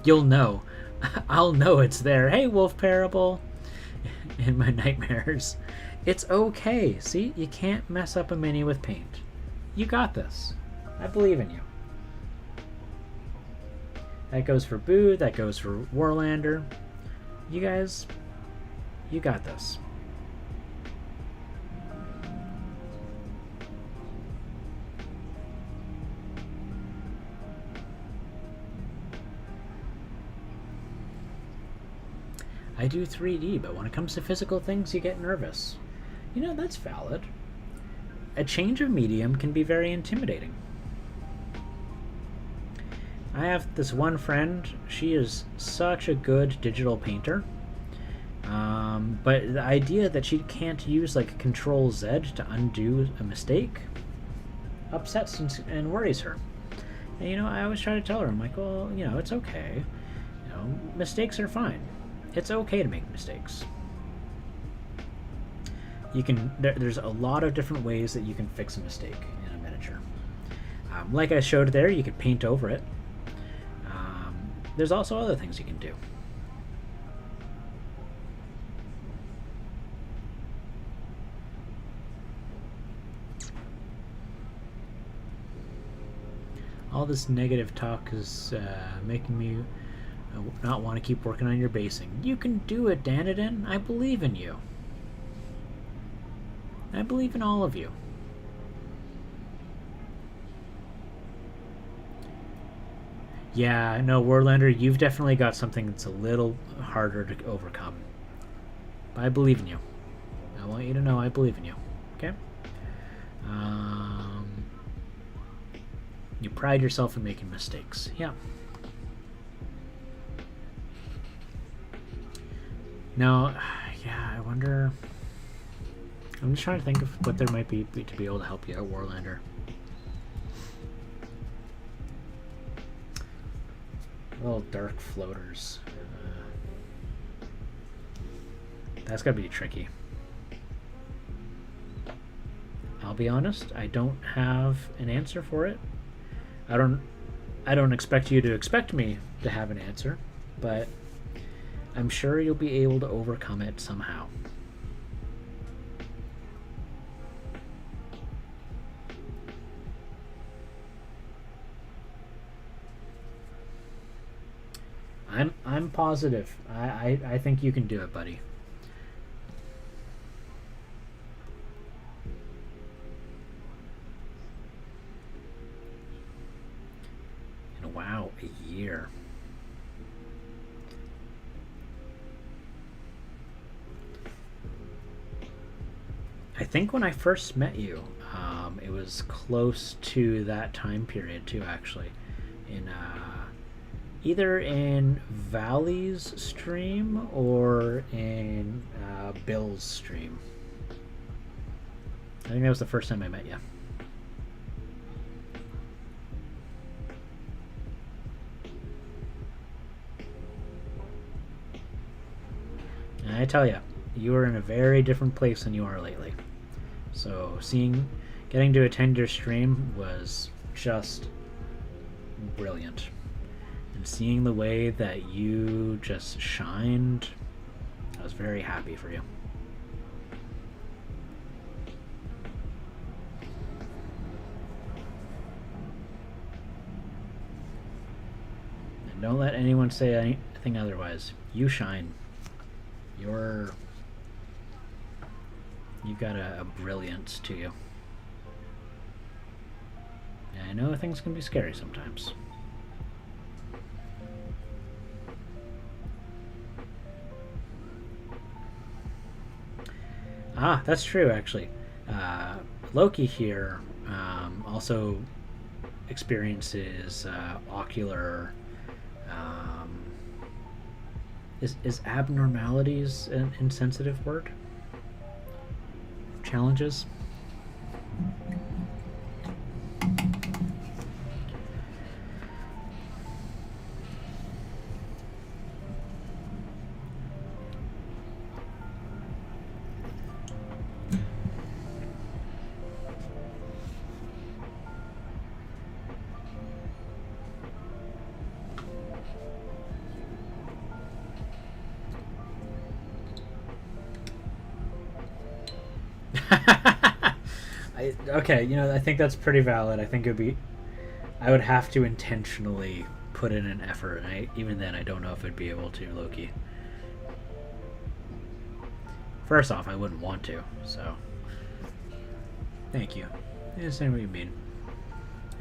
You'll know. I'll know it's there. Hey, Wolf Parable. In my nightmares. It's okay. See, you can't mess up a mini with paint. You got this. I believe in you. That goes for Boo, that goes for Warlander. You guys, you got this. I do 3D, but when it comes to physical things, you get nervous. You know, that's valid. A change of medium can be very intimidating. I have this one friend, she is such a good digital painter, but the idea that she can't use like Control Z to undo a mistake upsets and worries her. And you know, I always try to tell her, I'm like, well, you know, it's okay. You know, mistakes are fine. It's okay to make mistakes. You can. There's a lot of different ways that you can fix a mistake in a miniature. Like I showed there, you could paint over it. There's also other things you can do. All this negative talk is making me not want to keep working on your basing. You can do it, Danadin. I believe in you. I believe in all of you. Yeah, no, Warlander, you've definitely got something that's a little harder to overcome. But I believe in you. I want you to know I believe in you. Okay? You pride yourself in making mistakes. Yeah. Now, yeah, I wonder... I'm just trying to think of what there might be to be able to help you out, Warlander. Little dark floaters. That's gotta be tricky. I'll be honest, I don't have an answer for it. I don't expect you to expect me to have an answer, but I'm sure you'll be able to overcome it somehow. I'm positive. I think you can do it, buddy. And wow, a year. I think when I first met you, it was close to that time period too, actually. In either in Valley's stream or in Bill's stream. I think that was the first time I met you. And I tell you, you are in a very different place than you are lately. So getting to attend your stream was just brilliant. And seeing the way that you just shined, I was very happy for you. And don't let anyone say anything otherwise. You shine. You've got a brilliance to you. And I know things can be scary sometimes. Ah, that's true, actually. Loki here also experiences ocular. Is abnormalities an insensitive word? Challenges? Okay, I think that's pretty valid. I think I would have to intentionally put in an effort, and even then, I don't know if I'd be able to, Loki. First off, I wouldn't want to, so thank you. I understand what you mean.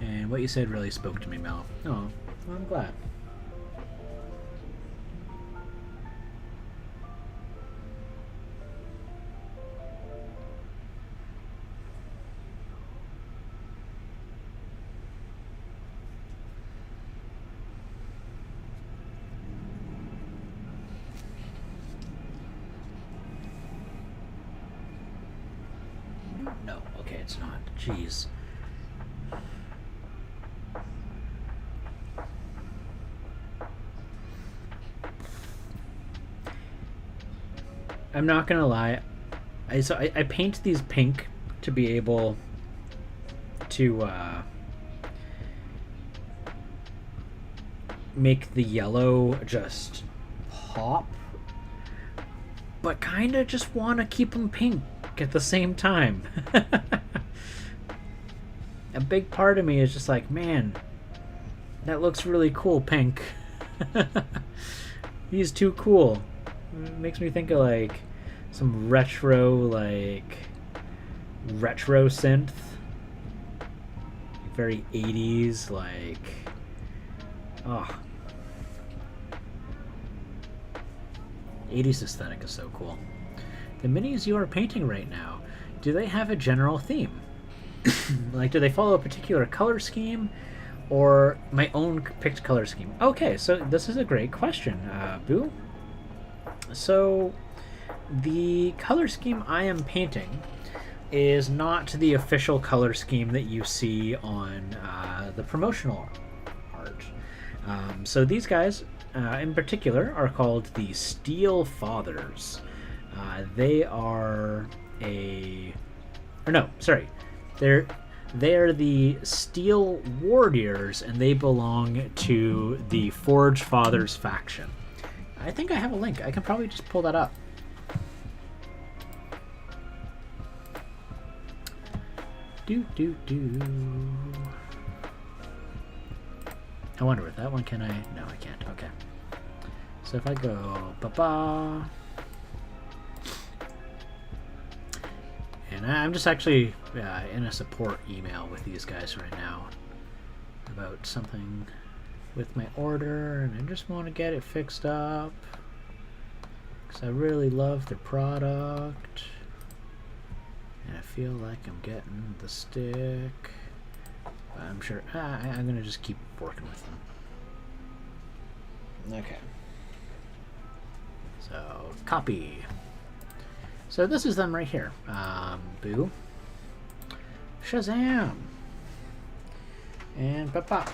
And what you said really spoke to me, Mel. Oh, well, I'm glad. No, okay, it's not. Jeez. I'm not gonna lie. I paint these pink to be able to make the yellow just pop, but kind of just want to keep them pink at the same time. A big part of me is just like, man, that looks really cool pink. He's too cool. It makes me think of like some retro synth, very 80s, like, oh, 80s aesthetic is so cool. The minis you are painting right now, do they have a general theme? Like, do they follow a particular color scheme, or my own picked color scheme? Okay, so this is a great question, Boo. So, the color scheme I am painting is not the official color scheme that you see on the promotional art. So these guys, in particular, are called the Steel Fathers. They are they're the Steel Warriors, and they belong to the Forge Fathers faction. I think I have a link. I can probably just pull that up. Do. I wonder with that one, can I? No, I can't. Okay. So if I go ba-ba, and I'm just actually in a support email with these guys right now about something with my order, and I just want to get it fixed up because I really love the product, and I feel like I'm getting the stick. I'm sure I'm gonna just keep working with them. Okay. So copy. So this is them right here. Boo. Shazam. And pop.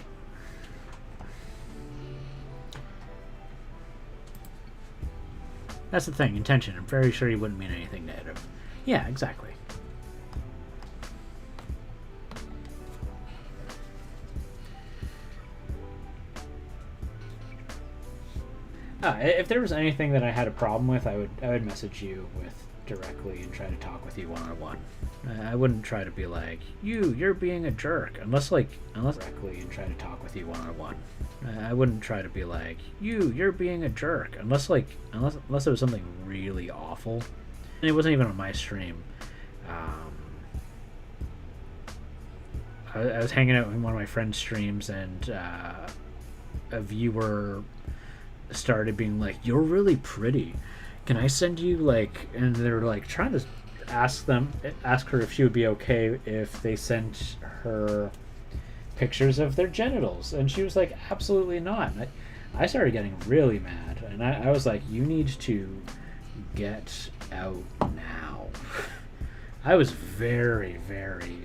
That's the thing, intention. I'm very sure he wouldn't mean anything negative. Yeah, exactly. If there was anything that I had a problem with, I would message you with directly and try to talk with you one-on-one. I wouldn't try to be like, you're being a jerk, unless directly and try to talk with you one-on-one. I wouldn't try to be like, you're being a jerk, unless it was something really awful. And it wasn't even on my stream. I was hanging out in one of my friend's streams, and a viewer started being like, you're really pretty, can I send you like, and they're like trying to ask her if she would be okay if they sent her pictures of their genitals, and she was like, absolutely not. And I started getting really mad, and I was like, you need to get out now. I was very, very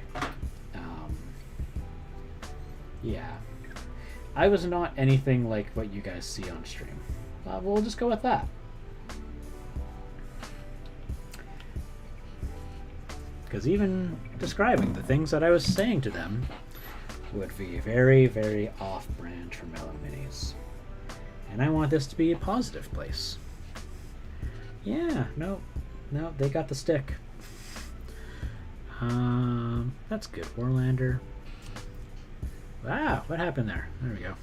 yeah, I was not anything like what you guys see on stream. We'll just go with that. Because even describing the things that I was saying to them would be very, very off-brand for Mellow Minis. And I want this to be a positive place. Yeah, no, they got the stick. That's good, Warlander. Wow, what happened there? There we go.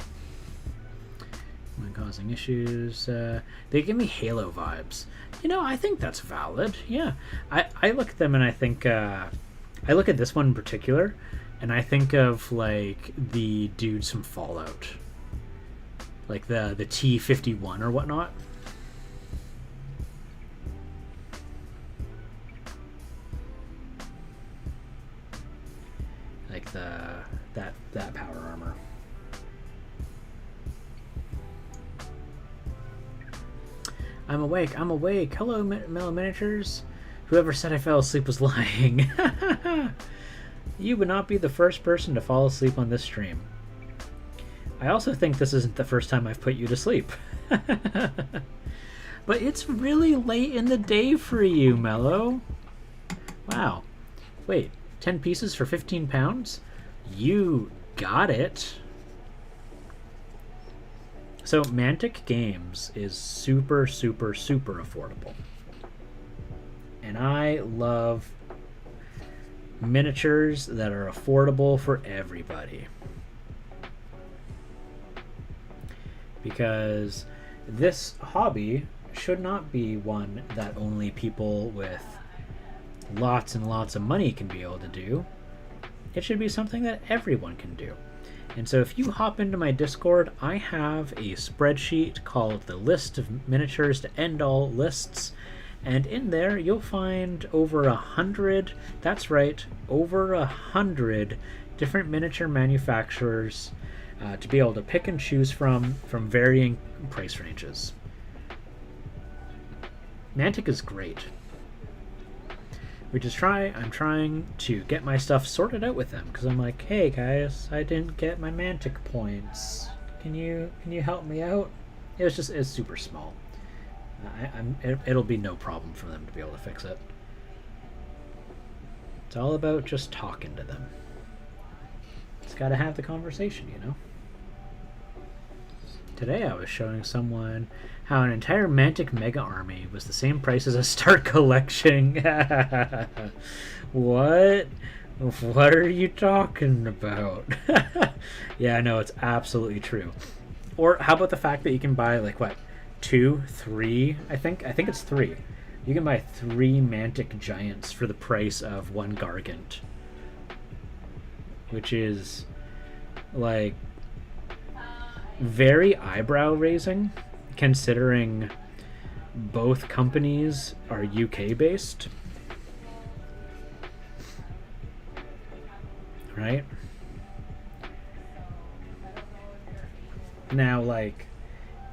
When causing issues, they give me Halo vibes. I think that's valid. Yeah, I look at them and I think I look at this one in particular, and I think of like the dudes from Fallout, like the T-51 or whatnot. Like that power armor. I'm awake. Hello, Mellow Miniatures. Whoever said I fell asleep was lying. You would not be the first person to fall asleep on this stream. I also think this isn't the first time I've put you to sleep. But it's really late in the day for you, Mellow. Wow. Wait, 10 pieces for 15 pounds? You got it. So Mantic Games is super, super, super affordable. And I love miniatures that are affordable for everybody. Because this hobby should not be one that only people with lots and lots of money can be able to do. It should be something that everyone can do. And so if you hop into my Discord, I have a spreadsheet called the List of Miniatures to End All Lists. And in there, you'll find over 100, that's right, over 100 different miniature manufacturers to be able to pick and choose from varying price ranges. Mantic is great. I'm trying to get my stuff sorted out with them, because I'm like, hey guys, I didn't get my Mantic points. Can you help me out? It's super small. It'll be no problem for them to be able to fix it. It's all about just talking to them. Just gotta have the conversation, you know? Today I was showing someone how an entire Mantic Mega Army was the same price as a Start Collection. What? What are you talking about? Yeah, no, it's absolutely true. Or how about the fact that you can buy, like, what? 2, 3, I think it's 3. You can buy 3 Mantic Giants for the price of 1 Gargant. Which is, like, very eyebrow raising, considering both companies are UK based. Right? Now, like,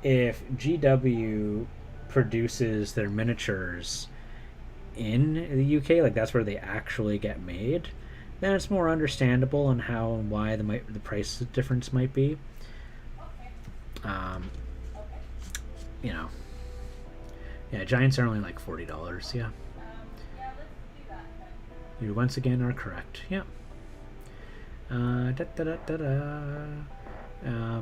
if GW produces their miniatures in the UK, like that's where they actually get made, then it's more understandable on how and why the price difference might be. You know, yeah, Giants are only like $40. Yeah, you once again are correct. Yeah.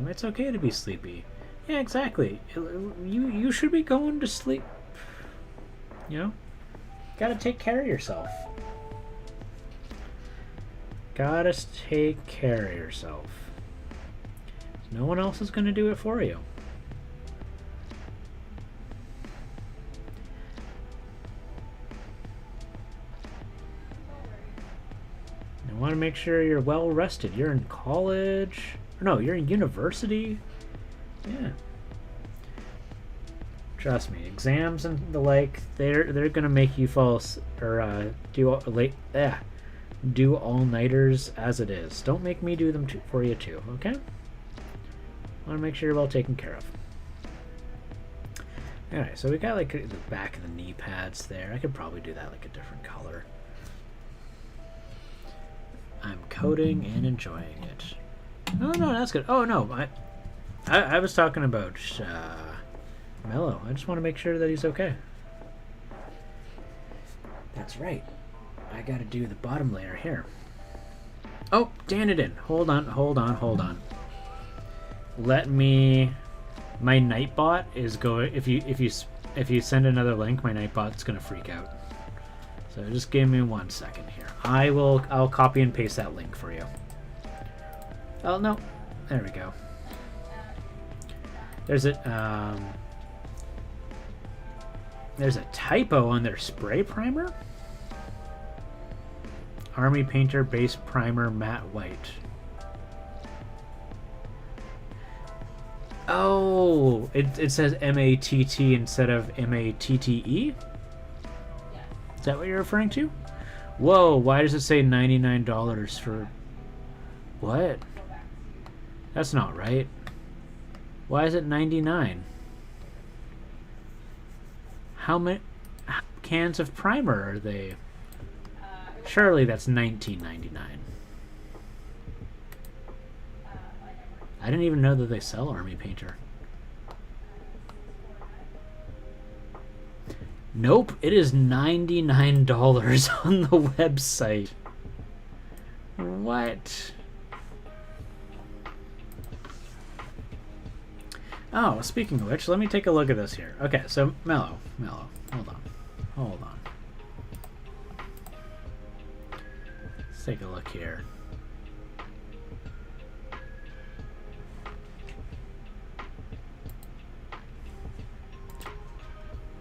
It's okay to be sleepy. Yeah, exactly. You should be going to sleep. You know, gotta take care of yourself. Gotta take care of yourself. No one else is gonna do it for you. You want to make sure you're well rested. You're in college. No, you're in university. Yeah. Trust me, exams and the like, they're gonna make you fall or do all-nighters as it is. Don't make me do them for you too, okay? Want to make sure you're well taken care of. Alright, so we got like the back of the knee pads there. I could probably do that like a different color. I'm coding and enjoying it. Oh no, that's good. Oh no, I was talking about Mello. I just want to make sure that he's okay. That's right. I gotta do the bottom layer here. Oh, Danadin. Hold on. Let me. My Nightbot is going. If you send another link, my Nightbot's gonna freak out. So just give me 1 second here. I'll copy and paste that link for you. Oh no, there we go. There's a typo on their spray primer. Army Painter Base Primer Matte White. Oh, it says M-A-T-T instead of M-A-T-T-E? Is that what you're referring to? Whoa, why does it say $99 for... What? That's not right. Why is it $99? How many cans of primer are they? Surely that's $19.99. I didn't even know that they sell Army Painter. Nope, it is $99 on the website. What? Oh, speaking of which, let me take a look at this here. Okay, so Mello, hold on. Let's take a look here.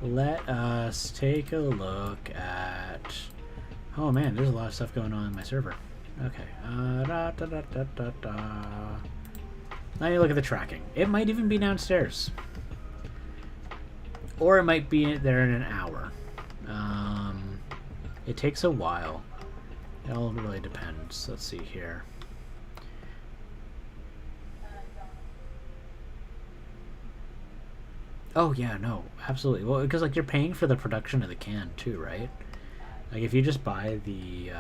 Let us take a look at... Oh man, there's a lot of stuff going on in my server. Okay. Now you look at the tracking. It might even be downstairs. Or it might be there in an hour. It takes a while. It all really depends. Let's see here. Oh yeah, no, absolutely. Well, because like you're paying for the production of the can too, right? Like if you just buy the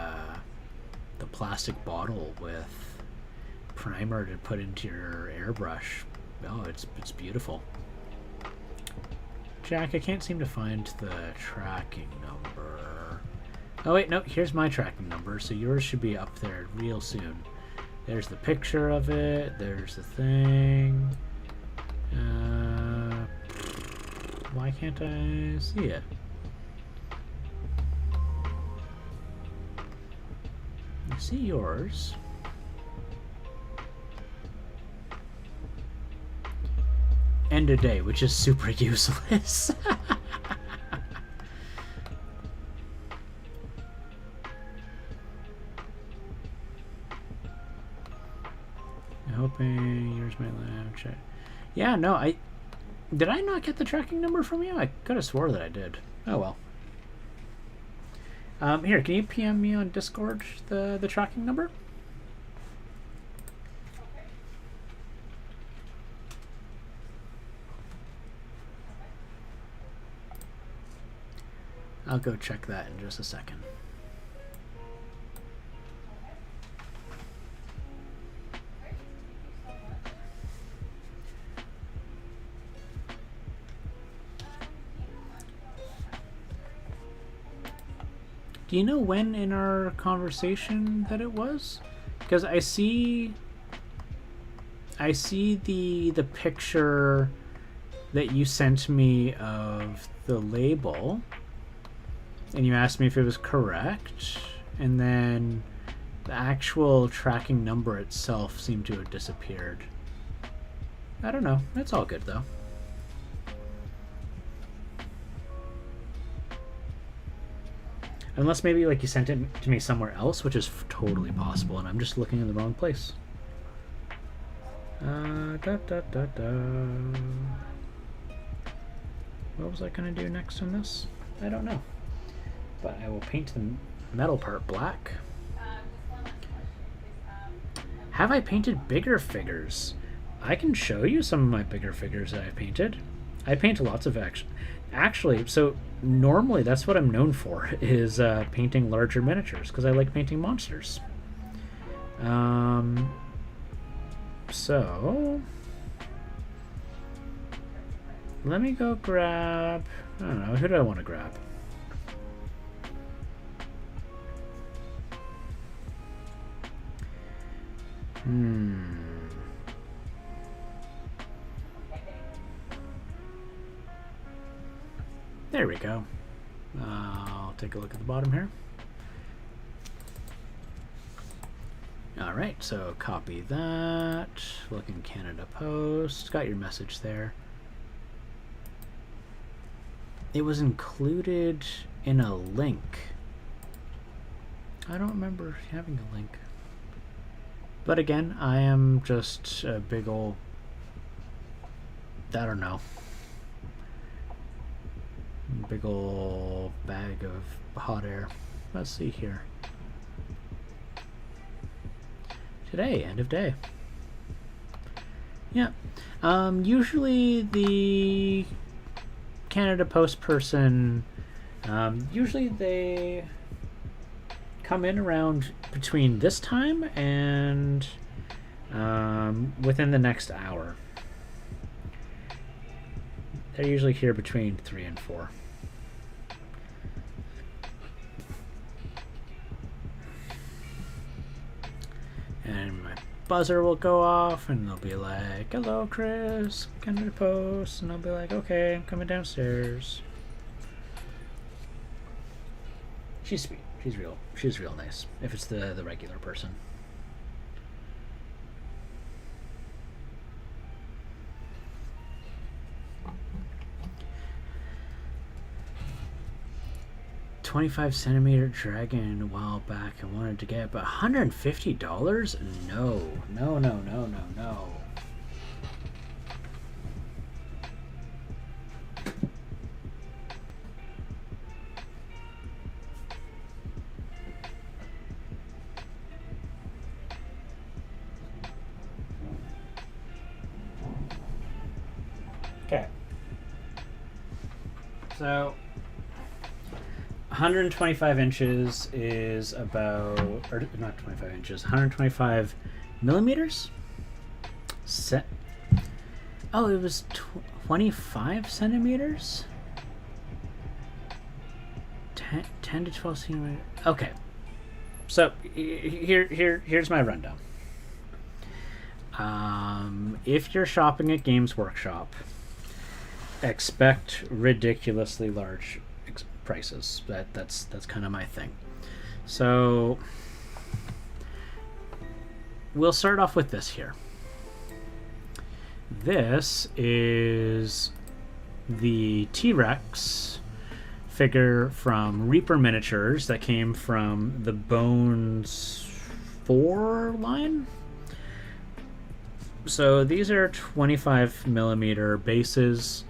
plastic bottle with primer to put into your airbrush, oh, it's beautiful. Jack, I can't seem to find the tracking number. Oh wait, no, here's my tracking number, so yours should be up there real soon. There's the picture of it, there's the thing. Why can't I see it? I see yours. End of day, which is super useless. I'm hoping yours my lab check. Yeah, no, did I not get the tracking number from you? I could have swore that I did. Oh well. Here, can you PM me on Discord the tracking number? I'll go check that in just a second. Do you know when in our conversation that it was? Because I see the picture that you sent me of the label, and you asked me if it was correct, and then the actual tracking number itself seemed to have disappeared. I don't know. That's all good though. Unless maybe like you sent it to me somewhere else, which is totally possible, and I'm just looking in the wrong place. What was I gonna do next on this? I don't know. But I will paint the metal part black. Have I painted bigger figures? I can show you some of my bigger figures that I painted. I paint lots of actually, so normally that's what I'm known for, is painting larger miniatures, because I like painting monsters. So let me go grab, I don't know, who do I want to grab? There we go. I'll take a look at the bottom here. All right, so copy that. Look in Canada Post. Got your message there. It was included in a link. I don't remember having a link. But again, I am just a big old, I don't know, big old bag of hot air. Let's see here. Today, end of day. Yeah. Usually the Canada Post person, usually they come in around between this time and within the next hour. They're usually here between 3 and 4. And my buzzer will go off and they'll be like, hello Chris, Canada Post, and I'll be like, okay, I'm coming downstairs. She's sweet. She's real nice, if it's the regular person. $25cm dragon a while back I wanted to get, but $150? No. Okay. So 125 inches is about, or not 25 inches, 125 millimeters? Oh, it was 25 centimeters? 10 to 12 centimeters. Okay. So here's my rundown. If you're shopping at Games Workshop, expect ridiculously large prices. That's kind of my thing. So we'll start off with this here. This is the T-Rex figure from Reaper Miniatures that came from the Bones 4 line. So these are 25 millimeter bases.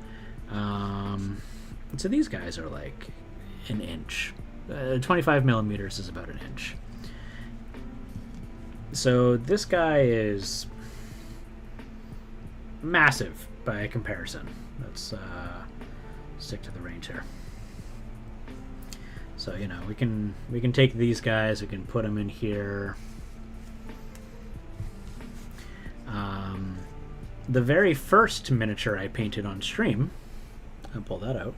So these guys are like an inch. 25 millimeters is about an inch. So this guy is massive by comparison. Let's stick to the range here. So you know we can take these guys. We can put them in here. The very first miniature I painted on stream, I'll pull that out,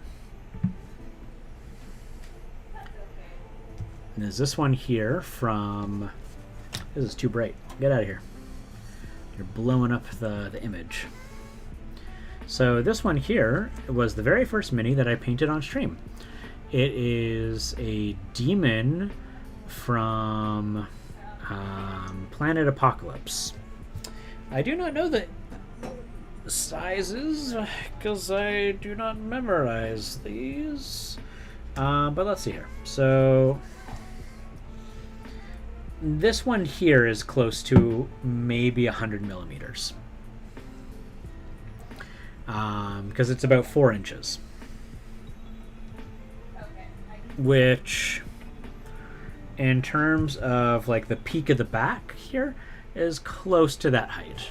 and there's this one here from, this is too bright, get out of here, you're blowing up the image. So this one here was the very first mini that I painted on stream. It is a demon from Planet Apocalypse. I do not know the sizes because I do not memorize these. But let's see here. So this one here is close to maybe 100 millimeters. Because it's about 4 inches. Which, in terms of like the peak of the back here, is close to that height.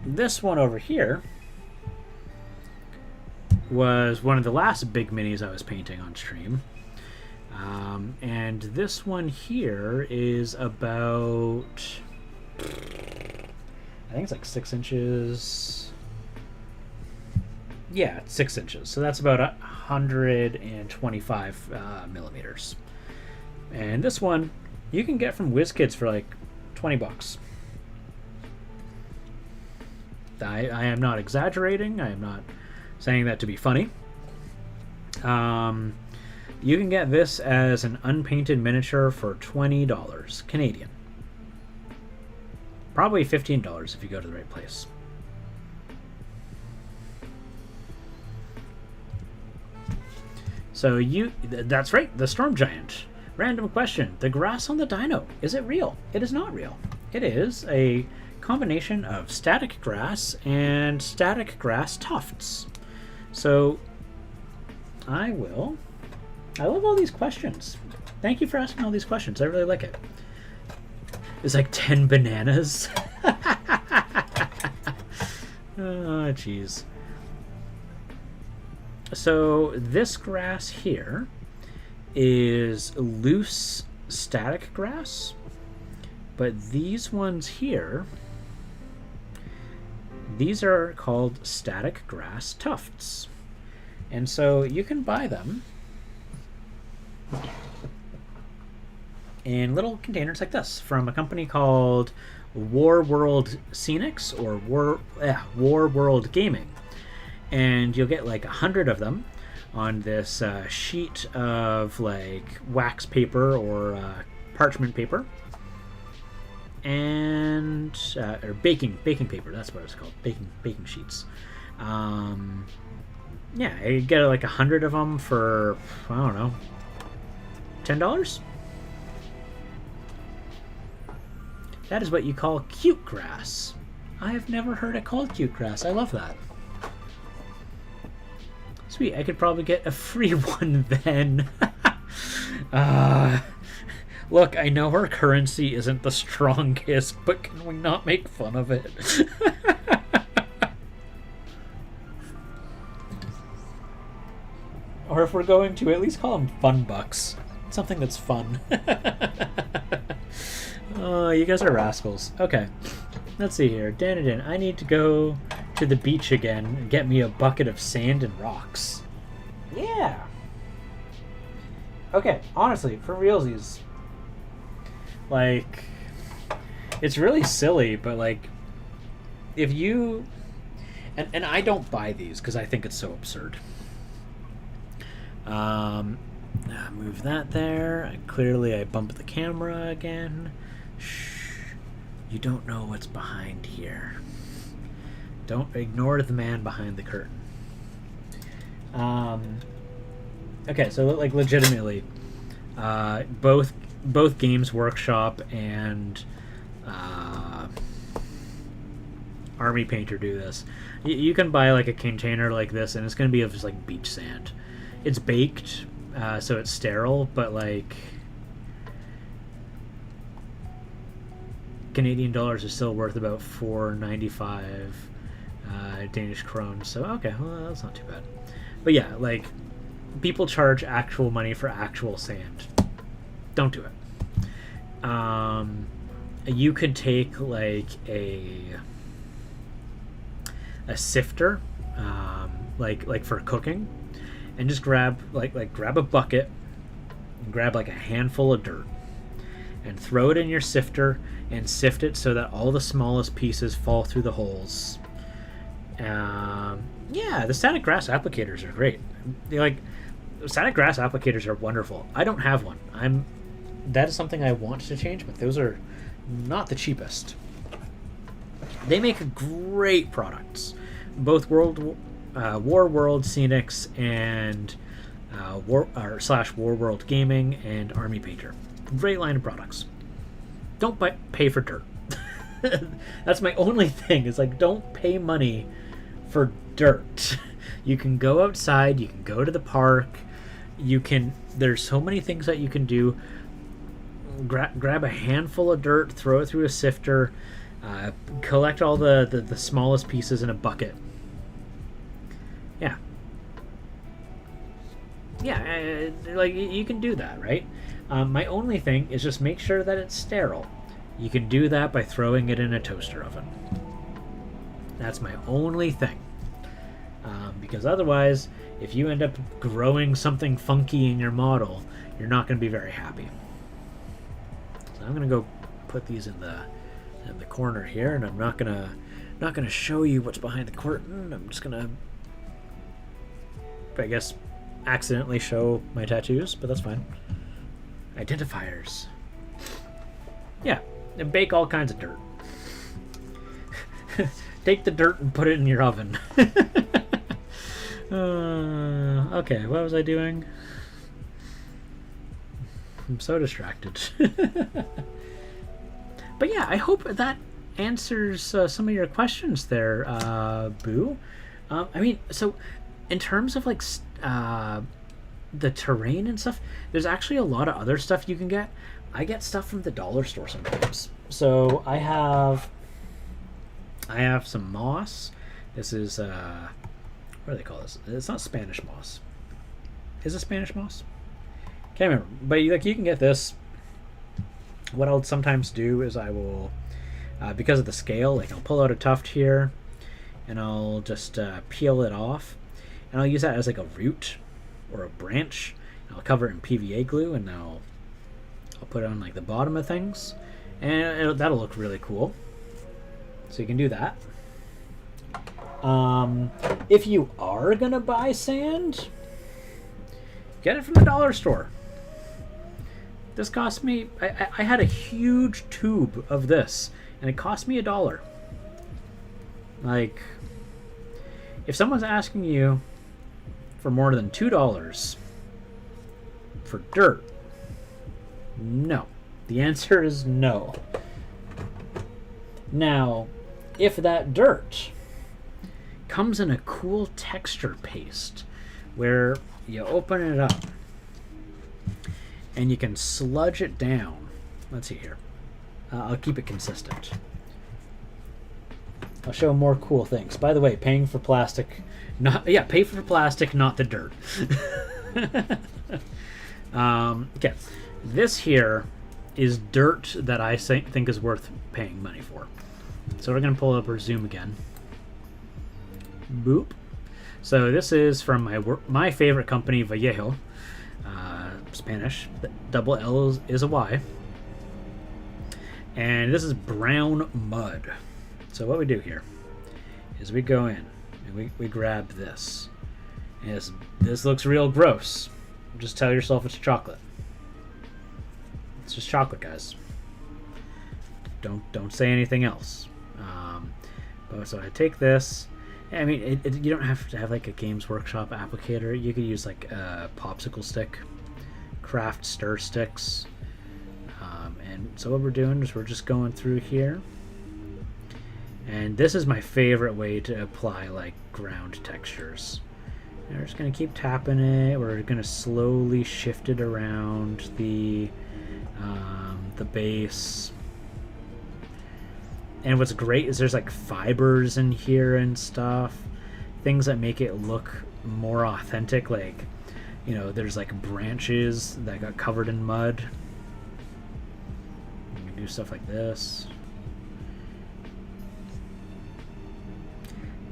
This one over here was one of the last big minis I was painting on stream. And this one here is about, I think it's like 6 inches. Yeah, it's 6 inches. So that's about 125 millimeters. And this one you can get from WizKids for like 20 bucks. I am not exaggerating. I am not saying that to be funny. You can get this as an unpainted miniature for $20 Canadian. Probably $15 if you go to the right place. So that's right, the Storm Giant. Random question, the grass on the dino, is it real? It is not real. It is a combination of static grass and static grass tufts. So I love all these questions. Thank you for asking all these questions. I really like it. It's like 10 bananas. Oh, jeez. So this grass here is loose static grass, but these ones here, these are called static grass tufts. And so you can buy them in little containers like this from a company called War World Scenics or War World Gaming. And you'll get like 100 of them on this sheet of like wax paper or parchment paper, and or baking paper. That's what it's called, baking sheets. Yeah, you get like 100 of them for, I don't know, $10. That is what you call cute grass. I have never heard it called cute grass. I love that. Sweet, I could probably get a free one then. Look, I know our currency isn't the strongest, but can we not make fun of it? Or if we're going to, at least call them fun bucks. Something that's fun. Oh, you guys are rascals. Okay, let's see here. Dan, I need to go to the beach again and get me a bucket of sand and rocks. Yeah. Okay, honestly, for realsies, like, it's really silly, but like, if you, and I don't buy these because I think it's so absurd. Move that there. Clearly, I bumped the camera again. Shh. You don't know what's behind here. Don't ignore the man behind the curtain. Okay, so like legitimately, both Games Workshop and Army Painter do this. You can buy like a container like this, and it's going to be of just like beach sand. It's baked, so it's sterile, but like Canadian dollars is still worth about $4.95 Danish krones. So okay, well that's not too bad. But yeah, like people charge actual money for actual sand. Don't do it. You could take like a sifter, like for cooking, and just grab grab a bucket and grab like a handful of dirt and throw it in your sifter and sift it so that all the smallest pieces fall through the holes. Yeah, the static grass applicators are great. Static grass applicators are wonderful. I don't have one. That is something I want to change, but those are not the cheapest. They make great products. Both War World Scenics and War World Gaming and Army Painter. Great line of products. Don't pay for dirt. That's my only thing. Is like, don't pay money for dirt. You can go outside. You can go to the park. There's so many things that you can do. Grab a handful of dirt, throw it through a sifter, collect all the smallest pieces in a bucket. Yeah, like you can do that, right? My only thing is just make sure that it's sterile. You can do that by throwing it in a toaster oven. That's my only thing. Because otherwise, if you end up growing something funky in your model, you're not going to be very happy. So I'm going to go put these in the corner here, and I'm not gonna show you what's behind the curtain. I'm just gonna, I guess, accidentally show my tattoos, but that's fine. Identifiers. Yeah, and bake all kinds of dirt. Take the dirt and put it in your oven. Okay, what was I doing? I'm so distracted. But yeah, I hope that answers some of your questions there, Boo. I mean, so in terms of like the terrain and stuff, there's actually a lot of other stuff you can get. I get stuff from the dollar store sometimes. So I have some moss. This is what do they call this? It's not Spanish moss. Is it Spanish moss? Can't remember. But you can get this. What I'll sometimes do is I will, because of the scale, like I'll pull out a tuft here, and I'll just peel it off, and I'll use that as like a root or a branch. I'll cover it in PVA glue, and I'll put it on like the bottom of things, and that'll look really cool. So you can do that. If you are gonna buy sand, get it from the dollar store. This cost me, I had a huge tube of this, and it cost me $1. Like, if someone's asking you for more than $2 for dirt, no. The answer is no. Now, if that dirt comes in a cool texture paste where you open it up and you can sludge it down. Let's see here. I'll keep it consistent. I'll show more cool things. By the way, paying for plastic, pay for plastic, not the dirt. Okay, this here is dirt that I think is worth paying money for. So we're gonna pull up our zoom again. Boop. So this is from my favorite company, Vallejo. Spanish. Double L is a Y. And this is brown mud. So what we do here is we go in and we grab this. And this looks real gross. Just tell yourself it's chocolate. It's just chocolate, guys. Don't say anything else. So I take this. I mean, you don't have to have like a Games Workshop applicator. You could use like a popsicle stick, craft stir sticks. And so what we're doing is we're just going through here. And this is my favorite way to apply like ground textures. And we're just going to keep tapping it. We're going to slowly shift it around the base. And what's great is there's like fibers in here and stuff, things that make it look more authentic. Like, you know, there's like branches that got covered in mud. You can do stuff like this.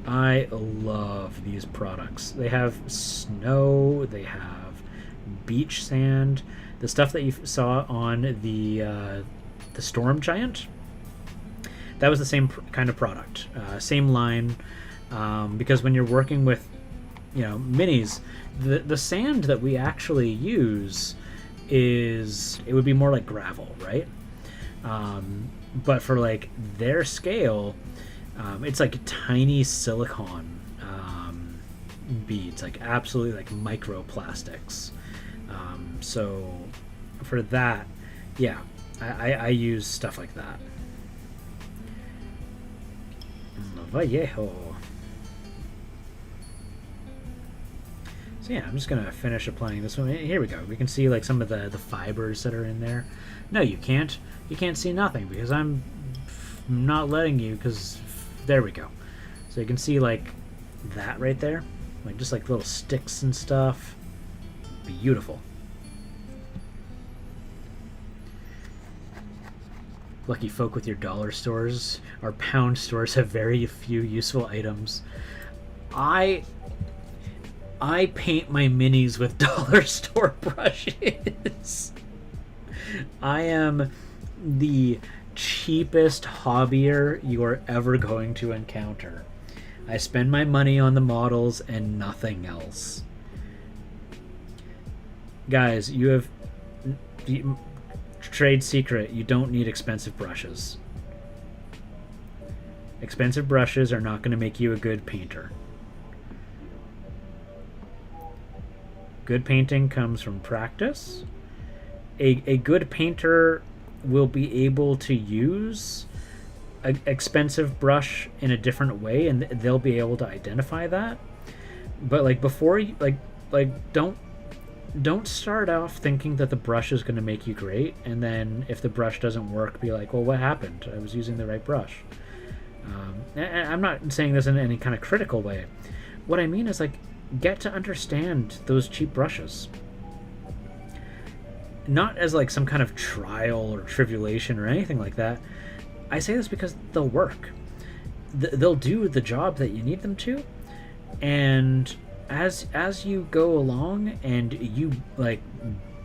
I love these products. They have snow, they have beach sand, the stuff that you saw on the Storm Giant. That was the same kind of product, same line, because when you're working with, you know, minis, the sand that we actually use it would be more like gravel, right? But for like their scale, it's like tiny silicone beads, like absolutely like microplastics. So for that, yeah, I use stuff like that. Vallejo. So yeah, I'm just gonna finish applying this one. Here we go. We can see like some of the fibers that are in there. No, you can't. You can't see nothing because I'm not letting you. Because there we go. So you can see like that right there, like just like little sticks and stuff. Beautiful. Lucky folk with your dollar stores. Our pound stores have very few useful items. I paint my minis with dollar store brushes. I am the cheapest hobbyer you are ever going to encounter. I spend my money on the models and nothing else. Guys, you have... Trade secret, you don't need expensive brushes. Expensive brushes are not going to make you a good painter. Good painting comes from practice. A good painter will be able to use an expensive brush in a different way, and they'll be able to identify that. But like before you don't start off thinking that the brush is going to make you great, and then if the brush doesn't work, be like, well, what happened? I was using the right brush. I'm not saying this in any kind of critical way. What I mean is, like, get to understand those cheap brushes. Not as, like, some kind of trial or tribulation or anything like that. I say this because they'll work. They'll do the job that you need them to, and as you go along and you like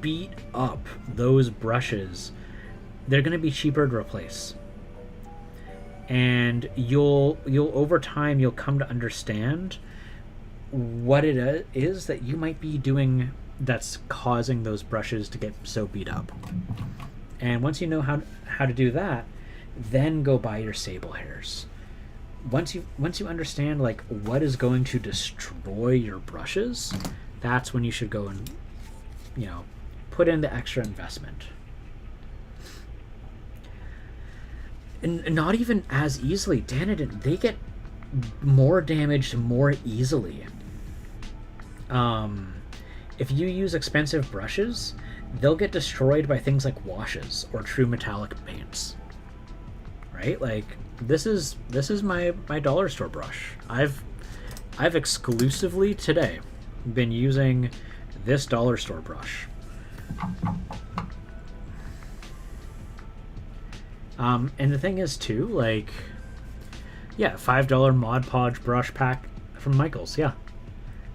beat up those brushes, they're going to be cheaper to replace, and you'll over time you'll come to understand what it is that you might be doing that's causing those brushes to get so beat up. And once you know how to do that, then go buy your sable hairs. Once you understand like what is going to destroy your brushes, that's when you should go and, you know, put in the extra investment. And not even as easily. They get more damaged more easily. If you use expensive brushes, they'll get destroyed by things like washes or true metallic paints. Right? Like this is my dollar store brush. I've exclusively today been using this dollar store brush. And the thing is too, like, yeah, $5 Mod Podge brush pack from Michaels. Yeah,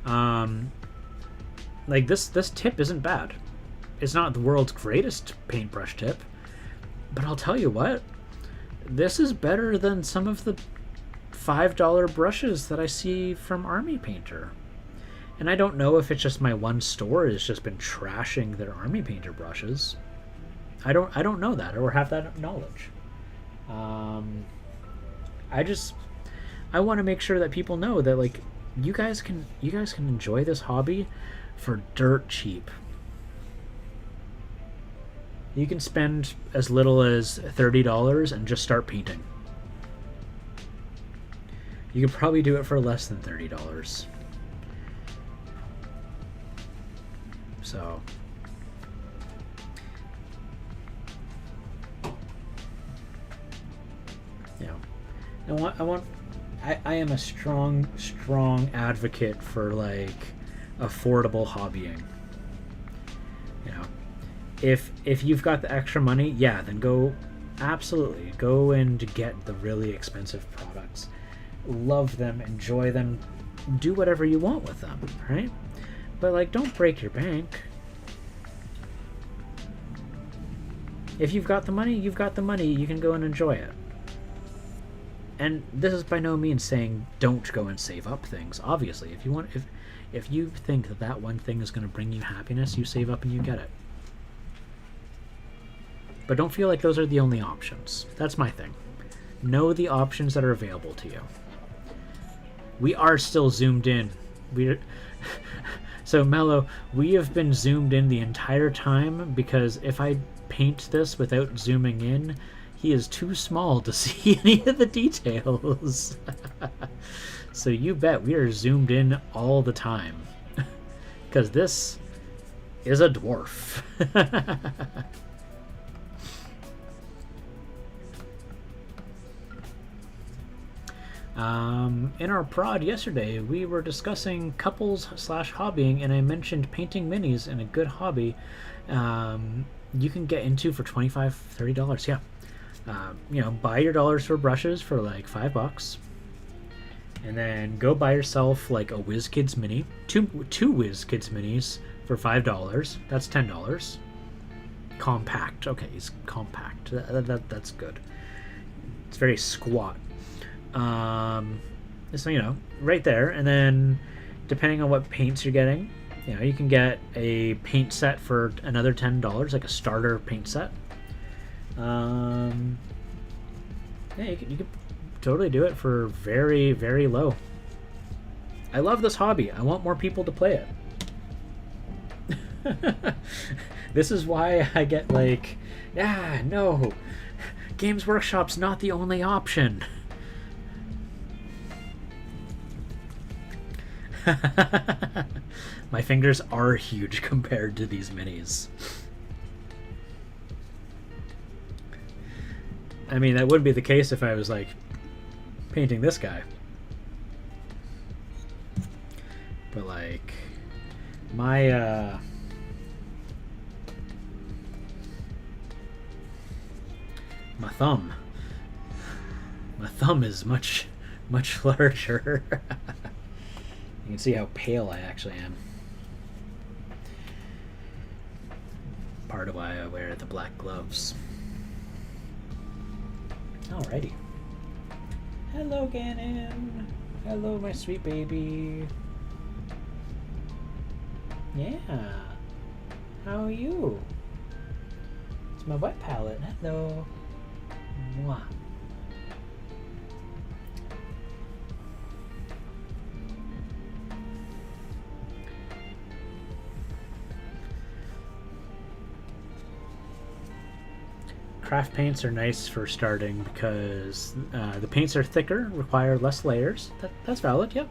Like this tip isn't bad. It's not the world's greatest paintbrush tip, but I'll tell you what, this is better than some of the $5 brushes that I see from Army Painter. And I don't know if it's just my one store has just been trashing their Army Painter brushes. I don't know that or have that knowledge. I want to make sure that people know that like you guys can enjoy this hobby for dirt cheap. You can spend as little as $30 and just start painting. You could probably do it for less than $30. So you know, I am a strong advocate for like affordable hobbying. You know, if you've got the extra money, yeah, then absolutely go and get the really expensive products. Love them, enjoy them, do whatever you want with them, right? But like, don't break your bank. If you've got the money, you've got the money. You can go and enjoy it. And this is by no means saying don't go and save up things. Obviously, if you think that one thing is going to bring you happiness, you save up and you get it. But don't feel like those are the only options. That's my thing. Know the options that are available to you. We are still zoomed in. So Mello, we have been zoomed in the entire time because if I paint this without zooming in, he is too small to see any of the details. So you bet we are zoomed in all the time. Because this is a dwarf. In our prod yesterday, we were discussing couples / hobbying, and I mentioned painting minis and a good hobby you can get into for $25, $30. Yeah. You know, buy your dollars for brushes for like $5, and then go buy yourself like a WizKids mini, two WizKids minis for $5. That's $10. Compact. Okay, he's compact. That's good. It's very squat. So you know, right there, and then depending on what paints you're getting, you know, you can get a paint set for another $10, like a starter paint set. Yeah, you could totally do it for very, very low. I love this hobby. I want more people to play it. This is why I get like, yeah, no, Games Workshop's not the only option. My fingers are huge compared to these minis. I mean, that wouldn't be the case if I was like painting this guy. But like my thumb is much larger. You can see how pale I actually am. Part of why I wear the black gloves. Alrighty. Hello, Ganon. Hello, my sweet baby. Yeah. How are you? It's my wet palette. Hello. Mwah. Craft paints are nice for starting because the paints are thicker, require less layers. That's valid, yep.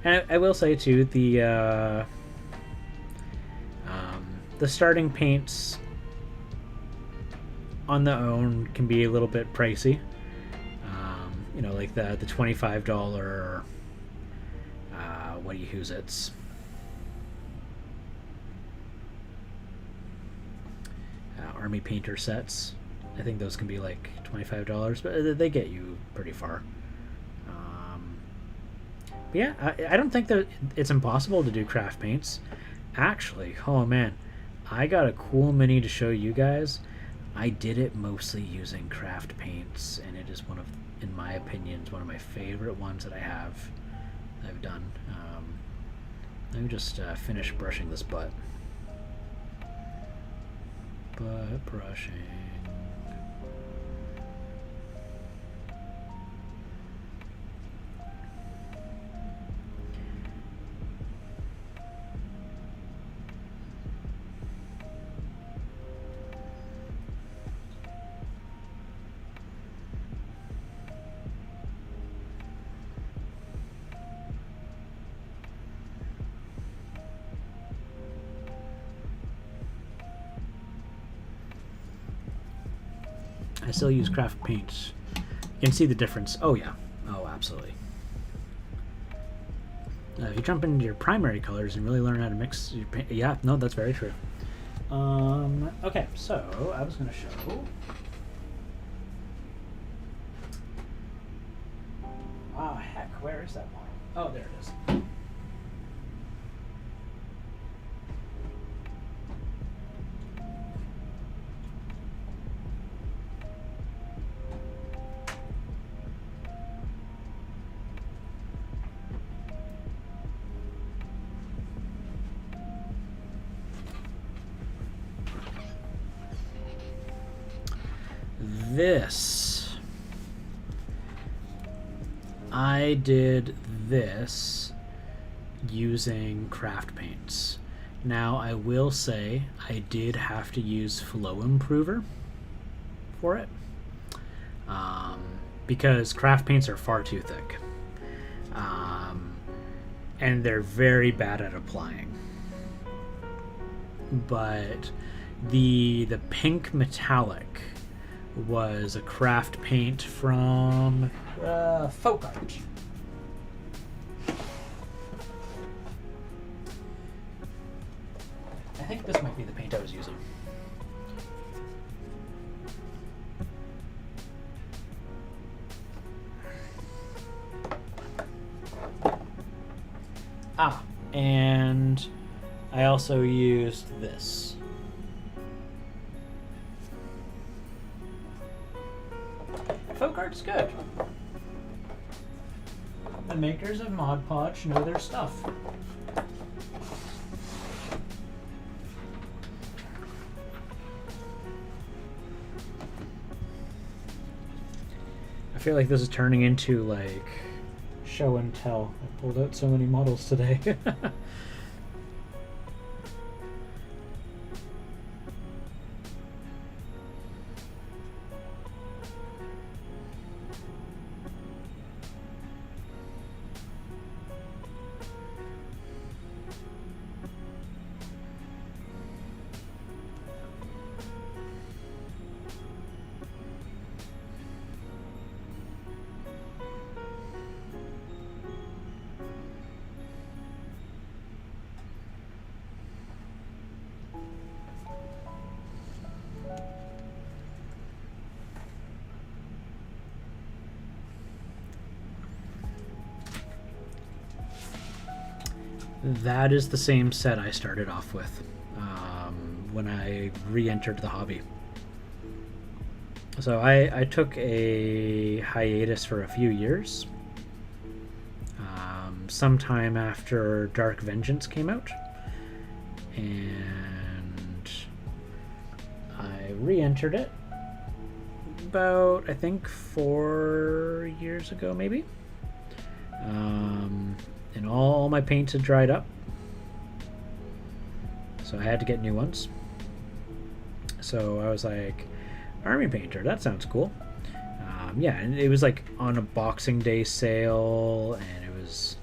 And I will say too, the starting paints on their own can be a little bit pricey. You know, like the $25 what do you use it's. Army painter sets. I think those can be like $25, but they get you pretty far. But yeah, I don't think that it's impossible to do craft paints. Actually, oh man, I got a cool mini to show you guys. I did it mostly using craft paints, and it is one of, in my opinion, one of my favorite ones that I've done. Let me just finish brushing this butt. Butt brushing. I still use craft paints. You can see the difference. Oh yeah. Oh, absolutely. If you jump into your primary colors and really learn how to mix your paint, yeah, no, that's very true. Okay, so I was going to show. Ah, heck, where is that one? Oh, there it is. I did this using craft paints. Now I will say I did have to use flow improver for it because craft paints are far too thick and they're very bad at applying. But the pink metallic was a craft paint from Folk Art. I think this might be the paint I was using. And I also used this. Folk Art's good. The makers of Mod Podge know their stuff. I feel like this is turning into like show and tell. I pulled out so many models today. That is the same set I started off with when I re-entered the hobby. So I took a hiatus for a few years. Sometime after Dark Vengeance came out. And I re-entered it about, I think, 4 years ago, maybe. And all my paints had dried up, so I had to get new ones. So I was like, Army Painter, that sounds cool. Yeah, and it was like on a Boxing Day sale, and it was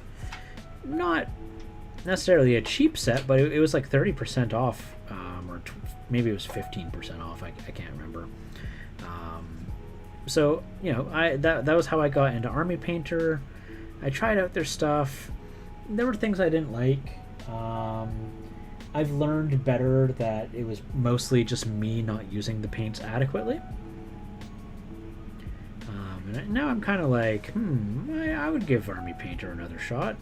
not necessarily a cheap set, but it was like 30% off, or maybe it was 15% off. I can't remember. So you know, that was how I got into Army Painter. I tried out their stuff. there were things I didn't like. I've learned better that it was mostly just me not using the paints adequately. And now I'm kind of like, I would give Army Painter another shot.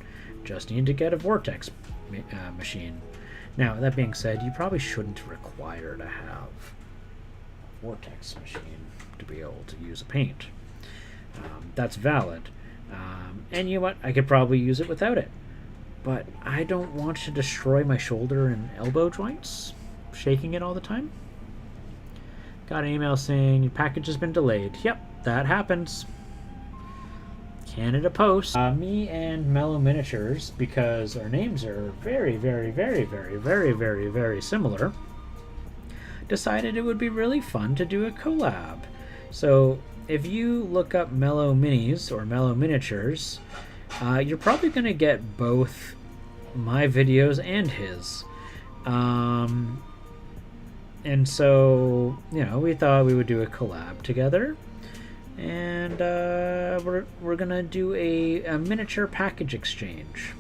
Just need to get a Vortex machine. Now, that being said, you probably shouldn't require to have a Vortex machine to be able to use a paint. That's valid. And you know what? I could probably use it without it. But I don't want to destroy my shoulder and elbow joints, shaking it all the time. Got an email saying your package has been delayed. Yep, that happens. Canada Post. Me and Mellow Miniatures, because our names are very, very, very, very, very, very, very similar, decided it would be really fun to do a collab. So if you look up Mellow Minis or Mellow Miniatures, you're probably going to get both my videos and his. And so, you know, we thought we would do a collab together. And we're going to do a miniature package exchange.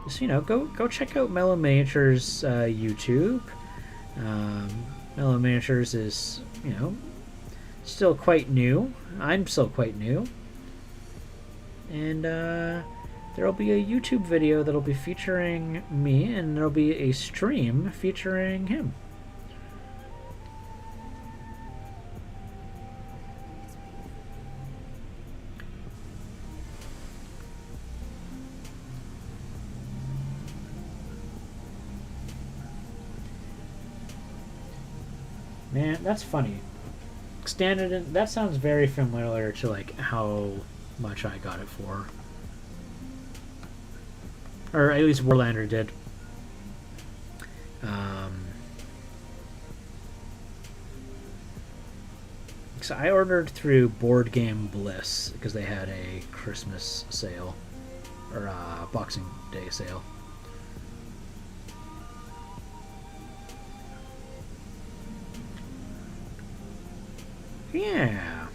So, you know, go check out Mellow Miniatures YouTube. Mellow Miniatures is, you know, still quite new. I'm still quite new. And there'll be a YouTube video that'll be featuring me, and there'll be a stream featuring him. Man, that's funny. Standard, that sounds very familiar to like how much I got it for. Or at least Warlander did. So I ordered through Board Game Bliss because they had a Christmas sale. Or Boxing Day sale. Yeah.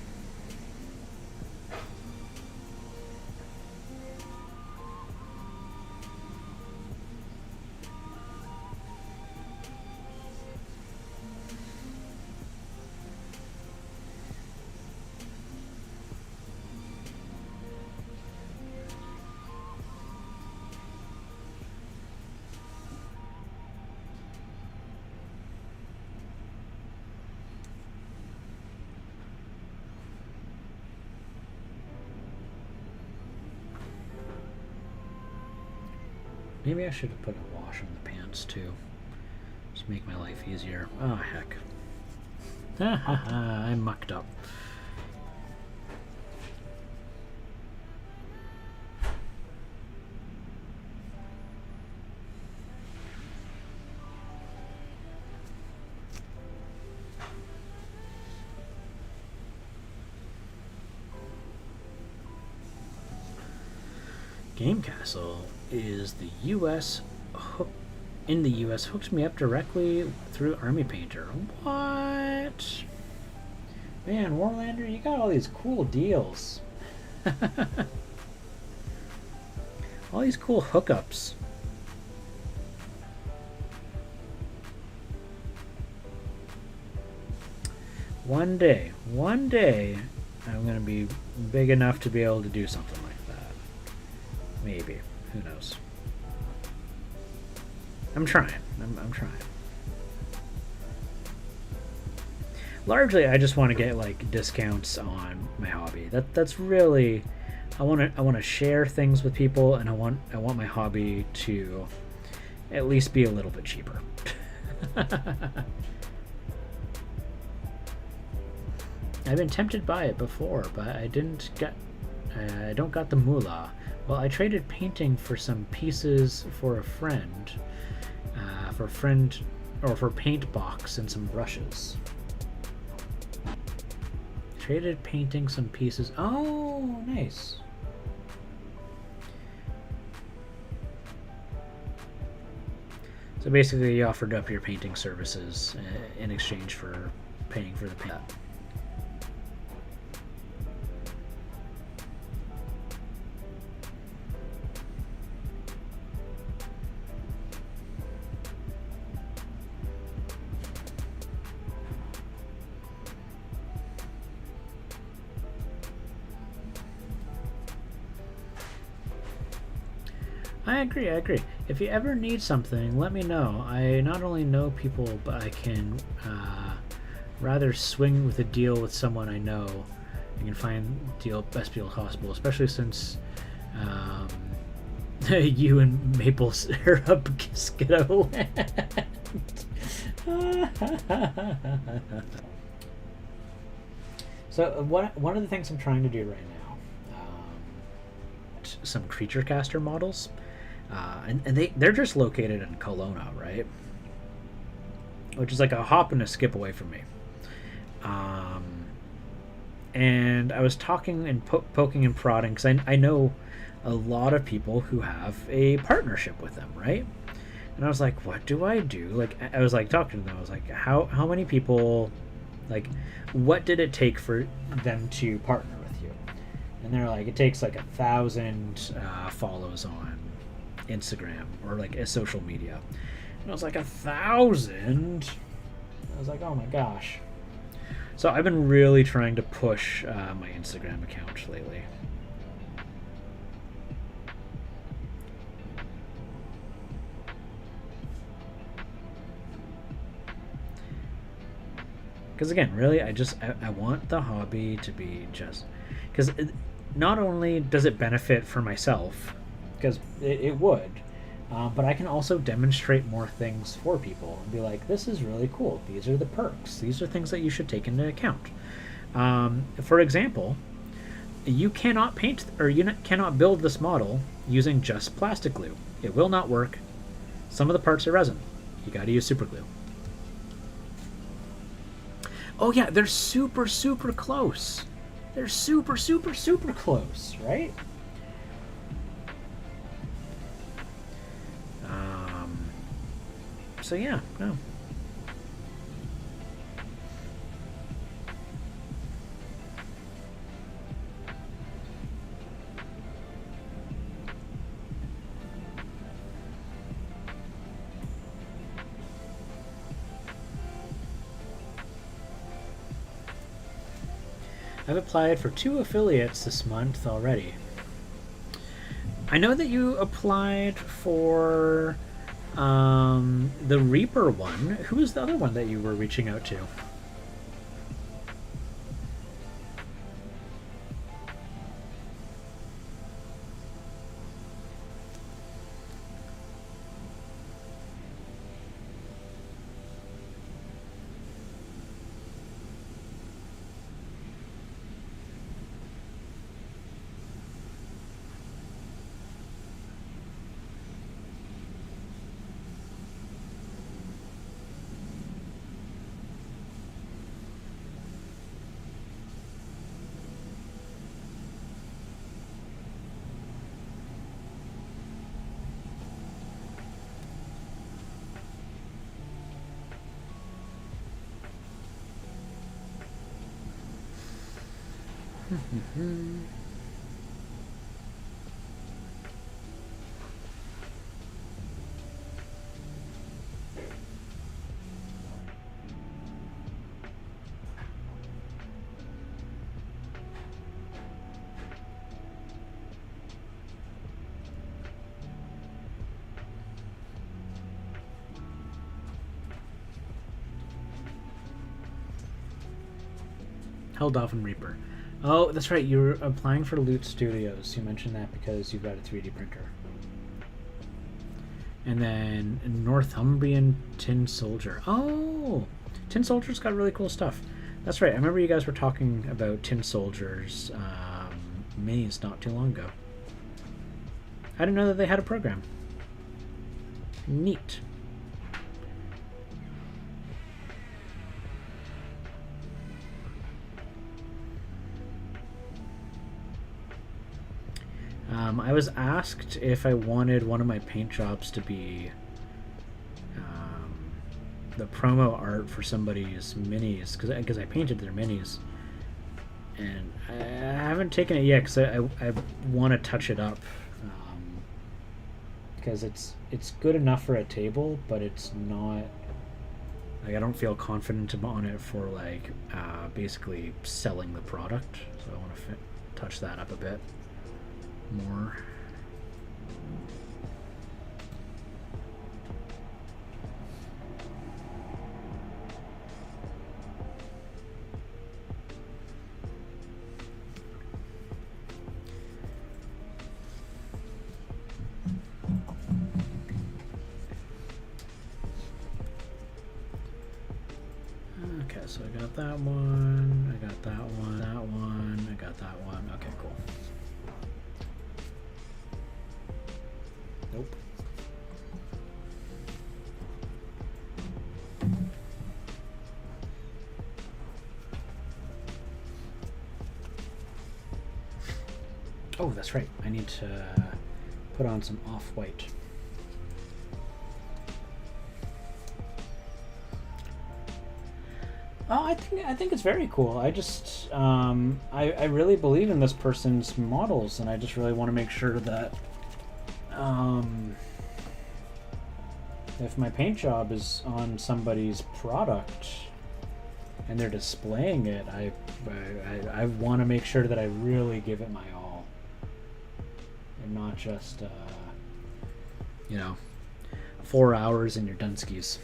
Maybe I should have put a wash on the pants too. Just make my life easier. Oh, heck. Ha ha ha, I mucked up. Game Castle is the U.S. in the U.S. hooked me up directly through Army Painter. What? Man, Warlander, you got all these cool deals. All these cool hookups. One day, I'm going to be big enough to be able to do something like that. Maybe. Who knows? I'm trying. I'm trying. Largely, I just want to get like discounts on my hobby. That's really, I want to share things with people, and I want my hobby to at least be a little bit cheaper. I've been tempted by it before, but I don't got the moolah. Well, I traded painting for some pieces for a friend, for paint box and some brushes. Traded painting some pieces. Oh, nice. So basically, you offered up your painting services in exchange for paying for the paint. I agree. I agree. If you ever need something, let me know. I not only know people, but I can rather swing with a deal with someone I know. I can find best deal possible, especially since you and Maple are up Skiddo So one of the things I'm trying to do right now, some creature caster models, and they're just located in Kelowna, right? Which is like a hop and a skip away from me. And I was talking and poking and prodding because I know a lot of people who have a partnership with them, right? And I was like, what do I do? Like, I was like talking to them. I was like, how many people, like, what did it take for them to partner with you? And they're like, it takes like 1,000 follows on Instagram or like a social media. And I was like, 1,000? I was like, oh my gosh. So I've been really trying to push my Instagram account lately. Because again, really, I want the hobby to be just... Because not only does it benefit for myself, because it would, but I can also demonstrate more things for people and be like, this is really cool. These are the perks. These are things that you should take into account. For example, you cannot paint or you cannot build this model using just plastic glue. It will not work. Some of the parts are resin. You got to use super glue. Oh yeah, they're super, super close. They're super, super, super close, right? So yeah, no. I've applied for 2 affiliates this month already. I know that you applied for the Reaper one. Who was the other one that you were reaching out to? Held off on Reaper. Oh, that's right. You were applying for Loot Studios. You mentioned that because you've got a 3D printer. And then Northumbrian Tin Soldier. Oh, Tin Soldier's got really cool stuff. That's right. I remember you guys were talking about Tin Soldier's minis not too long ago. I didn't know that they had a program. Neat. I was asked if I wanted one of my paint jobs to be the promo art for somebody's minis, because I painted their minis, and I haven't taken it yet because I want to touch it up, because it's good enough for a table, but it's not like I don't feel confident on it for like basically selling the product, so I want to touch that up a bit more. Okay, so I got that one, I got that one, I got that one. Okay, cool. Nope. Oh, that's right. I need to put on some off-white. Oh, I think it's very cool. I just I really believe in this person's models, and I just really want to make sure that if my paint job is on somebody's product and they're displaying it, I want to make sure that I really give it my all, and not just 4 hours in your Dunskies.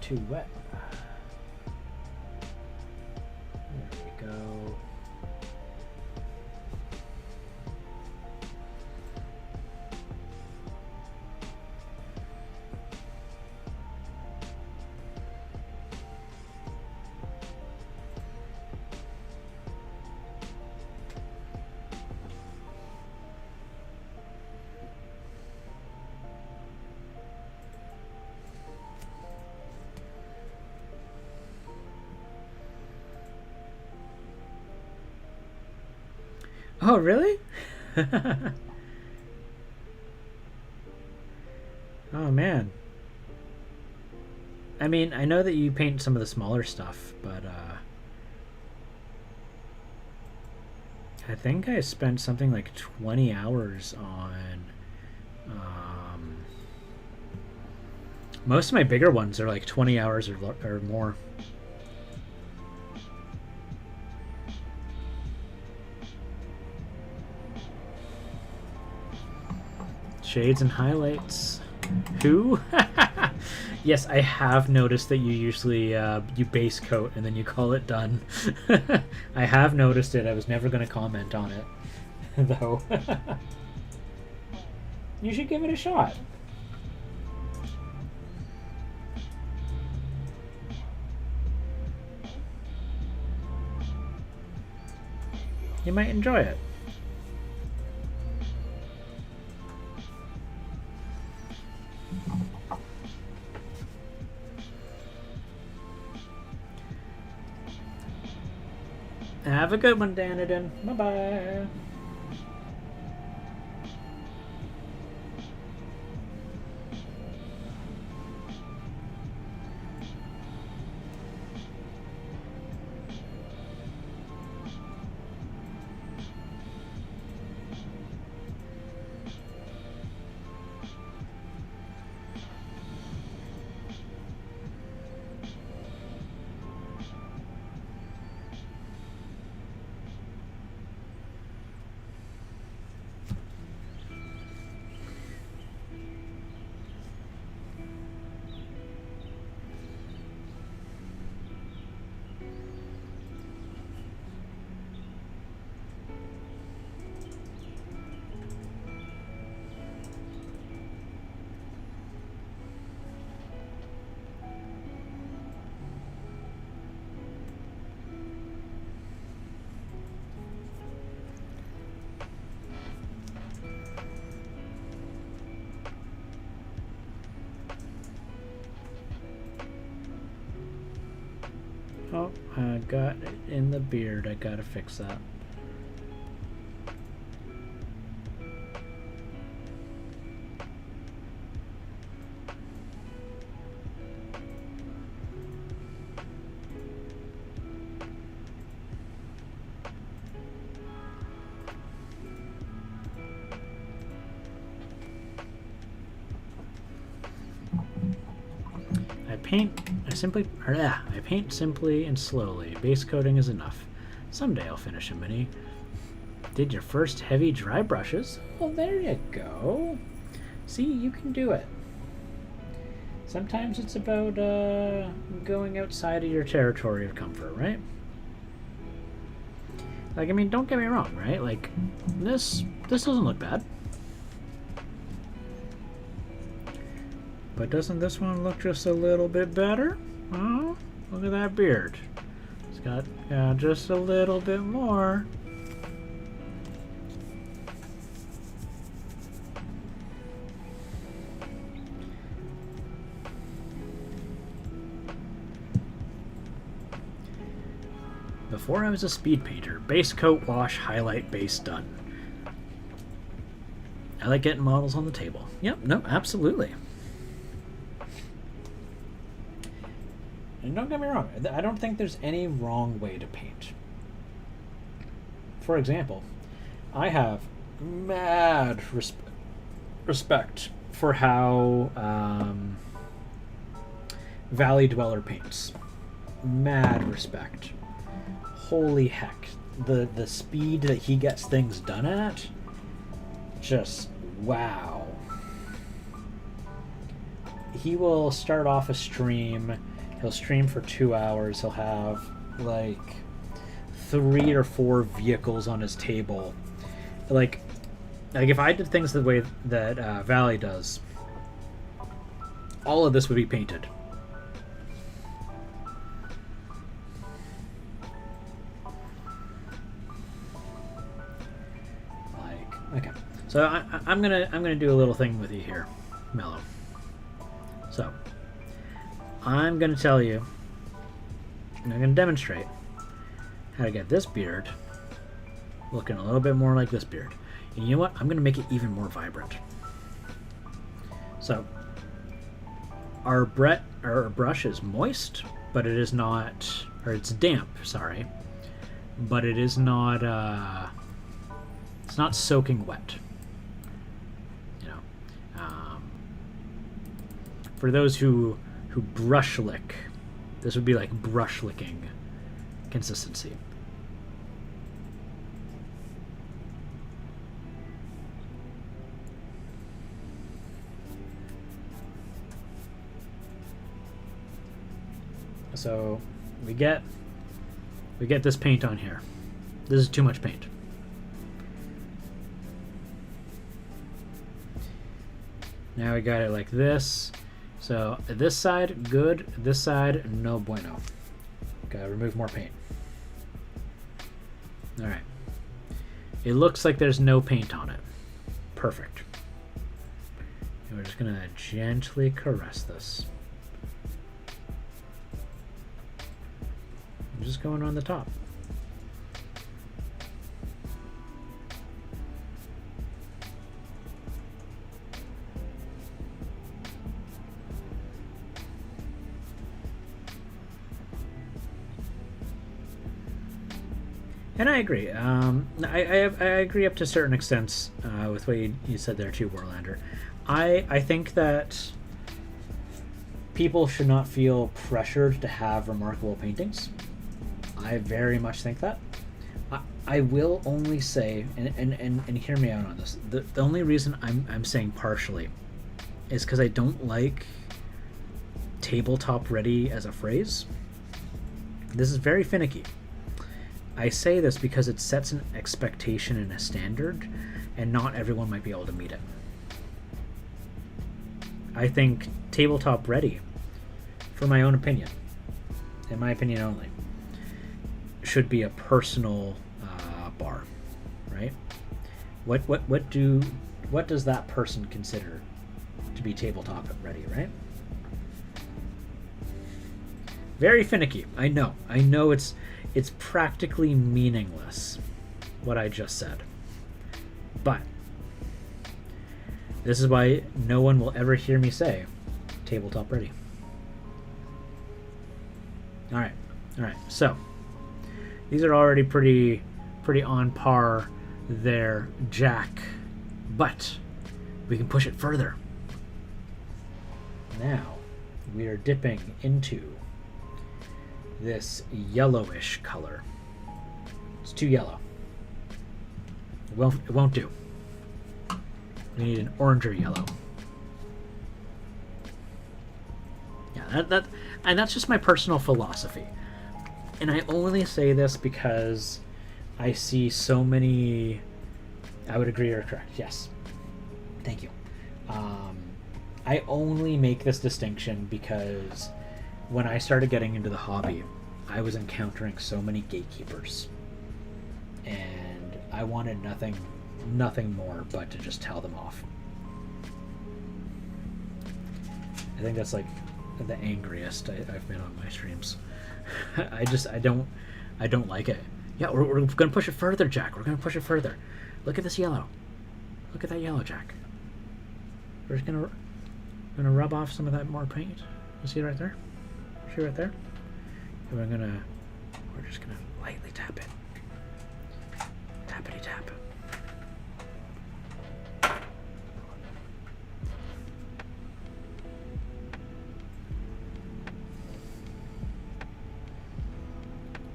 Too wet. There we go. Oh, really? Oh, man. I mean, I know that you paint some of the smaller stuff, but I think I spent something like 20 hours on most of my bigger ones are like 20 hours or more. Shades and highlights. Who? Yes, I have noticed that you usually you base coat and then you call it done. I have noticed it. I was never going to comment on it, though. You should give it a shot. You might enjoy it. Have a good one, Danadin. Bye-bye. Oh, I got it in the beard. I gotta fix that. I paint simply and slowly. Base coating is enough. Someday I'll finish a mini. Did your first heavy dry brushes? Well, there you go. See, you can do it. Sometimes it's about going outside of your territory of comfort, right? Like, I mean, don't get me wrong, right? Like, this doesn't look bad. But doesn't this one look just a little bit better? Oh, look at that beard. It's got just a little bit more. Before I was a speed painter, base coat, wash, highlight, base, done. I like getting models on the table. Yep, no, absolutely. And don't get me wrong, I don't think there's any wrong way to paint. For example, I have mad respect for how Valley Dweller paints. Mad respect. Holy heck, the speed that he gets things done at, just wow. He will start off a stream, he'll stream for 2 hours, he'll have like 3 or 4 vehicles on his table. Like if I did things the way that Valley does, all of this would be painted. Okay, so I'm gonna do a little thing with you here, Mellow. So I'm gonna tell you, and I'm gonna demonstrate how to get this beard looking a little bit more like this beard. And you know what? I'm gonna make it even more vibrant. So our brush is moist, but it is not, or it's damp. Sorry, but it is not. It's not soaking wet. You know, for those who brush lick, this would be like brush licking consistency. So we get this paint on here. This is too much paint. Now we got it like this. So this side, good. This side, no bueno. Gotta remove more paint. Alright. It looks like there's no paint on it. Perfect. And we're just gonna gently caress this. I'm just going on the top. And I agree. I agree up to certain extents with what you said there too, Warlander. I think that people should not feel pressured to have remarkable paintings. I very much think that. I will only say, and hear me out on this, the only reason I'm saying partially is because I don't like tabletop ready as a phrase. This is very finicky. I say this because it sets an expectation and a standard, and not everyone might be able to meet it. I think tabletop ready, for my own opinion, in my opinion only, should be a personal bar, right? What does that person consider to be tabletop ready, right? Very finicky. I know it's practically meaningless what I just said. But this is why no one will ever hear me say tabletop ready. All right. So these are already pretty on par there, Jack. But we can push it further. Now we are dipping into this yellowish color. It's too yellow. It won't do. We need an oranger yellow. And that's just my personal philosophy. And I only say this because I see so many. I would agree or correct. Yes. Thank you. I only make this distinction because when I started getting into the hobby, I was encountering so many gatekeepers, and I wanted nothing more but to just tell them off. I think that's like the angriest I've been on my streams. I don't like it. Yeah, we're gonna push it further, Jack. We're gonna push it further. Look at this yellow. Look at that yellow, Jack. We're just gonna rub off some of that more paint. You see it right there? See right there? And we're just gonna lightly tap it. Tappity tap.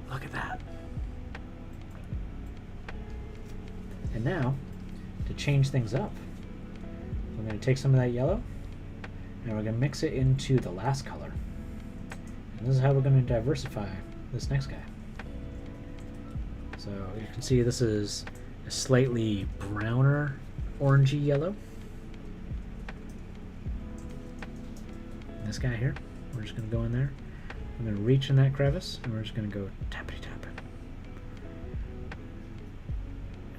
Look at that. And now, to change things up, I'm going to take some of that yellow and we're going to mix it into the last color. And this is how we're going to diversify this next guy. So you can see this is a slightly browner orangey yellow. And this guy here, we're just going to go in there. I'm going to reach in that crevice and we're just going to go tappity tap it.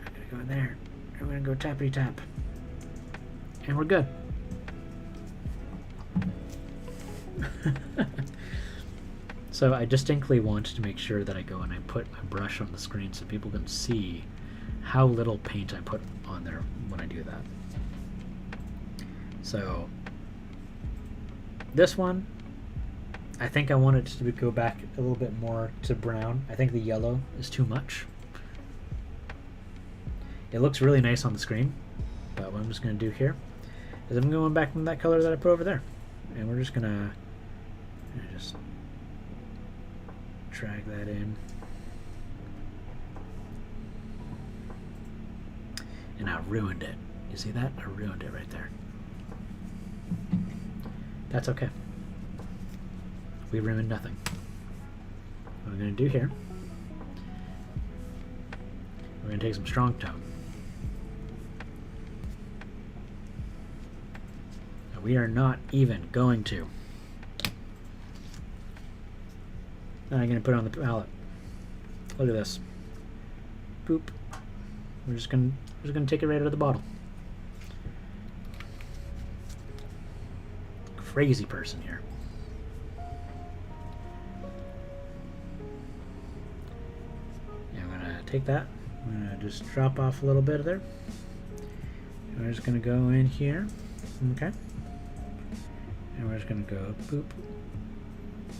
I'm going to go in there. I'm going to go tappity tap. And we're good. So I distinctly want to make sure that I go and I put my brush on the screen so people can see how little paint I put on there when I do that. So this one, I think I want it to go back a little bit more to brown. I think the yellow is too much. It looks really nice on the screen, but what I'm just going to do here is I'm going back from that color that I put over there. And we're just going to just drag that in. And I ruined it. You see that? I ruined it right there. That's okay. We ruined nothing. What I'm going to do here, we're going to take some strong tone. Now we are not even going to. Now I'm going to put it on the palette. Look at this. Boop. We're just going to take it right out of the bottle. Crazy person here. Take that. I'm going to just drop off a little bit of there. And we're just going to go in here. Okay. And we're just going to go boop.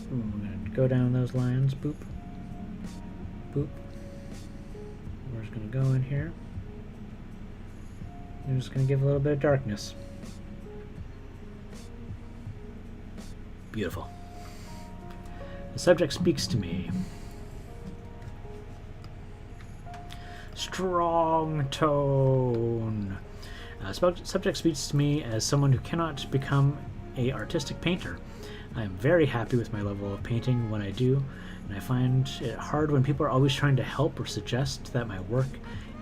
We're going to go down those lines. Boop. Boop. We're just going to go in here. I'm just going to give a little bit of darkness. Beautiful. The subject speaks to me. Strong tone. Subject speaks to me as someone who cannot become an artistic painter. I am very happy with my level of painting when I do, and I find it hard when people are always trying to help or suggest that my work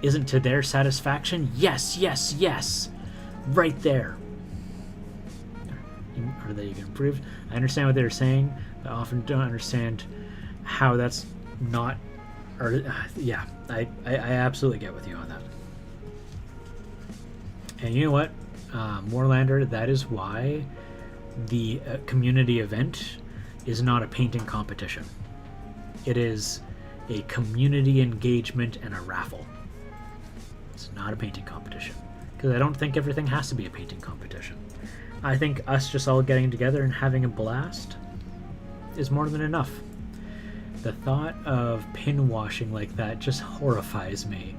isn't to their satisfaction. Yes, yes, yes! Right there. Or that you can improve. I understand what they're saying, but I often don't understand how that's not. Or yeah, I absolutely get with you on that. And you know what, Moorlander, that is why the community event is not a painting competition. It is a community engagement and a raffle. It's not a painting competition. Because I don't think everything has to be a painting competition. I think us just all getting together and having a blast is more than enough. The thought of pin washing like that just horrifies me.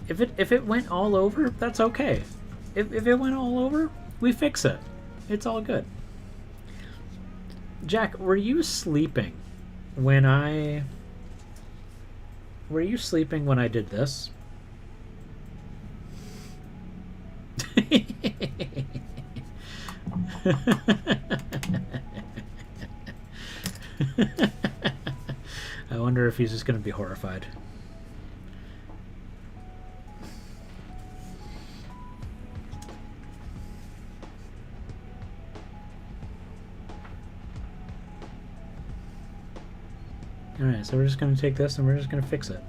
If it went all over, that's okay. If it went all over, we fix it. It's all good. Jack, were you sleeping when I did this? I wonder if he's just going to be horrified. Alright, so we're just going to take this and we're just going to fix it.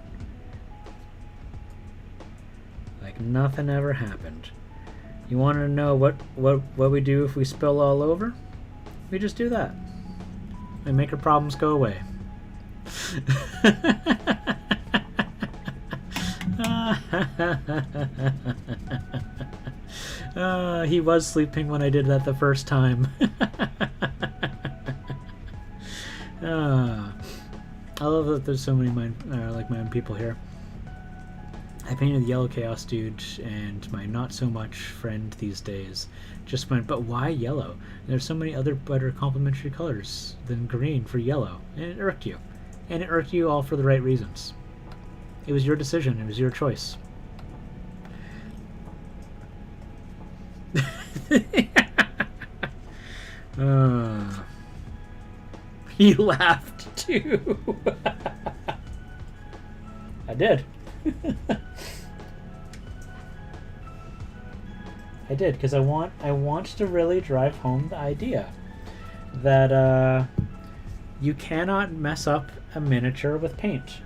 Like nothing ever happened. You want to know what we do if we spill all over? We just do that. We make our problems go away. He was sleeping when I did that the first time. I love that there's so many like my own people here. I painted the Yellow Chaos dude, and my not so much friend these days just went, but why yellow? There's so many other better complementary colors than green for yellow, and it irked you. And it irked you all for the right reasons. It was your decision, it was your choice. He laughed too. I did. I did, because I want to really drive home the idea that you cannot mess up a miniature with paint.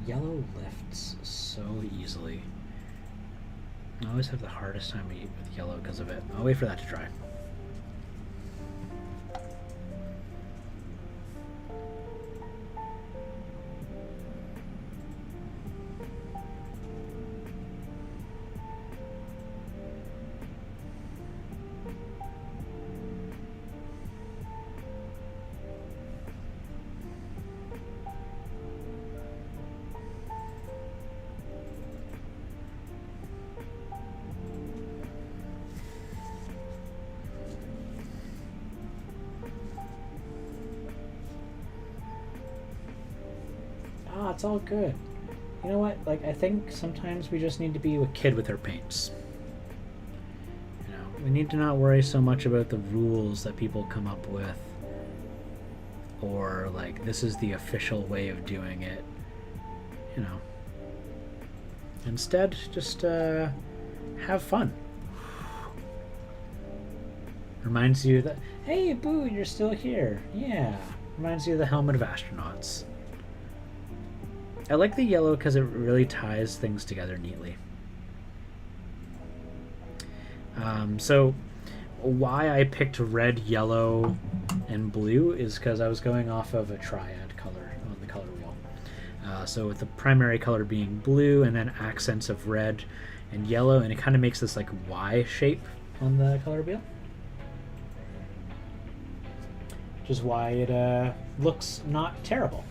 Yellow lifts so easily. I always have the hardest time with yellow because of it. I'll wait for that to dry. It's all good. You know what? Like, I think sometimes we just need to be a kid with our paints. You know, we need to not worry so much about the rules that people come up with, or like this is the official way of doing it. You know. Instead, just have fun. Reminds you that, hey, Boo, you're still here. Yeah. Reminds you of the helmet of astronauts. I like the yellow because it really ties things together neatly. So why I picked red, yellow, and blue is because I was going off of a triad color on the color wheel. So with the primary color being blue and then accents of red and yellow, and it kind of makes this like Y shape on the color wheel. Which is why it looks not terrible.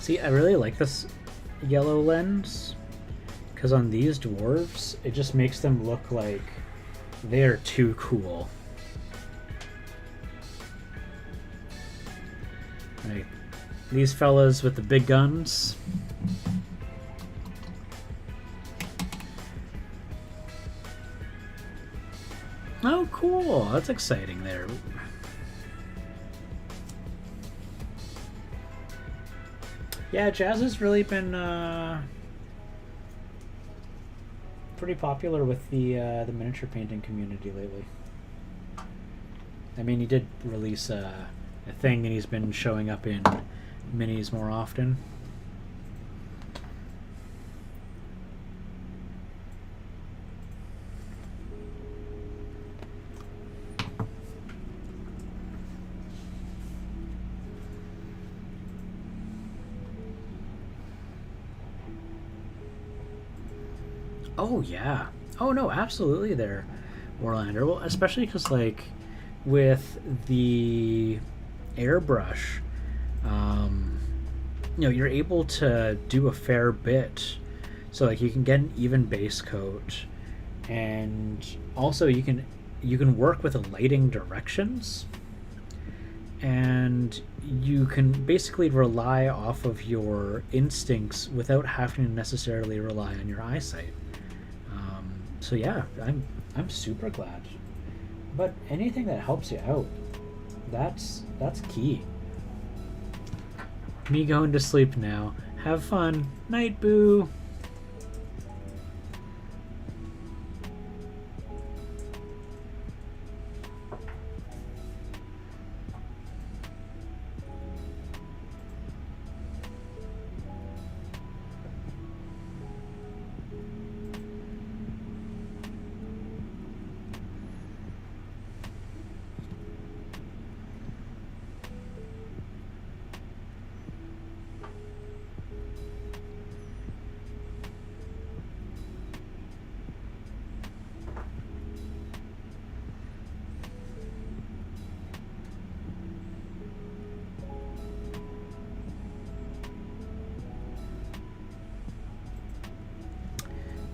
See, I really like this yellow lens, because on these dwarves, it just makes them look like they're too cool. Like, these fellas with the big guns. Oh, cool. That's exciting there. Yeah, Jazz has really been pretty popular with the miniature painting community lately. I mean, he did release a thing, and he's been showing up in minis more often. Oh yeah. Oh no, absolutely there, Warlander. Well, especially because like with the airbrush, um, you're able to do a fair bit. So like you can get an even base coat, and also you can work with lighting directions, and you can basically rely off of your instincts without having to necessarily rely on your eyesight. So yeah, I'm super glad. But anything that helps you out, that's key. Me going to sleep now. Have fun. Night, boo.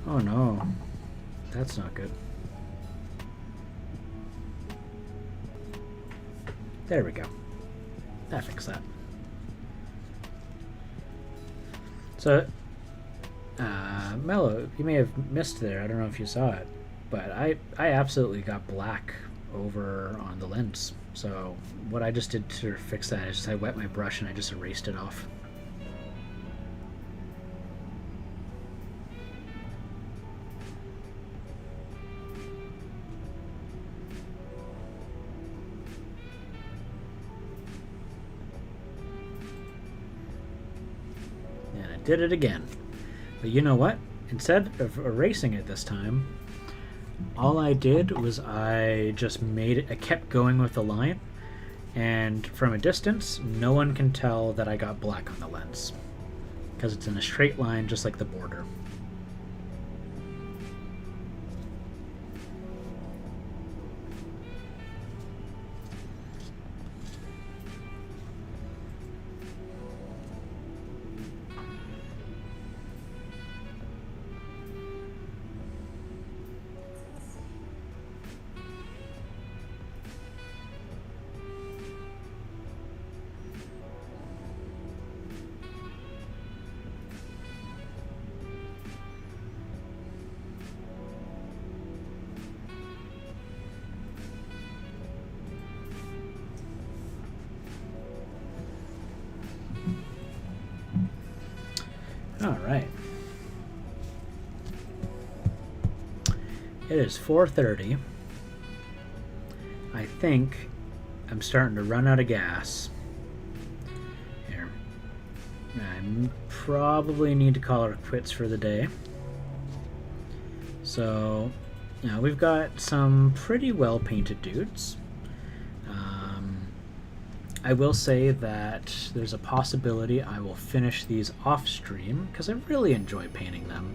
Oh no, that's not good. There we go. That fixed that. So, Mello, you may have missed there. I don't know if you saw it, but I absolutely got black over on the lens. So what I just did to fix that is I wet my brush and I just erased it off. Did it again. But you know what? Instead of erasing it this time, all I did was I just made it, I kept going with the line, and from a distance, no one can tell that I got black on the lens, because it's in a straight line just like the border. All right. It is 4:30. I think I'm starting to run out of gas. Here. I probably need to call it quits for the day. So, we've got some pretty well painted dudes. I will say that there's a possibility I will finish these off stream because I really enjoy painting them.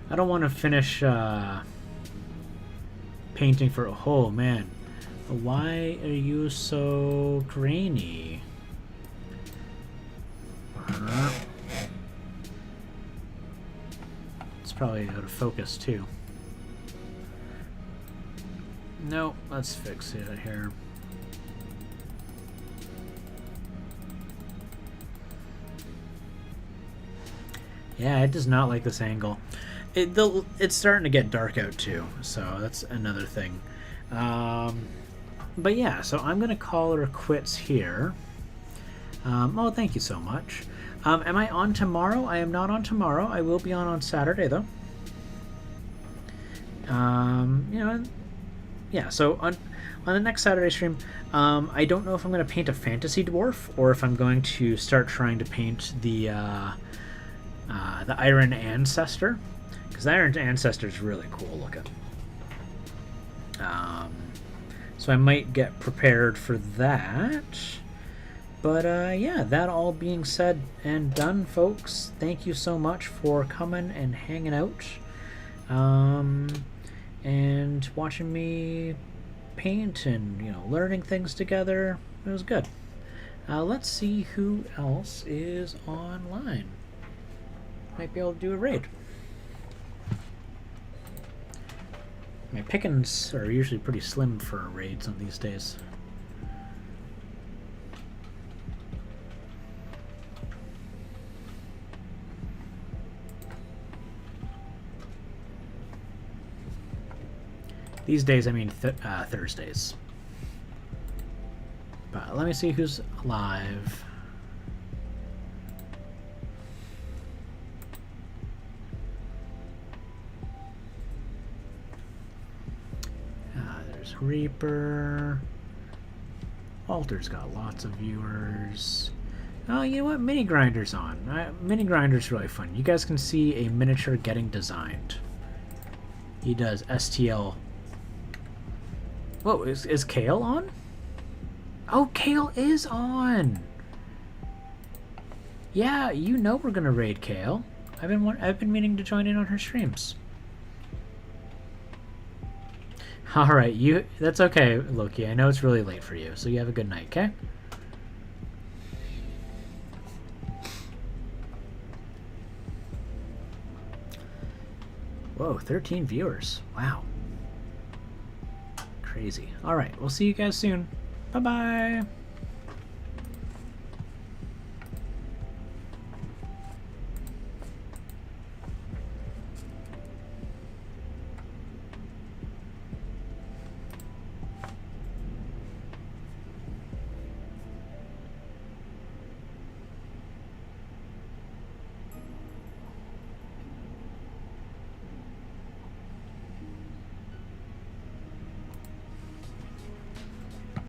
I don't want to finish painting for, oh man, why are you so grainy? probably out of focus too. No, let's fix it here. Yeah, it does not like this angle. It's starting to get dark out too, so that's another thing. But yeah, so I'm gonna call her quits here. Oh, thank you so much. Am I on tomorrow? I am not on tomorrow. I will be on Saturday though. You know, yeah. So on the next Saturday stream, I don't know if I'm gonna paint a fantasy dwarf or if I'm going to start trying to paint the Iron Ancestor, because the Iron Ancestor is really cool looking. So I might get prepared for that. But yeah, that all being said and done, folks, thank you so much for coming and hanging out and watching me paint and, you know, learning things together. It was good. Let's see who else is online. Might be able to do a raid. My pickings are usually pretty slim for raids on these days. These days, I mean Thursdays. But let me see who's live. There's Reaper. Walter's got lots of viewers. Oh, you know what? Mini Grinder's on. Mini Grinder's really fun. You guys can see a miniature getting designed. He does STL. Whoa, is Kale on? Oh, Kale is on. Yeah, you know we're gonna raid Kale. I've been meaning to join in on her streams. All right, that's okay, Loki. I know it's really late for you, so you have a good night, okay? Whoa, 13 viewers. Wow. Crazy. All right, we'll see you guys soon. Bye-bye.